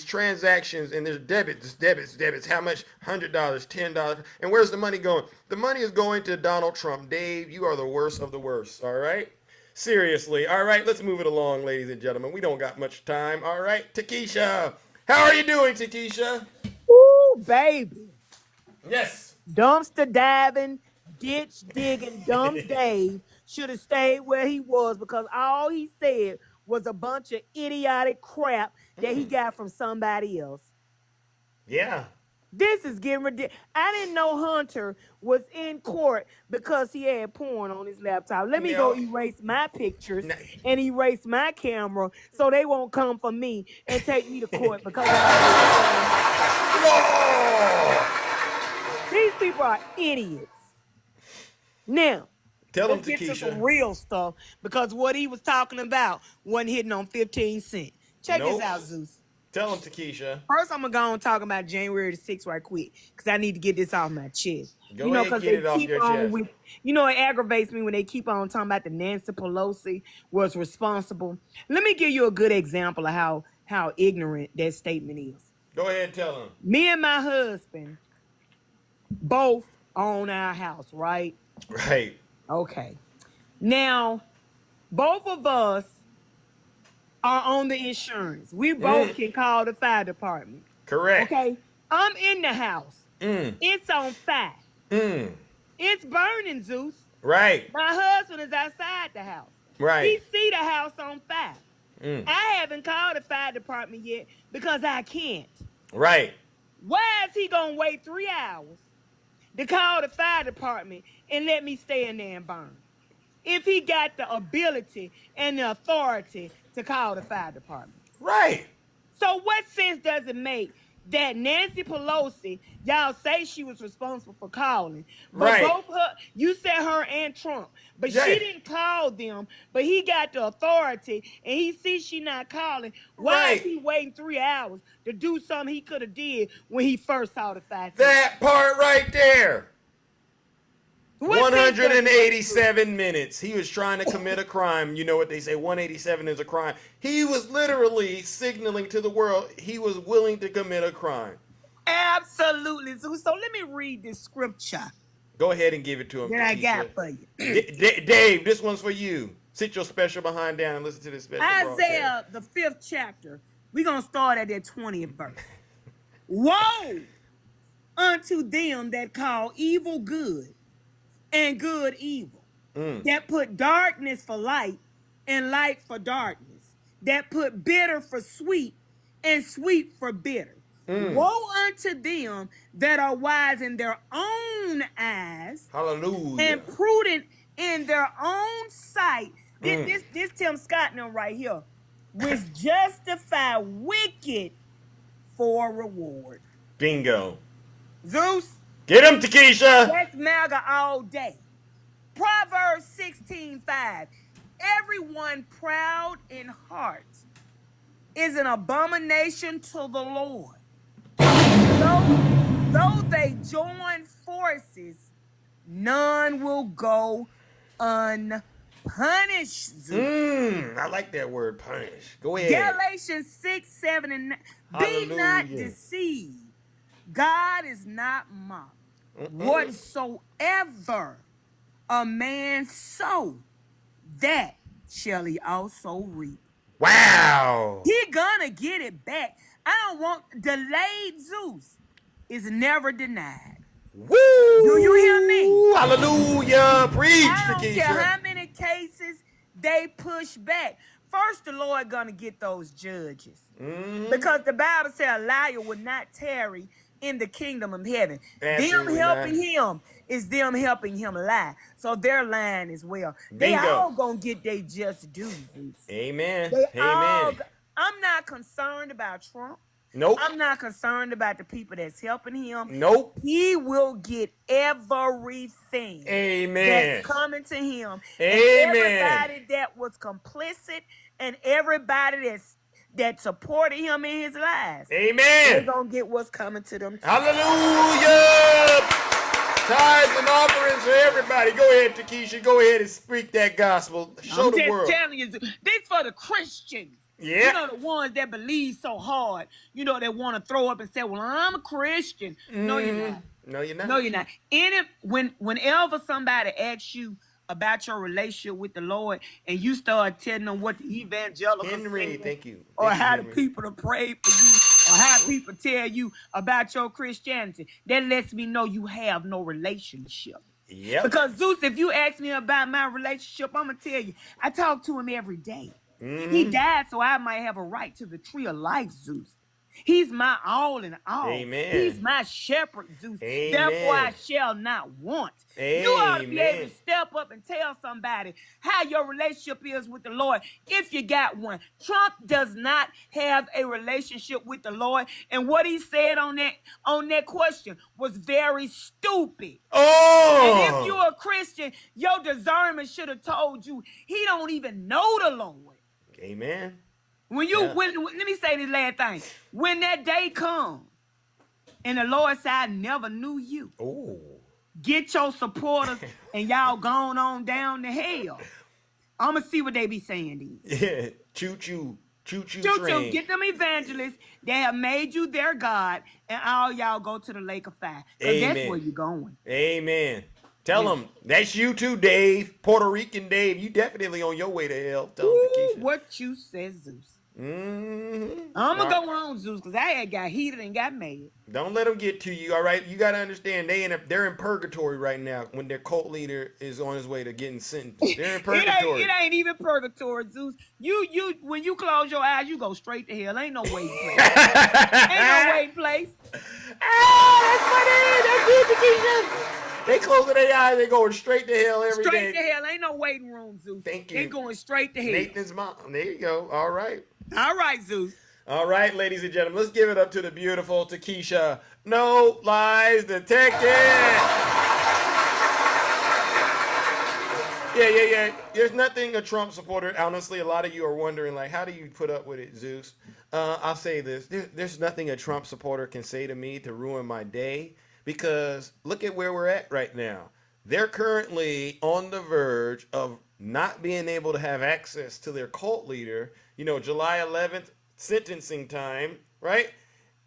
transactions, and there's debits. How much? $100, $10. And where's the money going? The money is going to Donald Trump. Dave, you are the worst of the worst, all right? Seriously. All right, let's move it along, ladies and gentlemen. We don't got much time. All right, Takesha. How are you doing, Takesha?
Ooh, baby.
Yes.
Dumpster diving, ditch digging, dumb Dave should have stayed where he was because all he said was a bunch of idiotic crap that he got from somebody else.
Yeah.
This is getting ridiculous. I didn't know Hunter was in court because he had porn on his laptop. Let me go erase my pictures and erase my camera so they won't come for me and take me to court because these people are idiots. Now, let's get to some real stuff because what he was talking about wasn't hitting on 15 cents. Check this out, Zeus.
Tell him, Takesha.
First, I'm going to go and talk about January the 6th right quick because I need to get this off my chest.
Go ahead and get it off your chest.
It aggravates me when they keep on talking about the Nancy Pelosi was responsible. Let me give you a good example of how ignorant that statement is.
Go ahead and tell him.
Me and my husband both own our house, right?
Right.
Okay. Now, both of us are on the insurance. We both can call the fire department.
Correct.
Okay. I'm in the house. It's on fire. It's burning, Zeus.
Right.
My husband is outside the house.
Right.
He see the house on fire. I haven't called the fire department yet because I can't.
Right.
Why is he going to wait 3 hours to call the fire department and let me stay in there and burn? If he got the ability and the authority to call the fire department.
Right.
So what sense does it make that Nancy Pelosi, y'all say she was responsible for calling, but both you said her and Trump, but she didn't call them, but he got the authority and he sees she not calling. Why is he waiting 3 hours to do something he could have did when he first saw the fire?
That part right there. 187 minutes. He was trying to commit a crime. You know what they say, 187 is a crime. He was literally signaling to the world he was willing to commit a crime.
Absolutely. So let me read this scripture.
Go ahead and give it to him.
That I got for you.
Dave, this one's for you. Sit your special behind down and listen to this special
Isaiah, the 5th chapter. We're going to start at that 20th verse. Woe unto them that call evil good and good evil, that put darkness for light and light for darkness, that put bitter for sweet and sweet for bitter. Woe unto them that are wise in their own eyes,
hallelujah,
and prudent in their own sight. This Tim Scott now right here, which justify wicked for reward.
Bingo.
Zeus.
Get him, Takesha.
That's MAGA all day. Proverbs 16:5. Everyone proud in heart is an abomination to the Lord. Though they join forces, none will go unpunished.
I like that word, punish. Go ahead.
Galatians 6, 7, and 9. Be not deceived. God is not mocked. Whatsoever a man sow, that shall he also reap.
Wow.
He gonna get it back. I don't want delayed. Zeus is never denied.
Woo!
Do you hear me?
Hallelujah. Preach,
I don't care how many cases they push back. First, the Lord gonna get those judges.
Mm-hmm.
Because the Bible says a liar would not tarry in the kingdom of heaven. Them
Absolutely not.
helping him is them helping him lie. So they're lying as well. They
Bingo.
all gonna get their just dues.
Amen.
They all.
Amen.
I'm not concerned about Trump.
Nope.
I'm not concerned about the people that's helping him.
Nope.
He will get everything
Amen.
that's coming to him. And
Amen.
everybody that was complicit and everybody that supported him in his lives,
Amen.
they're going to get what's coming to them too.
Hallelujah. Tithes and offerings for everybody. Go ahead, Takesha. Go ahead and speak that gospel. Show
I'm
the
just
world.
telling you, this for the Christians.
Yeah.
You know, the ones that believe so hard, you know, that want to throw up and say, well, I'm a Christian. No, you're not.
No, you're not.
No, you're not. Whenever somebody asks you about your relationship with the Lord and you start telling them what the evangelicals
Henry,
say,
thank you.
or
Thank you,
how the
Henry.
people to pray for you, or how people tell you about your Christianity, that lets me know you have no relationship.
Yep.
Because Zeus, if you ask me about my relationship, I'm gonna tell you, I talk to him every day.
Mm-hmm.
He died so I might have a right to the tree of life, Zeus. He's my all in all.
Amen.
He's my shepherd, Zeus.
Amen.
Therefore, I shall not want.
Amen.
You ought to be able to step up and tell somebody how your relationship is with the Lord if you got one. Trump does not have a relationship with the Lord, and what he said on that question was very stupid.
Oh.
And if you're a Christian, your discernment should have told you he don't even know the Lord.
Amen.
When let me say this last thing. When that day comes and the Lord said, I never knew you.
Oh.
Get your supporters and y'all gone on down to hell. I'm going to see what they be saying then.
Yeah. Choo-choo. Choo-choo
train. Get them evangelists that have made you their God, and all y'all go to the lake of fire. Because that's where you're going.
Amen. Tell them that's you too, Dave. Puerto Rican Dave. You definitely on your way to hell. Tell them, Takesha.
What you said, Zeus.
Mm-hmm.
I'm going to go on, Zeus, because I had got heated and got mad.
Don't let them get to you, all right? You got to understand, they're in purgatory right now when their cult leader is on his way to getting sentenced. They're in purgatory.
It ain't even purgatory, Zeus. You when you close your eyes, you go straight to hell. Ain't no waiting place. Ain't no waiting place.
That's funny. That's good, Takesha. They closing their eyes, they going straight to hell every day.
Straight to hell. Ain't no waiting room, Zeus.
Thank you.
They going straight to hell.
Nathan's mom. There you go. All right.
All right, Zeus.
All right, ladies and gentlemen, let's give it up to the beautiful Takesha. No lies detected. Yeah. There's nothing a Trump supporter. Honestly, a lot of you are wondering, like, how do you put up with it, Zeus? I'll say this. There's nothing a Trump supporter can say to me to ruin my day, because look at where we're at right now. They're currently on the verge of not being able to have access to their cult leader. You know, July 11th, sentencing time, right?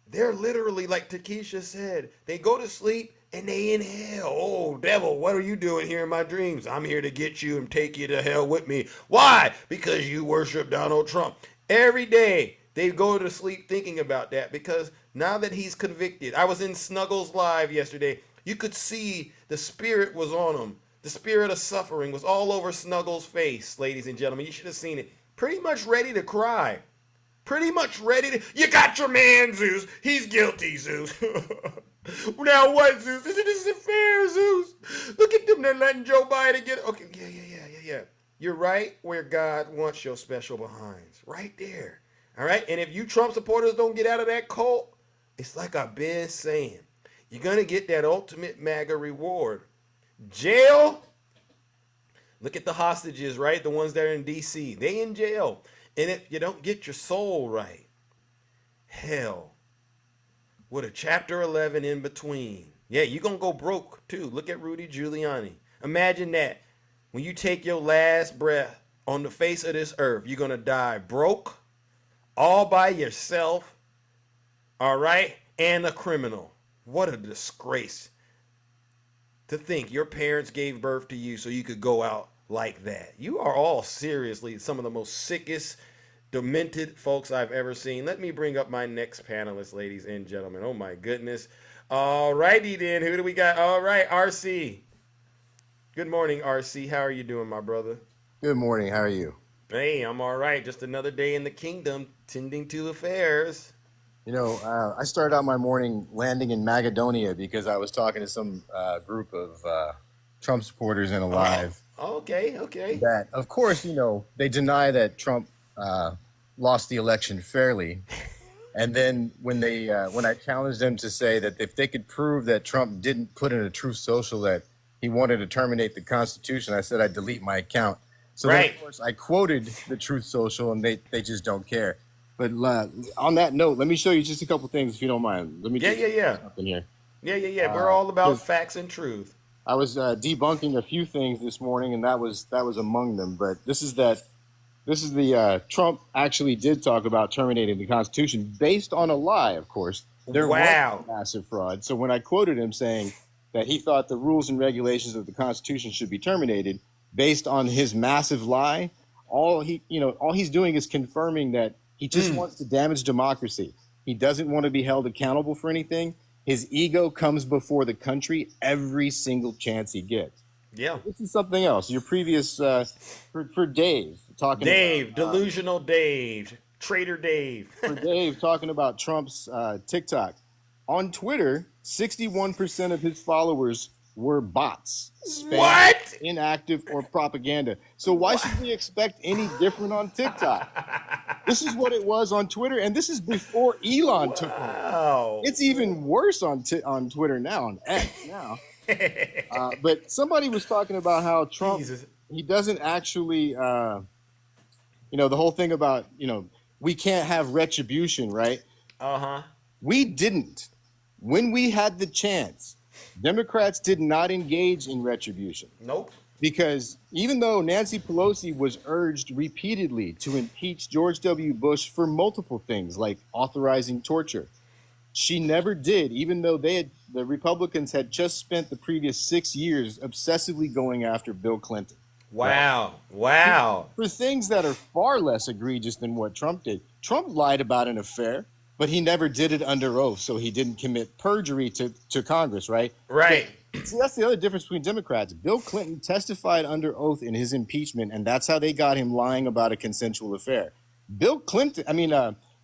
They're literally, like Takesha said, they go to sleep and they in hell. Oh, devil, what are you doing here in my dreams? I'm here to get you and take you to hell with me. Why? Because you worship Donald Trump. Every day they go to sleep thinking about that, because now that he's convicted, I was in Snuggles Live yesterday. You could see the spirit was on him. The spirit of suffering was all over Snuggles' face, ladies and gentlemen. You should have seen it. Pretty much ready to cry. Pretty much ready to... You got your man, Zeus. He's guilty, Zeus. Now what, Zeus? This isn't fair, Zeus. Look at them. They're letting Joe Biden get... Okay, yeah. You're right where God wants your special behinds. Right there. All right? And if you Trump supporters don't get out of that cult, it's like I've been saying. You're going to get that ultimate MAGA reward. Jail. Look at the hostages, right? The ones that are in D.C. They in jail. And if you don't get your soul right, hell, with a chapter 11 in between. Yeah, you're going to go broke too. Look at Rudy Giuliani. Imagine that. When you take your last breath on the face of this earth, you're going to die broke, all by yourself, all right, and a criminal. What a disgrace to think your parents gave birth to you so you could go out like that. You are all seriously some of the most sickest, demented folks I've ever seen. Let me bring up my next panelist, ladies and gentlemen. Oh my goodness. All righty then. Who do we got? All right, RC. Good morning, RC. How are you doing, my brother?
Good morning. How are you?
Hey, I'm all right. Just another day in the kingdom, tending to affairs.
You know, I started out my morning landing in Macedonia because I was talking to some group of Trump supporters in a live.
Okay, okay.
That, of course, you know, they deny that Trump lost the election fairly. And then when I challenged them to say that if they could prove that Trump didn't put in a Truth Social that he wanted to terminate the Constitution, I said I'd delete my account. So then, of course, I quoted the Truth Social, and they just don't care. But on that note, let me show you just a couple things, if you don't mind. Let me
Yeah.
something here.
Yeah. We're all about facts and truth.
I was debunking a few things this morning, and that was among them. But this is the Trump actually did talk about terminating the Constitution based on a lie, of course. There was a massive fraud. So when I quoted him saying that he thought the rules and regulations of the Constitution should be terminated based on his massive lie, all he's doing is confirming that he just wants to damage democracy. He doesn't want to be held accountable for anything. His ego comes before the country every single chance he gets.
Yeah.
This is something else. Your previous for Dave talking
Dave,
about,
delusional Dave, traitor Dave.
for Dave talking about Trump's TikTok. On Twitter, 61% of his followers were bots. Spam, inactive, or propaganda. So why should we expect any different on TikTok? This is what it was on Twitter, and this is before Elon took over. It's even worse on Twitter now, on X now. But somebody was talking about how Trump, he doesn't actually, the whole thing about, we can't have retribution, right? We didn't. When we had the chance, Democrats did not engage in retribution.
Nope.
Because even though Nancy Pelosi was urged repeatedly to impeach George W. Bush for multiple things like authorizing torture, she never did, even though the Republicans had just spent the previous 6 years obsessively going after Bill Clinton.
Wow. Wow.
For things that are far less egregious than what Trump did. Trump lied about an affair, but he never did it under oath, so he didn't commit perjury to Congress, right?
Right.
See, that's the other difference between Democrats. Bill Clinton testified under oath in his impeachment, and that's how they got him lying about a consensual affair.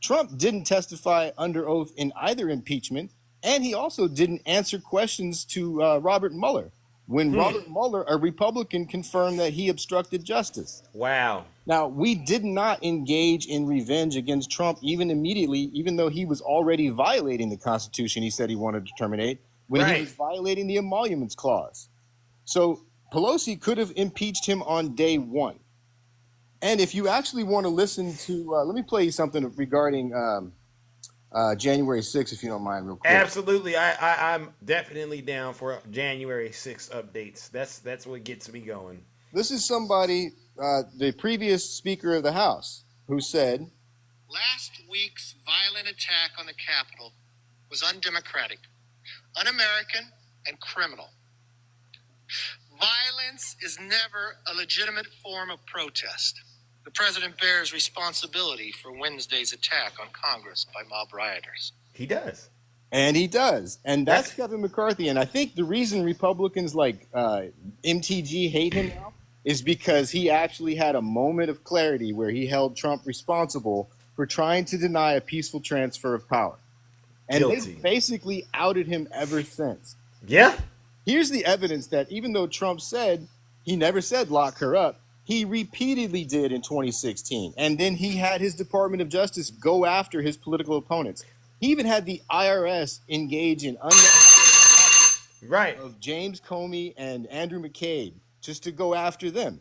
Trump didn't testify under oath in either impeachment, and he also didn't answer questions to Robert Mueller when Robert Mueller, a Republican, confirmed that he obstructed justice.
Wow.
Now, we did not engage in revenge against Trump even immediately, even though he was already violating the Constitution he said he wanted to terminate, when he was violating the Emoluments Clause. So Pelosi could have impeached him on day one. And if you actually want to listen to, let me play you something regarding January 6th, if you don't mind, real quick.
Absolutely. I'm definitely down for January 6th updates. That's what gets me going.
This is somebody, the previous Speaker of the House, who said,
last week's violent attack on the Capitol was undemocratic, un-American, and criminal. Violence is never a legitimate form of protest. The president bears responsibility for Wednesday's attack on Congress by mob rioters.
He does.
And he does. And that's Kevin McCarthy. And I think the reason Republicans like MTG hate him now is because he actually had a moment of clarity where he held Trump responsible for trying to deny a peaceful transfer of power. And they basically outed him ever since.
Yeah.
Here's the evidence that even though Trump said, he never said lock her up, he repeatedly did in 2016. And then he had his Department of Justice go after his political opponents. He even had the IRS engage in
unnecessary
of James Comey and Andrew McCabe just to go after them.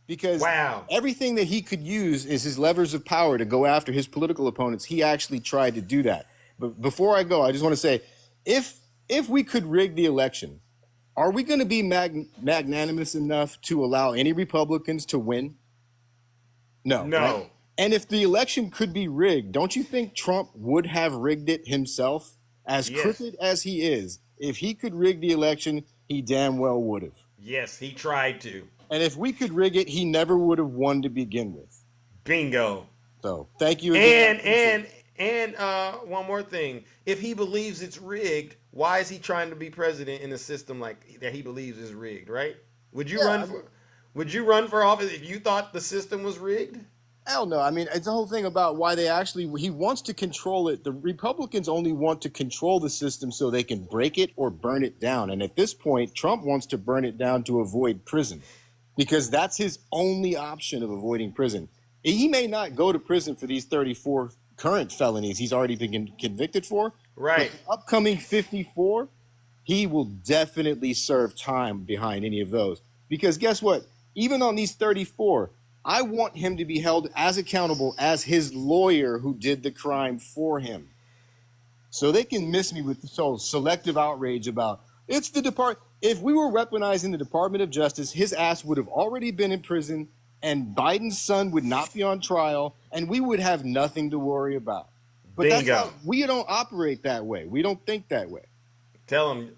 Because everything that he could use is his levers of power to go after his political opponents. He actually tried to do that. But before I go, I just want to say, if we could rig the election, are we going to be magnanimous enough to allow any Republicans to win? No. Right? And if the election could be rigged, don't you think Trump would have rigged it himself? As crooked as he is, if he could rig the election, he damn well would have.
Yes, he tried to.
And if we could rig it, he never would have won to begin with.
Bingo.
So thank you again.
And one more thing. If he believes it's rigged, why is he trying to be president in a system like that he believes is rigged, right? Would you run for Would you run for office if you thought the system was rigged?
Hell no. I mean, it's the whole thing about why he wants to control it. The Republicans only want to control the system so they can break it or burn it down. And at this point, Trump wants to burn it down to avoid prison because that's his only option of avoiding prison. He may not go to prison for these 34 current felonies he's already been convicted for.
Right.
But the upcoming 54, he will definitely serve time behind any of those. Because guess what? Even on these 34, I want him to be held as accountable as his lawyer who did the crime for him. So they can miss me with so selective outrage about it's the department. If we were weaponizing the Department of Justice, his ass would have already been in prison and Biden's son would not be on trial and we would have nothing to worry about. But that's how we don't operate that way. We don't think that way.
Tell him,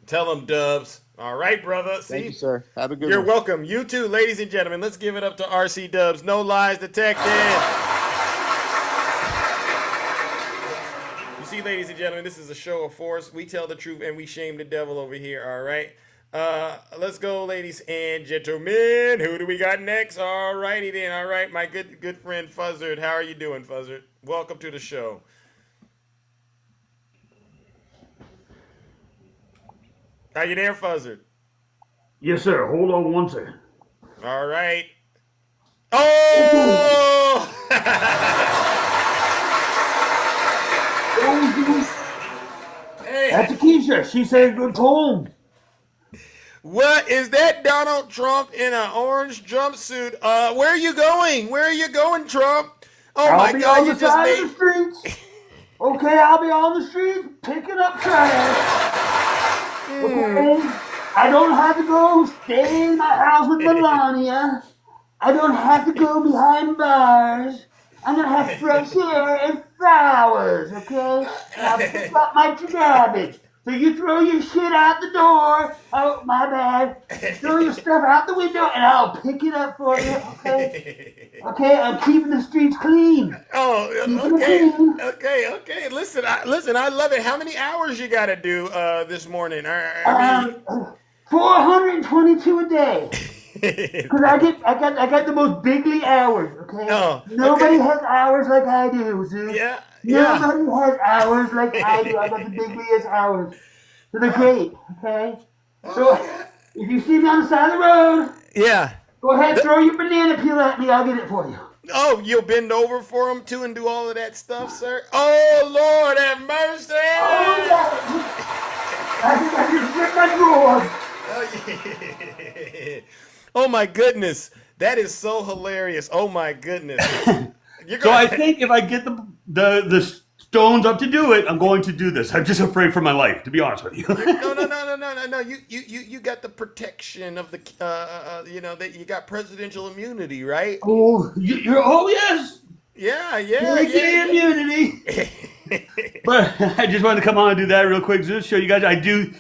Dubs. All right, brother. See?
Thank you, sir. Have a good one.
You're welcome. You too, ladies and gentlemen. Let's give it up to RC Dubs. No lies detected. You see, ladies and gentlemen, this is a show of force. We tell the truth and we shame the devil over here, all right? Let's go, ladies and gentlemen. Who do we got next? All righty then. All right, my good friend Fuzzard. How are you doing, Fuzzard? Welcome to the show. Are you there, Fuzzard?
Yes, sir. Hold on one second.
All right. Oh!
Hey. That's Keisha. She said good home.
What is that? Donald Trump in an orange jumpsuit? Where are you going? Where are you going, Trump? Oh my God! You just made.
Of the streets. Okay, I'll be on the streets picking up trash. Okay. I don't have to go stay in my house with Melania. I don't have to go behind bars. I'm gonna have fresh air and flowers, okay? And I'll pick up my garbage. So you throw your shit out the door. Oh, my bad. Throw your stuff out the window and I'll pick it up for you, okay? Okay, I'm keeping the streets clean.
Oh, okay. Listen, I love it. How many hours you got to do this morning?
422 a day. Because I got the most bigly hours, okay?
Oh,
Nobody has hours like I do, Zeus.
Yeah.
Nobody has hours like I do. I got the bigliest hours. So they're great, okay? So if you see me on the side of the road, go ahead, throw your banana peel at me. I'll get it for you.
Oh, you'll bend over for them too and do all of that stuff, sir? Oh, Lord have mercy!
Oh, yeah. I just ripped my drawers.
Oh my goodness, that is so hilarious. Oh my goodness.
So I think if I get the stones up to do it, I'm going to do this. I'm just afraid for my life, to be honest with you.
No. You got the protection of the that you got presidential immunity, right?
Oh, yes.
Yeah.
Immunity. But I just wanted to come on and do that real quick, just show you guys I do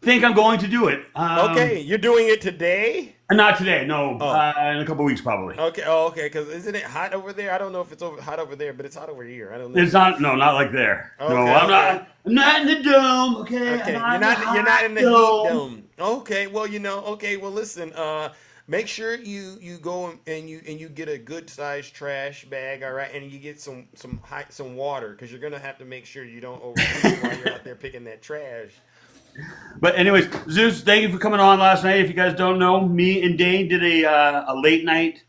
think I'm going to do it.
Okay, you're doing it today?
Not today, no. In a couple weeks, probably.
Okay. Because isn't it hot over there? I don't know if it's hot over there, but it's hot over here. I don't know.
It's not. No, not like there.
Okay,
no, I'm not in the dome. Okay.
Okay, you're not in the heat dome. Okay. Well, Okay. Well, listen. Make sure you go and you get a good sized trash bag, all right, and you get some water because you're gonna have to make sure you don't overheat while you're out there picking that trash.
But anyways, Zeus, thank you for coming on last night. If you guys don't know, me and Dane did a late night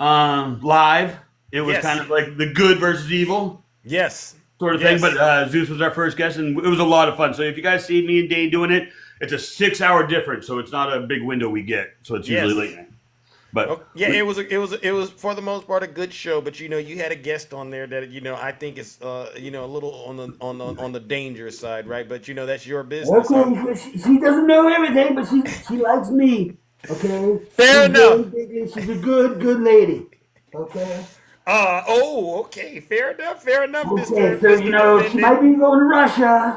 live. It was kind of like the good versus evil.
Yes.
Sort of thing. But Zeus was our first guest, and it was a lot of fun. So if you guys see me and Dane doing it, it's a 6-hour difference, so it's not a big window we get. So it's usually late night. But
it was for the most part a good show. But you had a guest on there that I think is a little on the dangerous side, right? But that's your business.
Okay, she doesn't know everything, but she likes me. Okay,
fair enough.
She's a good lady. Okay.
Okay, fair enough.
Okay, so she might be going to Russia.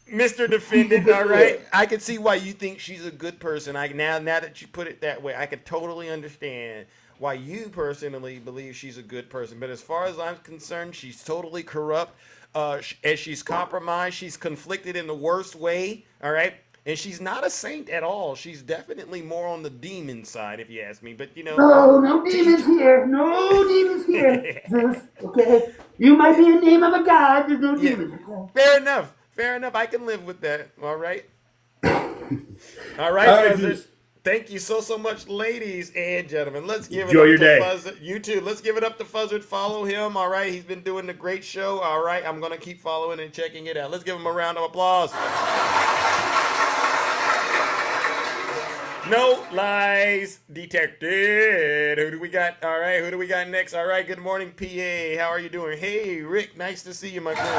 Mr. Defendant, all right. I can see why you think she's a good person. Now that you put it that way, I can totally understand why you personally believe she's a good person. But as far as I'm concerned, she's totally corrupt. As she's compromised, she's conflicted in the worst way. All right. And she's not a saint at all. She's definitely more on the demon side, if you ask me. But
No, no
to
demons
each.
here. No demons here, Zeus. Okay? You might be a name of a god, there's no
Yeah,
demons. Okay?
fair enough. Fair enough. I can live with that. All right. All right,
All right,
Fuzzard.
Zeus.
Thank you so much, ladies and gentlemen. Let's give it
Enjoy
up
your
to
day.
Fuzzard. You too. Let's give it up to Fuzzard. Follow him. All right. He's been doing a great show. All right. I'm going to keep following and checking it out. Let's give him a round of applause. No lies detected. Who do we got? All right. Who do we got next? All right. Good morning, PA. How are you doing? Hey, Rick. Nice to see you, my friend.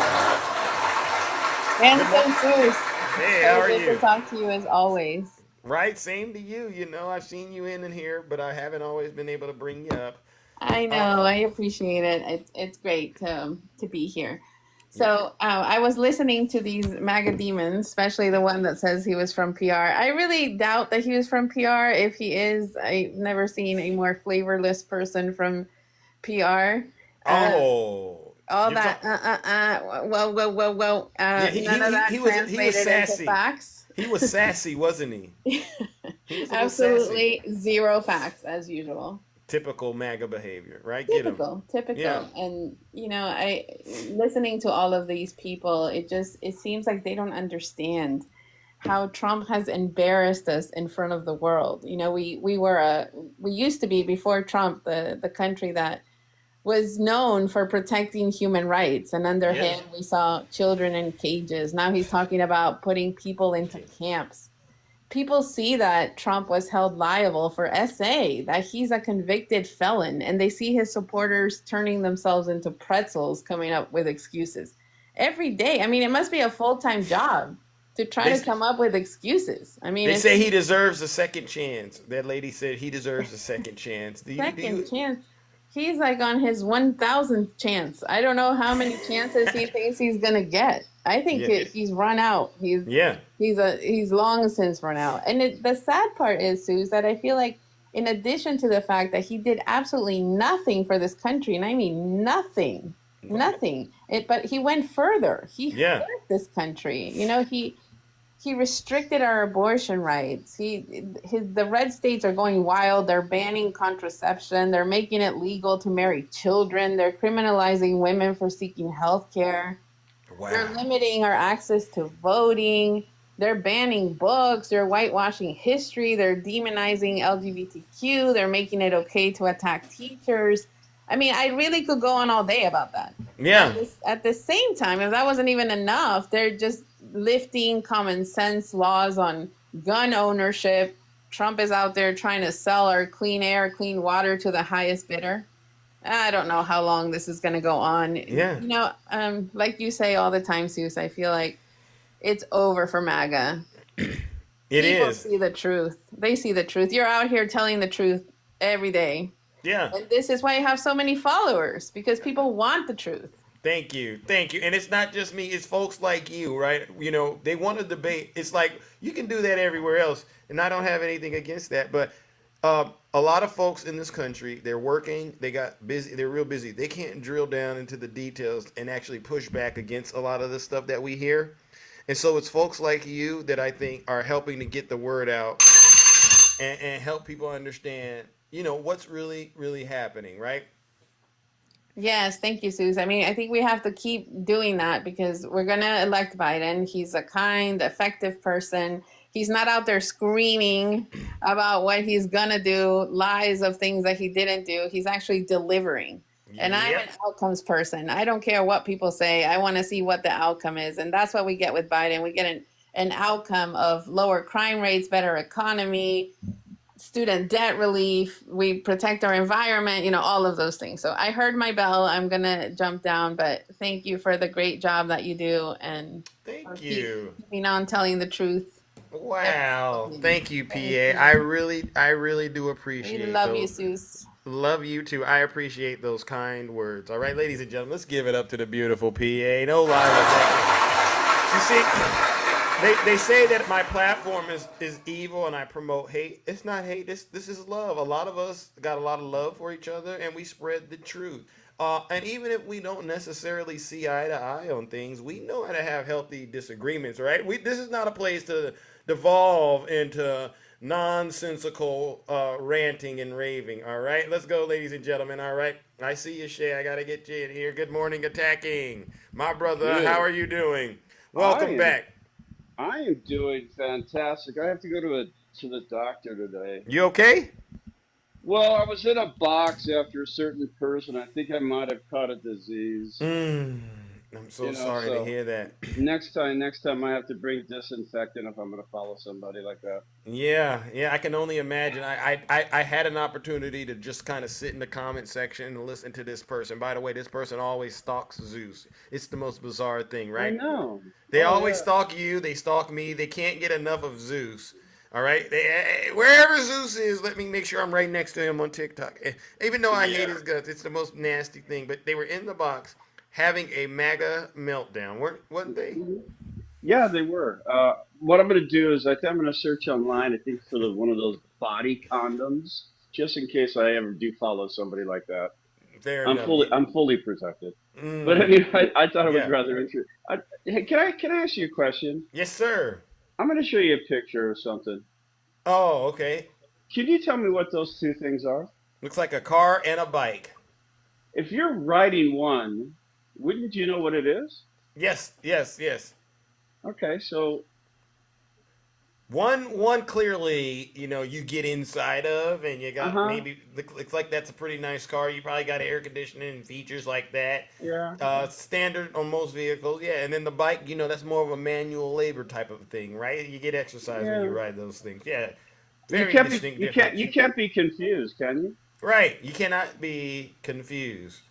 And
Good
so,
morning.
Zeus,
Hey, how
so
are
good to
you?
talk to you as always.
Right, same to you. I've seen you in and here, but I haven't always been able to bring you up.
I
Uh,
know, I appreciate it. It's great to be here.
yeah.
So I was listening to these MAGA demons, especially the one that says he was from PR. I really doubt that he was from PR. If he is, I've never seen a more flavorless person from PR.
Oh,
All
you're
that,
talking. Yeah,
none of that
he was
translated into
sassy.
facts.
He was sassy, wasn't he? He was a little sassy.
Absolutely zero facts as usual.
Typical MAGA behavior, right? Get him.
Typical, typical.
Yeah.
And I listening to all of these people, it seems like they don't understand how Trump has embarrassed us in front of the world. We used to be, before Trump, the country that was known for protecting human rights, and under
Yeah.
him we saw children in cages. Now he's talking about putting people into camps. People see that Trump was held liable for SA, that he's a convicted felon, and they see his supporters turning themselves into pretzels, coming up with excuses every day. I mean, it must be a full-time job to try
They
to come up with excuses. I mean,
they
it's
say
just
he deserves a second chance. That lady said he deserves a second chance. Do
second
you?
chance. He's like on his 1000th chance. I don't know how many chances he thinks he's gonna get. I think
Yeah.
he's run out.
Yeah.
He's long since run out. And the sad part is, Sue, is that I feel like, in addition to the fact that he did absolutely nothing for this country, and I mean nothing,
Right.
nothing. But he went further. He
Yeah.
hurt this country. He restricted our abortion rights. The red states are going wild. They're banning contraception. They're making it legal to marry children. They're criminalizing women for seeking health care. They're
Wow.
limiting our access to voting. They're banning books. They're whitewashing history. They're demonizing LGBTQ. They're making it okay to attack teachers. I mean, I really could go on all day about that.
Yeah.
At the same time, if that wasn't even enough, they're just lifting common sense laws on gun ownership. Trump is out there trying to sell our clean air, clean water to the highest bidder. I don't know how long this is going to go on.
Yeah.
Like you say all the time, Seuss, I feel like it's over for MAGA.
It
People
is.
see the truth. They see the truth. You're out here telling the truth every day.
Yeah.
And this is why you have so many followers, because people want the truth.
Thank you. Thank you. And it's not just me, it's folks like you, right? They want to debate. It's like you can do that everywhere else. And I don't have anything against that. But a lot of folks in this country, they're working, they got busy, they're real busy. They can't drill down into the details and actually push back against a lot of the stuff that we hear. And so it's folks like you that I think are helping to get the word out and help people understand, what's really, really happening, right?
Yes, thank you, Suze. I mean, I think we have to keep doing that because we're going to elect Biden. He's a kind, effective person. He's not out there screaming about what he's going to do, lies of things that he didn't do. He's actually delivering. And I'm an
Yep.
outcomes person. I don't care what people say. I want to see what the outcome is. And that's what we get with Biden. We get an outcome of lower crime rates, better economy, student debt relief, we protect our environment, all of those things. So I heard my bell. I'm going to jump down, but thank you for the great job that you do and for
Thank you.
keeping on telling the truth.
Wow. Thank you,
Thank
PA.
you.
I really do
We
appreciate
love you,
those.
Seuss.
Love you too. I appreciate those kind words. All right, ladies and gentlemen, let's give it up to the beautiful PA. No lie. You see, they say that my platform is evil and I promote hate. It's not hate. This is love. A lot of us got a lot of love for each other and we spread the truth. And even if we don't necessarily see eye to eye on things, we know how to have healthy disagreements, right? This is not a place to devolve into nonsensical ranting and raving. All right, let's go, ladies and gentlemen. All right, I see you, Shay. I gotta get you in here. Good morning, attacking my brother. How
Good.
are you doing?
I
Welcome
am
back.
I am doing fantastic. I have to go to the doctor today.
You okay?
Well, I was in a box after a certain person. I think I might have caught a disease.
I'm so
You know,
sorry to
so
hear that.
next time I have to bring disinfectant if I'm going to follow somebody like that.
Yeah, yeah, I can only imagine. I had an opportunity to just kind of sit in the comment section and listen to this person. By the way, this person always stalks Zeus. It's the most bizarre thing,
I
right?
know.
They
Oh
always
yeah.
stalk you. They stalk me. They can't get enough of Zeus. All right, wherever Zeus is, let me make sure I'm right next to him on TikTok. Even though I hate
Yeah.
his guts, it's the most nasty thing. But they were in the box having a MAGA meltdown, weren't they?
Mhm. Yeah, they were. What I'm going to do is I think I'm going to search online. I think for one of those body condoms, just in case I ever do follow somebody like that.
Fair enough.
I'm fully protected. But
Mm,
anyway, I thought it was
yeah.
rather interesting. Hey, can I ask you a question?
Yes, sir.
I'm going to show you a picture or something.
Oh, okay.
Can you tell me what those two things are?
Looks like a car and a bike.
If you're riding one, wouldn't you know what it is?
Yes, yes, yes.
Okay, so
One clearly, you get inside of, and you got
uh-huh,
maybe looks like that's a pretty nice car. You probably got air conditioning and features like that.
yeah.
Standard on most vehicles, yeah. And then the bike, that's more of a manual labor type of thing, right? You get exercise when
Yeah.
you ride those things. Yeah,
You
very
can't be
distinct
you can't
difference.
you can't be confused, can you?
Right, you cannot be confused.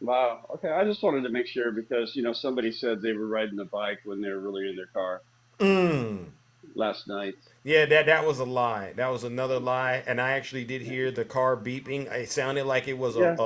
Wow. Okay, I just wanted to make sure because, somebody said they were riding a bike when they were really in their car
Mm.
last night.
Yeah, that was a lie. That was another lie, and I actually did hear the car beeping. It sounded like it was
Yeah.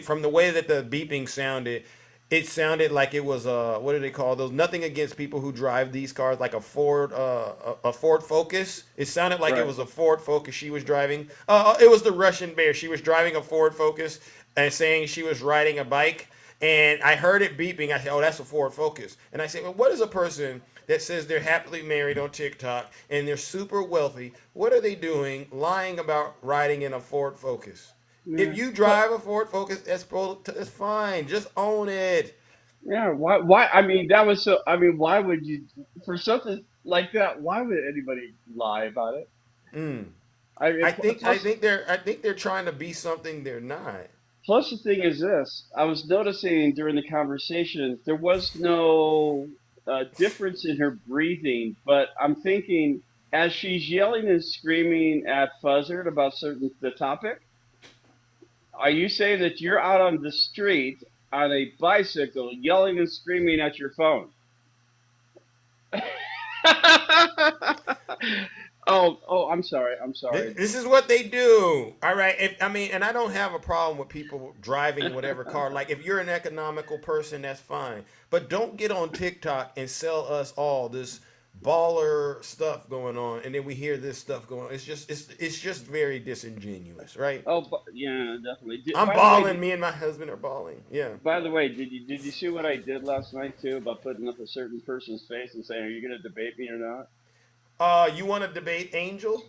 from the way that the beeping sounded, it sounded like it was what do they call those? Nothing against people who drive these cars, like a Ford a Ford Focus. It sounded like it
Right.
was a Ford Focus she was driving. It was the Russian Bear. She was driving a Ford Focus and saying she was riding a bike. And I heard it beeping. I said, "Oh, that's a Ford Focus." And I said, "Well, what is a person that says they're happily married on TikTok and they're super wealthy? What are they doing lying about riding in a Ford Focus?
Yeah.
If you
But
drive a Ford Focus, that's fine. Just own it."
yeah, why I mean that was so I mean why would you for something like that, why would anybody lie about it?
Mm.
I mean,
I think I
plus
think they're I think they're trying to be something they're not.
plus the thing is this, I was noticing during the conversation there was no difference in her breathing, but I'm thinking as she's yelling and screaming at Fuzzard about the topic, are you saying that you're out on the street on a bicycle yelling and screaming at your phone? Oh, I'm sorry. I'm sorry.
This is what they do. All right. And I don't have a problem with people driving whatever car. Like, if you're an economical person, that's fine. But don't get on TikTok and sell us all this baller stuff going on, and then we hear this stuff going on. It's just very disingenuous, right?
Oh, yeah, definitely.
I'm
By the way,
balling. Me and my husband are balling. Yeah.
did you see what I did last night too about putting up a certain person's face and saying, "Are you going to debate me or not?"
You want to debate Angel?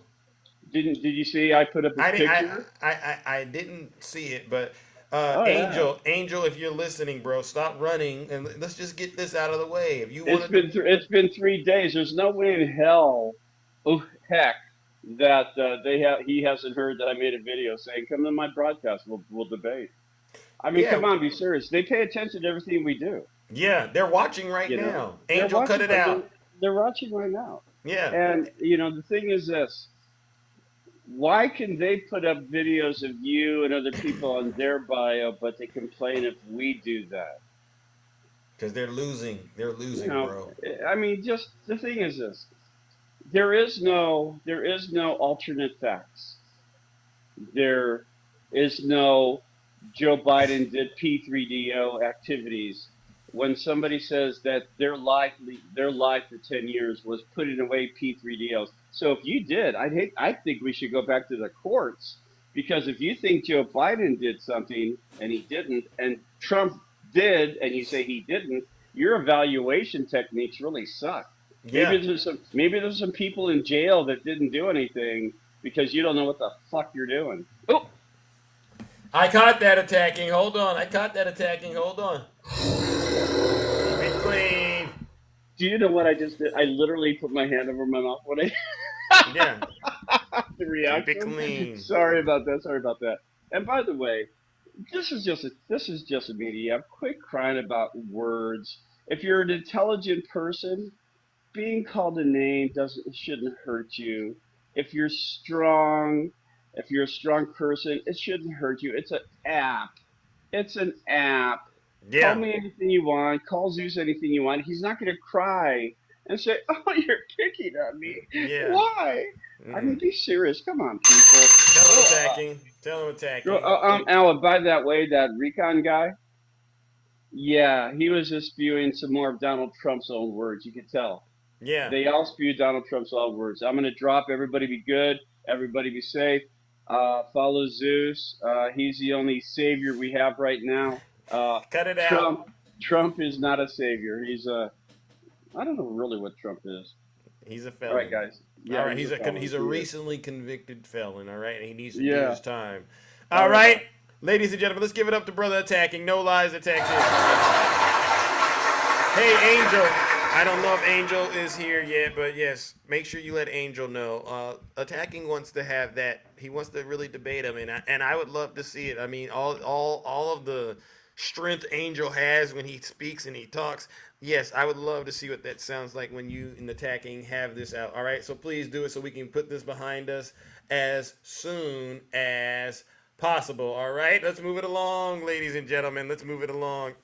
Did you see I put up his
I didn't.
picture?
I didn't see it, but
Oh yeah.
Angel, if you're listening, bro, stop running and let's just get this out of the way. If you want to,
It's been 3 days. There's no way in hell, oh heck, that he hasn't heard that I made a video saying, "Come to my broadcast. We'll debate." I mean,
yeah,
come on, be serious. They pay attention to everything we do.
yeah, they're watching right
You know,
now.
they're
Angel, cut
watching.
it out.
They're watching right now.
Yeah,
And the thing is this: why can they put up videos of you and other people on their bio, but they complain if we do that?
because they're losing. They're
You
losing,
know,
bro.
I mean, just the thing is this: there is no alternate facts. There is no Joe Biden did P3DO activities. When somebody says that their life for 10 years was putting away P3DOs. So if you did, I think we should go back to the courts because if you think Joe Biden did something and he didn't, and Trump did and you say he didn't, your evaluation techniques really suck.
Yeah.
Maybe there's some people in jail that didn't do anything because you don't know what the fuck you're doing. Oh,
I caught that attacking. Hold on. I caught that attacking. Hold on. Keep it clean.
do you know what I just did? I literally put my hand over my mouth when I
Yeah.
the
Keep it
reaction.
clean.
Sorry about that. Sorry about that. And by the way, this is just a media. Quit crying about words. If you're an intelligent person, being called a name doesn't shouldn't hurt you. If you're strong, if you're a strong person, it shouldn't hurt you. It's an app. It's an app. Call
Yeah.
me anything you want. Call Zeus anything you want. He's not going to cry and say, "Oh, you're picking on me.
Yeah.
Why?" I mean, be serious. Come on, people.
Tell him attacking. Tell him attacking.
Alan, by that way, that recon guy, yeah, he was just spewing some more of Donald Trump's own words. You could tell.
Yeah.
They all spew Donald Trump's own words. I'm going to drop everybody be good, everybody be safe. Follow Zeus. He's the only savior we have right now.
Cut it
Trump,
out.
Trump is not a savior. He's a, I don't know really what Trump is.
He's a
All right,
felon.
guys.
All
Yeah,
right,
he's a felon.
he's a
He is.
recently convicted felon. All right, and he needs to do
Yeah.
his time.
All
All
right.
right, ladies and gentlemen, let's give it up to brother attacking. No lies attacking. Hey, Angel. I don't know if Angel is here yet, but yes, make sure you let Angel know. Attacking wants to have that. He wants to really debate him, and I would love to see it. I mean, all of the strength Angel has when he speaks and he talks. Yes, I would love to see what that sounds like when you in attacking have this out. All right, so please do it so we can put this behind us as soon as possible. All right, let's move it along, ladies and gentlemen. Let's move it along.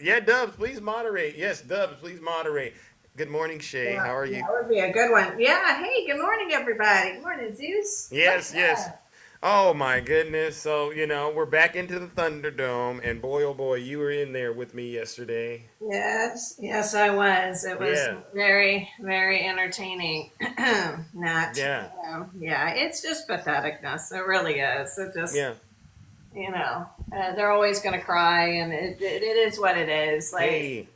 Yeah, Dubs, please moderate. Yes, Dubs, please moderate. Good morning, Shay.
Yeah,
How are you?
that would be a good one. Yeah. Hey, good morning, everybody. Good morning, Zeus.
Yes, yes. Oh my goodness. So, we're back into the Thunderdome, and boy, oh boy, you were in there with me yesterday.
Yes, yes, I was. It was
Yeah.
very, very entertaining. Not,
Yeah.
yeah, it's just patheticness. It really is. It just,
Yeah.
they're always going to cry, and it is what it is. Like,
Hey.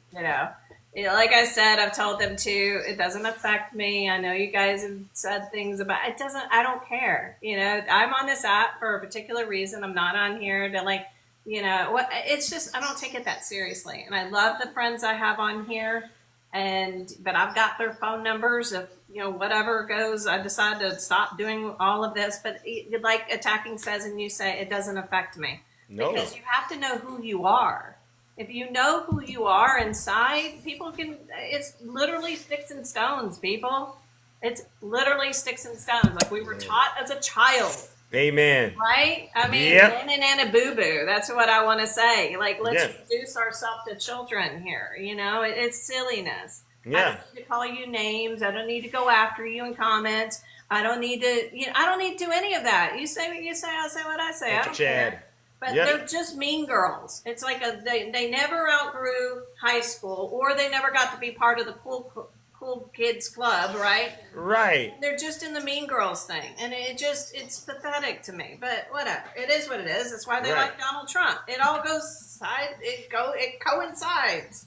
like I said, I've told them too, it doesn't affect me. I know you guys have said things about it. I don't care. I'm on this app for a particular reason. I'm not on here to it's just, I don't take it that seriously. And I love the friends I have on here. But I've got their phone numbers. If, whatever goes, I decide to stop doing all of this. But like attacking says, and you say, it doesn't affect me.
No.
Because you have to know who you are. If you know who you are inside, it's literally sticks and stones, people. It's literally sticks and stones. Like we were taught as a child.
Amen.
Right? I mean,
Yep.
Nana boo boo. That's what I want to say. Like, let's
Yeah.
reduce ourselves to children here. It's silliness. I
Yeah.
don't need to call you names. I don't need to go after you in comments. I don't need to, I don't need to do any of that. You say what you say, I'll say what I say. I don't
Chad.
care. But
Yep.
they're just mean girls. It's like they never outgrew high school, or they never got to be part of the cool kids club, right?
Right.
They're just in the mean girls thing, and it's pathetic to me. But whatever, it is what it is. That's why they
Right.
like Donald Trump. It all goes it coincides.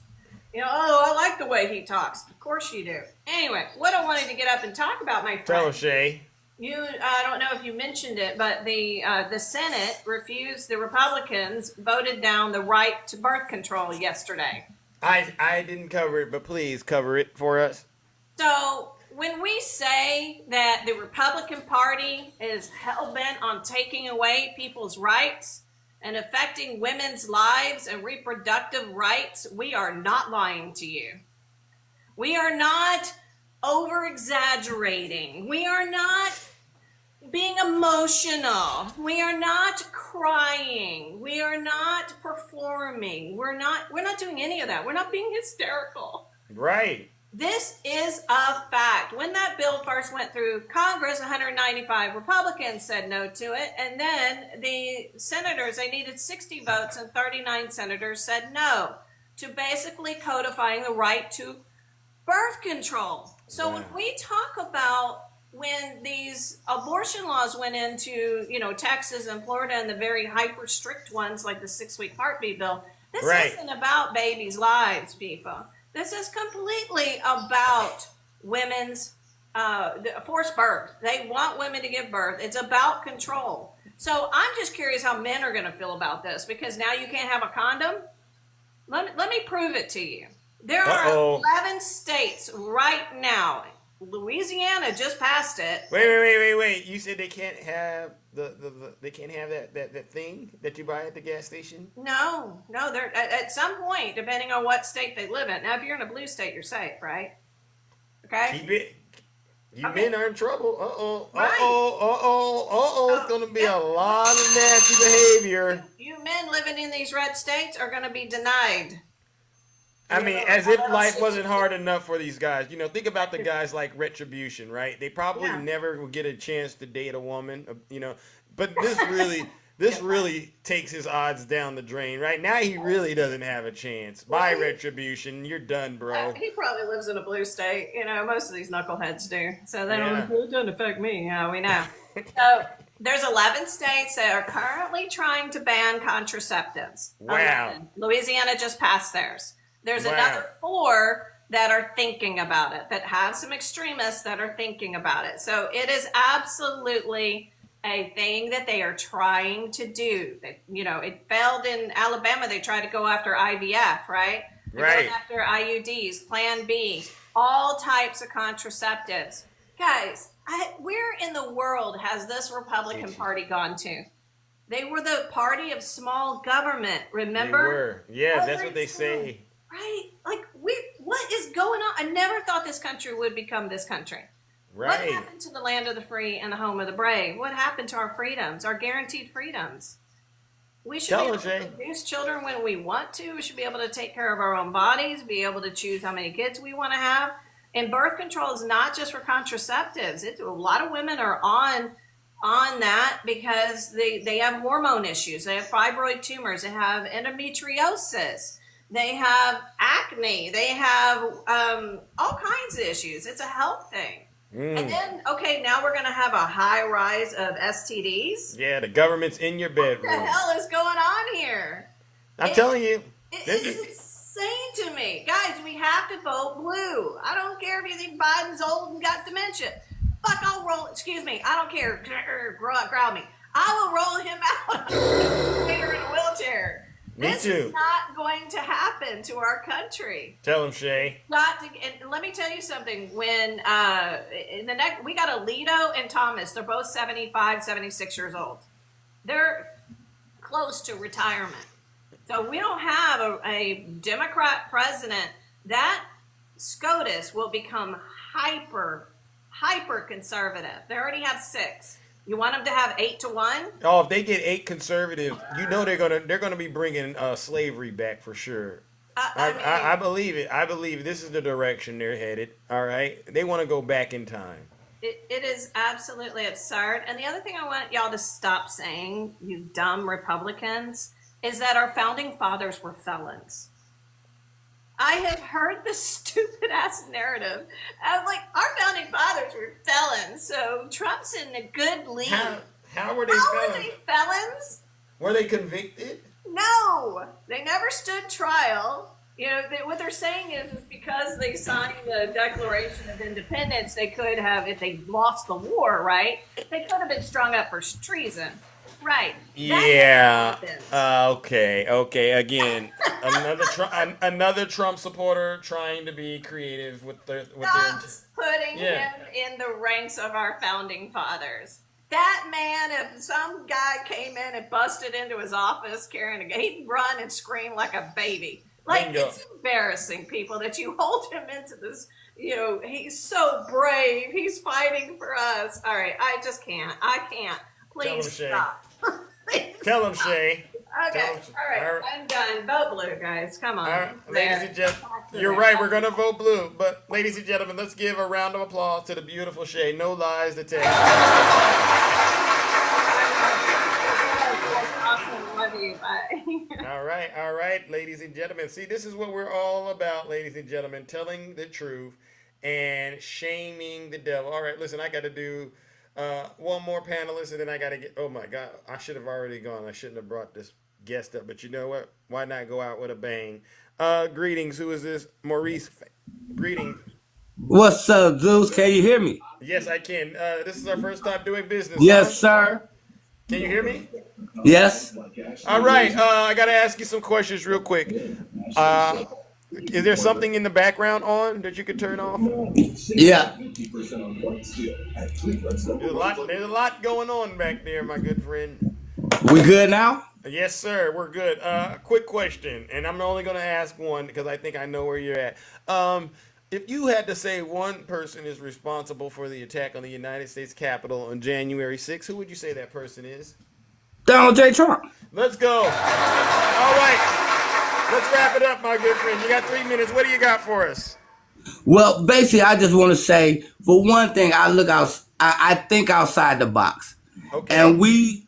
I like the way he talks. Of course you do. Anyway, what I wanted to get up and talk about, my friend.
Tell him, Shay.
I don't know if you mentioned it, but the Senate refused. The Republicans voted down the right to birth control yesterday.
I didn't cover it, but please cover it for us.
So when we say that the Republican Party is hell-bent on taking away people's rights and affecting women's lives and reproductive rights, we are not lying to you. We are not over-exaggerating. We are not being emotional. We are not crying. We are not performing. We're not doing any of that. We're not being hysterical.
Right.
This is a fact. When that bill first went through Congress, 195 Republicans said no to it. And then the senators, they needed 60 votes, and 39 senators said no to basically codifying the right to birth control. So when we talk about when these abortion laws went into, Texas and Florida, and the very hyper strict ones like the 6-week heartbeat bill, this isn't about babies' lives, people. This is completely about women's forced birth. They want women to give birth. It's about control. So I'm just curious how men are going to feel about this because now you can't have a condom. Let me prove it to you. There are 11 states right now. Louisiana just passed it.
Wait. You said they can't have they can't have that thing that you buy at the gas station?
No. They're at some point, depending on what state they live in. Now, if you're in a blue state, you're safe, right? Okay.
Keep it. You men are in trouble. It's gonna be a lot of nasty behavior.
You men living in these red states are going to be denied.
I mean, as if life wasn't hard enough for these guys. You know, think about the guys like Retribution, right? They probably never will get a chance to date a woman, you know. But this really takes his odds down the drain. Right now, he really doesn't have a chance. Bye, Retribution. You're done, bro.
He probably lives in a blue state. You know, most of these knuckleheads do. So they don't. It doesn't affect me. Yeah, we know. So there's 11 states that are currently trying to ban contraceptives.
Wow.
11. Louisiana just passed theirs. There's another 4 that are thinking about it, that have some extremists that are thinking about it. So it is absolutely a thing that they are trying to do. You know, it failed in Alabama. They tried to go after IVF, right? They're going after IUDs, Plan B, all types of contraceptives. Guys, where in the world has this Republican Party gone to? They were the party of small government, remember?
They were. Yeah, that's what they say.
Right? Like, what is going on? I never thought this country would become this country. Right. What happened to the land of the free and the home of the brave? What happened to our freedoms, our guaranteed freedoms? We should be able to produce children when we want to. We should be able to take care of our own bodies, be able to choose how many kids we want to have. And birth control is not just for contraceptives. A lot of women are on that because they have hormone issues. They have fibroid tumors. They have endometriosis. They have acne. They have all kinds of issues. It's a health thing. And then, now we're going to have a high rise of STDs.
Yeah, the government's in your bedroom.
What the hell is going on here?
I'm telling you.
It's insane to me. Guys, we have to vote blue. I don't care if you think Biden's old and got dementia. Fuck, I'll roll. Excuse me. I don't care. Growl me. I will roll him out later in a wheelchair. This is not going to happen to our country.
Tell him, Shay.
And let me tell you something. When we got Alito and Thomas. They're both 75, 76 years old. They're close to retirement. So we don't have a Democrat president. That SCOTUS will become hyper conservative. They already have 6. You want them to have 8 to 1?
Oh, if they get 8 conservatives, you know they're gonna be bringing slavery back for sure. I believe it. I believe this is the direction they're headed. All right, they want to go back in time.
It is absolutely absurd. And the other thing I want y'all to stop saying, you dumb Republicans, is that our founding fathers were felons. I have heard this stupid ass narrative. I'm like, our founding fathers were felons, so Trump's in a good league.
How were they felons?
Were they felons?
Were they convicted?
No, they never stood trial. You know, what they're saying is because they signed the Declaration of Independence, they could have, if they lost the war, right, they could have been strung up for treason. Right.
Yeah. Okay. Again, another Trump supporter trying to be creative with their
putting him in the ranks of our founding fathers. That man, if some guy came in and busted into his office carrying he'd run and scream like a baby. Like, it's embarrassing, people, that you hold him into this. You know, he's so brave. He's fighting for us. All right, I just can't. I can't. Please stop.
Tell him, Shay.
Okay. All right. I'm done. Vote blue, guys. Come on.
All right. Ladies and gentlemen, you're right. We're going to vote blue. But, ladies and gentlemen, let's give a round of applause to the beautiful Shay. No lies detected.
Awesome. Love you. Bye.
All right, ladies and gentlemen. See, this is what we're all about, ladies and gentlemen. Telling the truth and shaming the devil. All right, listen, I got to do one more panelist, and then I got to get. Oh my God, I should have already gone. I shouldn't have brought this guest up, but you know what? Why not go out with a bang? Greetings. Who is this? Maurice. Greetings.
What's up, Zeus? Can you hear me?
Yes, I can. This is our first time doing business, huh?
Yes, sir.
Can you hear me?
Yes.
All right. I got to ask you some questions real quick. Uh, is there something in the background on that you could turn off?
Yeah.
There's a lot going on back there, my good friend.
We good now?
Yes, sir. We're good. Quick question, and I'm only going to ask one because I think I know where you're at. If you had to say one person is responsible for the attack on the United States Capitol on January 6th, who would you say that person is?
Donald J. Trump.
Let's go. All right. Let's wrap it up, my good friend. You got 3 minutes. What do you got for us?
Well, basically, I just want to say, for one thing, I look out. I think outside the box,
Okay.
and we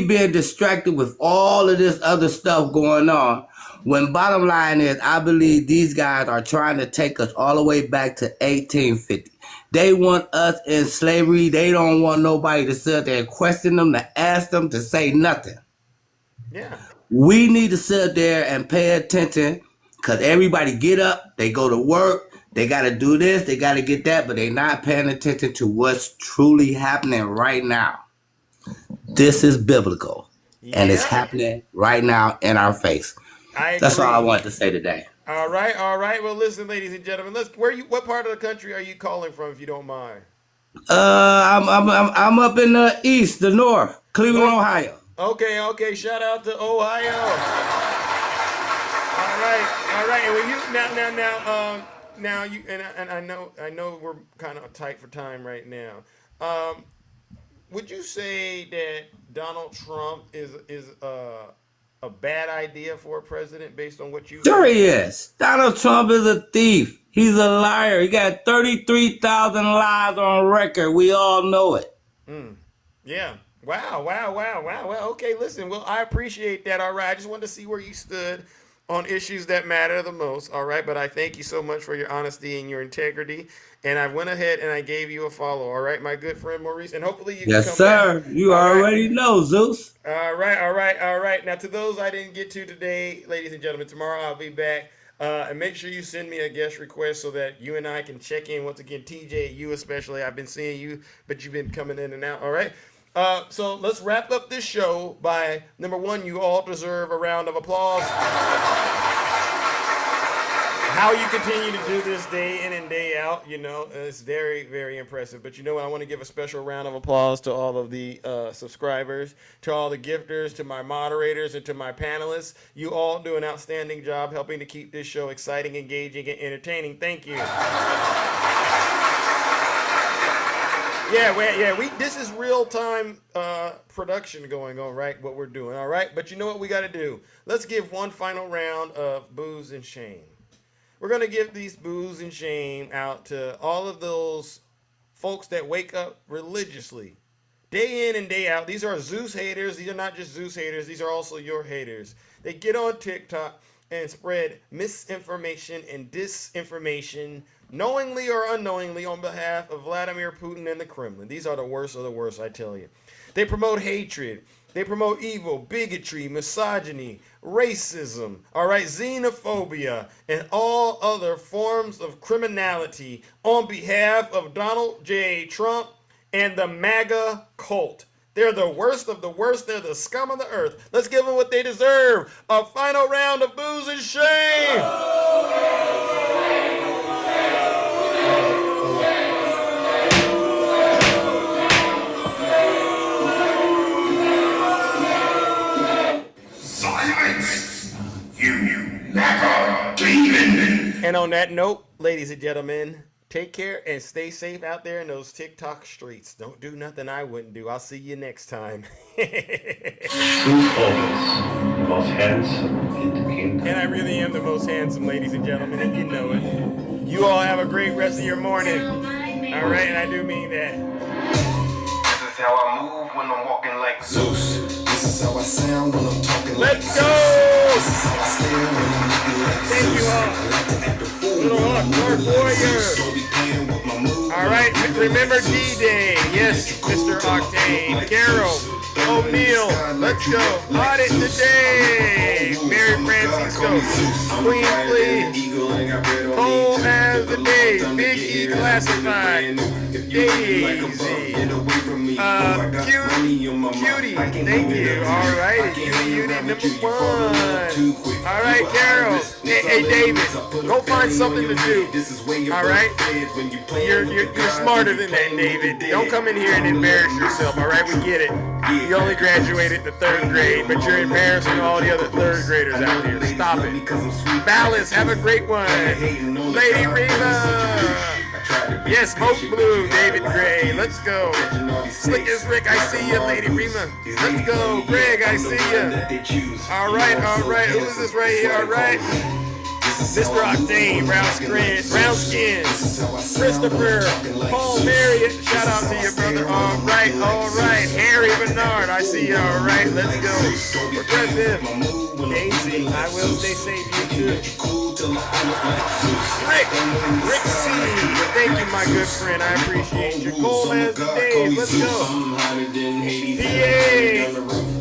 being distracted with all of this other stuff going on. When bottom line is, I believe these guys are trying to take us all the way back to 1850. They want us in slavery. They don't want nobody to sit there and question them, to ask them, to say nothing.
Yeah.
We need to sit there and pay attention, because everybody get up, they go to work, they got to do this, they got to get that, but they not paying attention to what's truly happening right now. This is biblical, and it's happening right now in our face. That's all I wanted to say today.
All right, all right. Well, listen, ladies and gentlemen. What part of the country are you calling from, if you don't mind?
I'm up in the east, the north, Cleveland, Ohio.
Okay. Shout out to Ohio. All right. And when you now you and I know we're kind of tight for time right now. Would you say that Donald Trump is a bad idea for a president based on what you?
Sure he is. Donald Trump is a thief. He's a liar. He got 33,000 lies on record. We all know it.
Yeah. Wow. Well, okay, listen. Well, I appreciate that. All right. I just wanted to see where you stood on issues that matter the most. All right. But I thank you so much for your honesty and your integrity. And I went ahead and I gave you a follow. All right, my good friend Maurice. And hopefully you can come
sir.
back.
You already know, Zeus.
All right. Now, to those I didn't get to today, ladies and gentlemen, tomorrow I'll be back. And make sure you send me a guest request so that you and I can check in. Once again, TJ, you especially. I've been seeing you, but you've been coming in and out. All right. So let's wrap up this show by number one. You all deserve a round of applause. How you continue to do this day in and day out, it's very, very impressive. But you know what? I want to give a special round of applause to all of the subscribers, to all the gifters, to my moderators, and to my panelists. You all do an outstanding job helping to keep this show exciting, engaging, and entertaining. Thank you. This is real time production going on, right? What we're doing, all right? But you know what we got to do? Let's give one final round of booze and shame. We're going to give these booze and shame out to all of those folks that wake up religiously, day in and day out. These are Zeus haters. These are not just Zeus haters. These are also your haters. They get on TikTok and spread misinformation and disinformation, knowingly or unknowingly, on behalf of Vladimir Putin and the Kremlin. These are the worst of the worst, I tell you. They promote hatred. They promote evil, bigotry, misogyny, racism, all right, xenophobia, and all other forms of criminality on behalf of Donald J. Trump and the MAGA cult. They're the worst of the worst. They're the scum of the earth. Let's give them what they deserve. A final round of booze and shame.
Silence! You MAGA demon!
And on that note, ladies and gentlemen, take care and stay safe out there in those TikTok streets. Don't do nothing I wouldn't do. I'll see you next time.
Most handsome in the kingdom.
And I really am the most handsome, ladies and gentlemen, and you know it. You all have a great rest of your morning. All right, and I do mean that.
This is how I move when I'm walking like Zeus. This is how I sound when I'm talking like Zeus.
Let's go!
This is how I stand when I'm looking like Zeus.
Thank you, Hawk. Little Hawk, Dark Warrior. All right, remember D-Day. Yes, Mr. Octane. Carol. O'Neal, let's go. Audit today. Mary Francisco, Queen Flea, Cole as the day. Big E classified. Daisy. Cutie. Thank you. All right. Cutie number 1. All right, Carol. Hey, David. Go find something to do. All right. You're smarter than that, David. Don't come in here and embarrass yourself. All right, we get it. You only graduated the 3rd grade, but you're embarrassing all the other 3rd graders out there. Stop it. Ballas, have a great one. Lady Reba. Yes, Smoke Blue, David Gray. Let's go. Slick as Rick, I see you, Lady Rima. Let's go. Greg, I see you. All right. Who is this right here? All right. Mr. Octane, brown skin. Christopher, Paul Marriott, shout out to you, brother. All right. Harry Bernard, I see you. All right, let's go. Progressive, Daisy, I will stay safe, you too. Rick C, thank you, my good friend. I appreciate you. Cole as the days, let's go.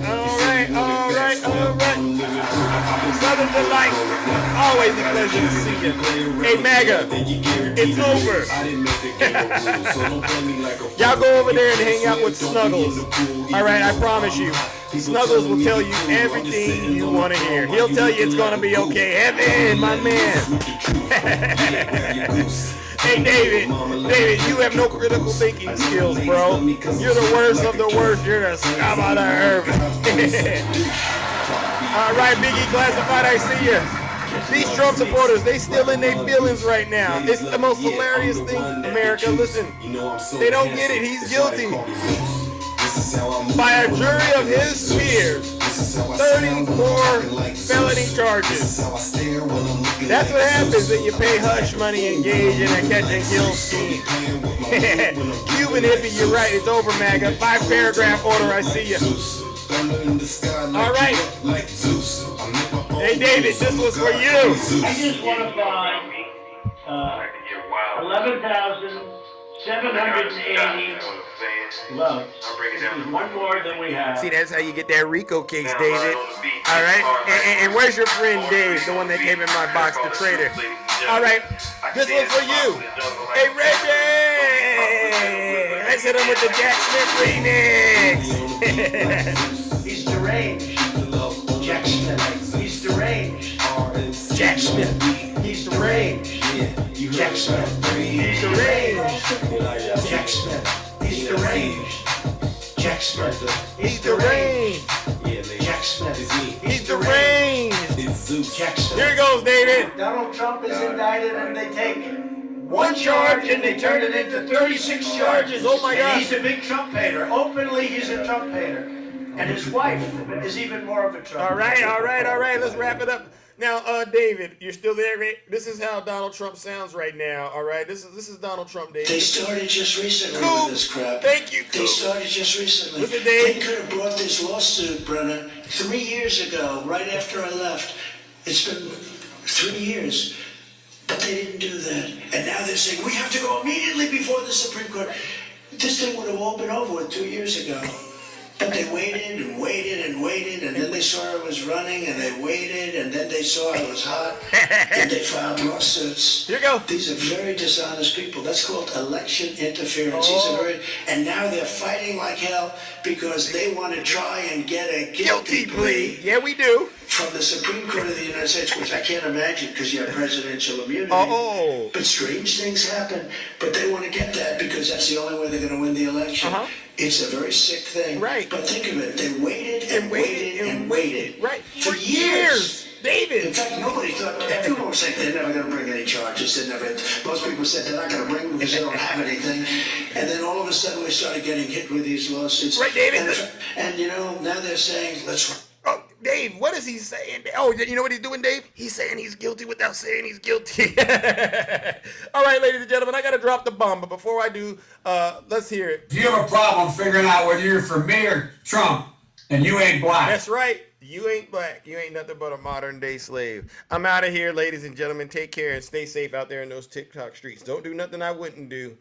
PA, all right. Southern Delight, always a pleasure to see you. Hey, MAGA, it's over. Y'all go over there and hang out with Snuggles. All right, I promise you. Snuggles will tell you everything you want to hear. He'll tell you it's going to be okay. Evan, my man. Hey, David, you have no critical thinking skills, bro. You're the worst of the worst. You're the scum of the herb. All right, Biggie Classified, I see you. These Trump supporters, they still in their feelings right now. It's the most hilarious thing, America. Listen, they don't get it. He's guilty. By a jury of his peers, 34 felony charges. That's what happens when you pay hush money and engage in a catch and kill scheme. Cuban hippie, you're right. It's over, MAGA. 5-paragraph order, I see you. All right. Hey, David, this was for you.
I just want to find 11,780 votes. This is one more than we have.
See, that's how you get that Rico case, David. All right. And where's your friend Dave, the one that came in my box, the traitor? All right. This one's for you. Hey, Reggie. Let's hit him with the Jack Smith remix.
He's deranged. Jack Smith. He's deranged.
Jack Smith.
He's deranged. Jack Smith.
He's deranged.
Jack Smith. He's deranged. Jack Smith.
He's deranged.
Jack Smith.
He's deranged.
Jack Smith.
Here it goes, David.
Donald Trump is indicted and they take one charge and they turn it into 36 charges.
Oh my God.
And he's a big Trump hater. Openly, he's a Trump hater. And his wife is even more of a Trump.
All right. Let's wrap it up. Now, David, you're still there, right? This is how Donald Trump sounds right now. All right, this is Donald Trump, David.
They started just recently
Coop.
with this crap.
Thank you, Coop.
They started just recently.
Listen, Dave.
They could have brought this lawsuit, Brennan, 3 years ago, right after I left. It's been 3 years. But they didn't do that. And now they're saying, we have to go immediately before the Supreme Court. This thing would have all been over with 2 years ago. But they waited and waited and waited, and then they saw I was running, and they waited, and then they saw I was hot, and they filed lawsuits.
Here you go.
These are very dishonest people. That's called election interference. These are and now they're fighting like hell because they want to try and get a guilty plea.
Yeah, we do.
From the Supreme Court of the United States, which I can't imagine because you have presidential immunity.
Oh.
But strange things happen. But they want to get that because that's the only way they're going to win the election. It's a very sick thing.
Right.
But think of it. They waited and waited and waited.
Right. For years. David.
In fact, nobody thought, everyone was saying they're never going to bring any charges. Most people said they're not going to bring them because they don't have anything. And then all of a sudden we started getting hit with these lawsuits.
Right, David.
And you know, now they're saying, let's...
Oh, Dave, what is he saying? Oh, you know what he's doing, Dave? He's saying he's guilty without saying he's guilty. All right, ladies and gentlemen, I got to drop the bomb. But before I do, let's hear it.
If you have a problem figuring out whether you're for me or Trump, then you ain't black.
That's right. You ain't black. You ain't nothing but a modern day slave. I'm out of here, ladies and gentlemen. Take care and stay safe out there in those TikTok streets. Don't do nothing I wouldn't do.